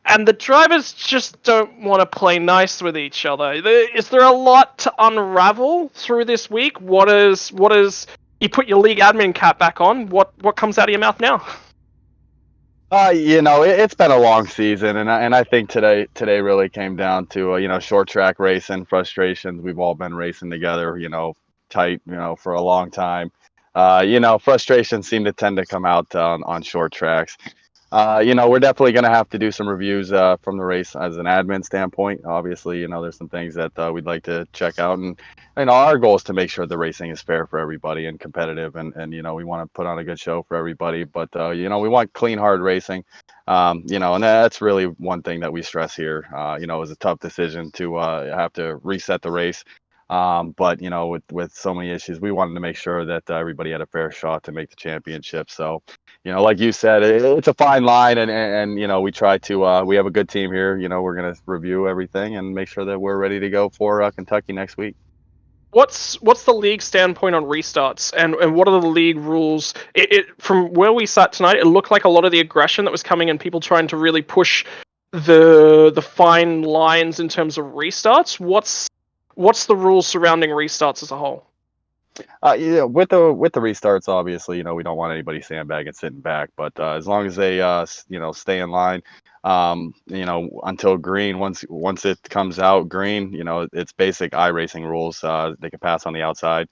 and the drivers just don't want to play nice with each other. Is there a lot to unravel through this week? What is you put your league admin cap back on? What comes out of your mouth now? It's been a long season, and I think today really came down to short track racing frustrations. We've all been racing together, tight, for a long time. Frustrations seem to tend to come out on short tracks. We're definitely going to have to do some reviews from the race as an admin standpoint. Obviously, there's some things that we'd like to check out, and our goal is to make sure the racing is fair for everybody and competitive, and we want to put on a good show for everybody. But we want clean, hard racing. And that's really one thing that we stress here. It was a tough decision to have to reset the race. But with so many issues, we wanted to make sure that everybody had a fair shot to make the championship. So, like you said, it's a fine line, and we try to. We have a good team here. We're gonna review everything and make sure that we're ready to go for Kentucky next week. What's the league standpoint on restarts, and what are the league rules? From where we sat tonight, it looked like a lot of the aggression that was coming in, people trying to really push the fine lines in terms of restarts. What's the rules surrounding restarts as a whole? With the restarts, obviously, we don't want anybody sandbagging, sitting back. But as long as they, stay in line, until green. Once it comes out green, it's basic iRacing rules. They can pass on the outside.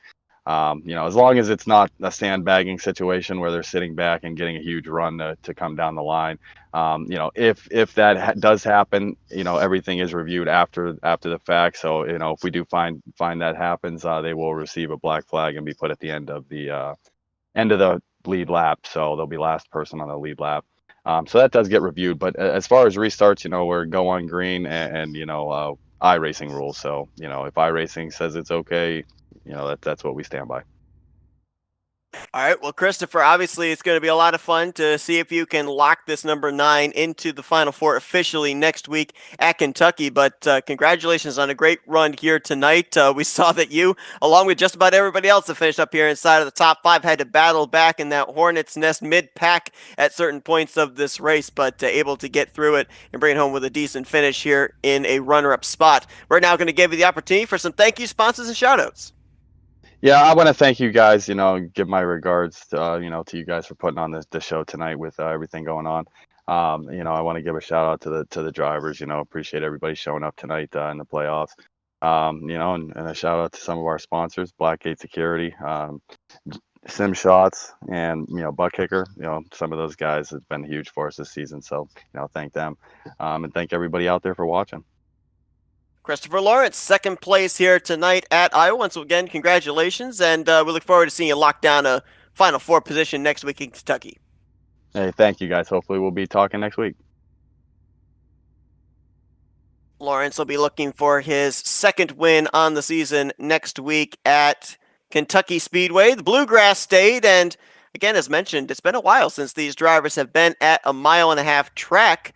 As long as it's not a sandbagging situation where they're sitting back and getting a huge run to come down the line. If that does happen, everything is reviewed after the fact. So, if we do find that happens, they will receive a black flag and be put at the end of the lead lap. So they'll be last person on the lead lap. So that does get reviewed. But as far as restarts, we're go on green and iRacing rules. So, if iRacing says it's okay, that's what we stand by. All right, well, Christopher, obviously it's going to be a lot of fun to see if you can lock this number 9 into the Final Four officially next week at Kentucky. But congratulations on a great run here tonight. We saw that you, along with just about everybody else that finished up here inside of the top 5, had to battle back in that hornet's nest mid-pack at certain points of this race, but able to get through it and bring it home with a decent finish here in a runner-up spot. We're now going to give you the opportunity for some thank you, sponsors, and shout-outs. Yeah, I want to thank you guys. Give my regards to you guys for putting on the show tonight with everything going on. I want to give a shout out to the drivers. Appreciate everybody showing up tonight in the playoffs. And a shout out to some of our sponsors, Blackgate Security, Sim Shots, and Butt Kicker. Some of those guys have been huge for us this season. So thank them, and thank everybody out there for watching. Christopher Lawrence, second place here tonight at Iowa. Once again, congratulations, and we look forward to seeing you lock down a Final Four position next week in Kentucky. Hey, thank you, guys. Hopefully we'll be talking next week. Lawrence will be looking for his second win on the season next week at Kentucky Speedway, the Bluegrass State, and again, as mentioned, it's been a while since these drivers have been at a 1.5 mile track.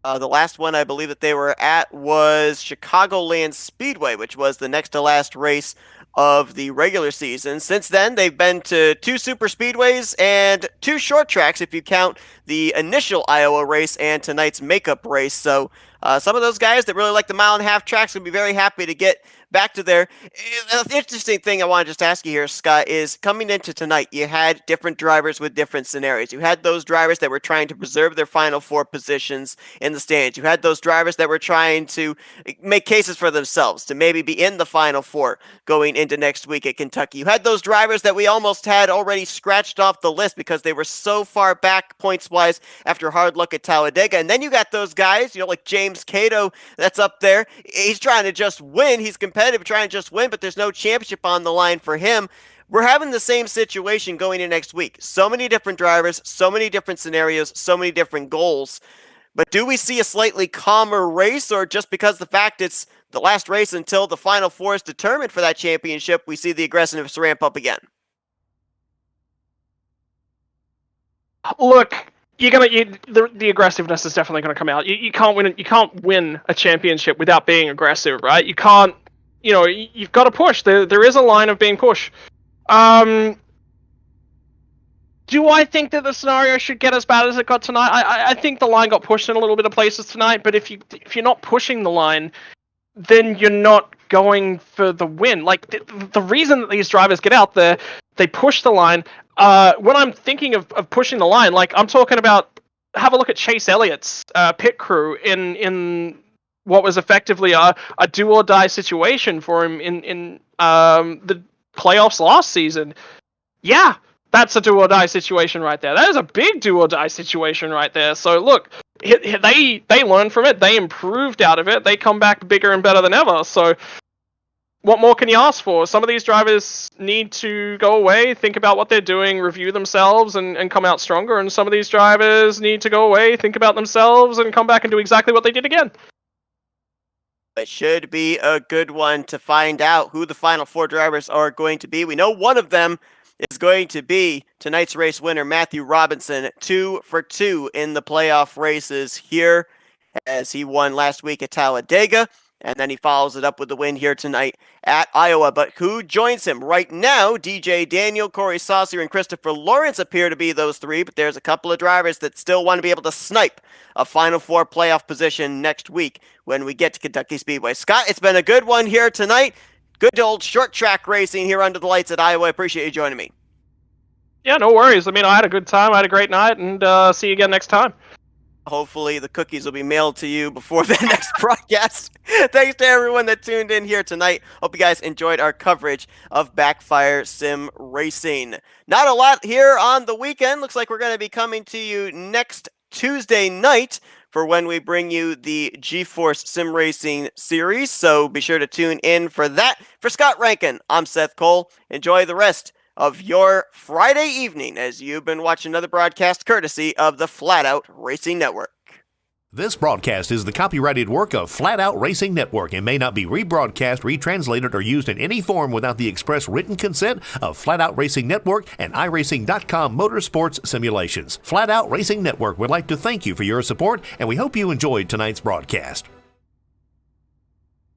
The last one I believe that they were at was Chicagoland Speedway, which was the next to last race of the regular season. Since then, they've been to 2 super speedways and 2 short tracks if you count the initial Iowa race and tonight's makeup race. So some of those guys that really like the 1.5 mile tracks will be very happy to get back to there. The interesting thing I want to just ask you here, Scott, is coming into tonight, you had different drivers with different scenarios. You had those drivers that were trying to preserve their Final Four positions in the stands. You had those drivers that were trying to make cases for themselves to maybe be in the Final Four going into next week at Kentucky. You had those drivers that we almost had already scratched off the list because they were so far back points-wise after hard luck at Talladega. And then you got those guys, like James Cato that's up there. He's trying to just win. He's competitive, trying to just win, but there's no championship on the line for him. We're having the same situation going into next week. So many different drivers, so many different scenarios, so many different goals. But do we see a slightly calmer race, or just because the fact it's the last race until the Final Four is determined for that championship, we see the aggressiveness ramp up again? Look, the aggressiveness is definitely going to come out. You can't win. You can't win a championship without being aggressive, right? You can't. You've got to push. There is a line of being pushed. Do I think that the scenario should get as bad as it got tonight? I think the line got pushed in a little bit of places tonight, but if you're not pushing the line, then you're not going for the win. Like, the reason that these drivers get out there, they push the line. When I'm thinking of pushing the line, like, I'm talking about have a look at Chase Elliott's pit crew in what was effectively a do or die situation for him in the playoffs last season. Yeah, that's a do or die situation right there. That is a big do or die situation right there. So look, they learned from it. They improved out of it. They come back bigger and better than ever. So what more can you ask for? Some of these drivers need to go away, think about what they're doing, review themselves, and come out stronger. And some of these drivers need to go away, think about themselves, and come back and do exactly what they did again. It should be a good one to find out who the final 4 drivers are going to be. We know one of them is going to be tonight's race winner, Matthew Robinson, 2 for 2 in the playoff races here, as he won last week at Talladega, and then he follows it up with the win here tonight at Iowa. But who joins him right now? DJ Daniel, Corey Saucier, and Christopher Lawrence appear to be those 3, but there's a couple of drivers that still want to be able to snipe a Final 4 playoff position next week when we get to Kentucky Speedway. Scott, it's been a good one here tonight. Good old short track racing here under the lights at Iowa. I appreciate you joining me. Yeah, no worries. I mean, I had a good time. I had a great night, and see you again next time. Hopefully the cookies will be mailed to you before the next broadcast. Thanks to everyone that tuned in here tonight. Hope you guys enjoyed our coverage of BackFire Sim Racing. Not a lot here on the weekend. Looks like we're going to be coming to you next Tuesday night for when we bring you the GeForce Sim Racing series. So be sure to tune in for that. For Scott Rankin, I'm Seth Cole. Enjoy the rest of your Friday evening as you've been watching another broadcast courtesy of the Flatout Racing Network. This broadcast is the copyrighted work of Flatout Racing Network and may not be rebroadcast, retranslated, or used in any form without the express written consent of Flatout Racing Network and iRacing.com Motorsports Simulations. Flatout Racing Network would like to thank you for your support, and we hope you enjoyed tonight's broadcast.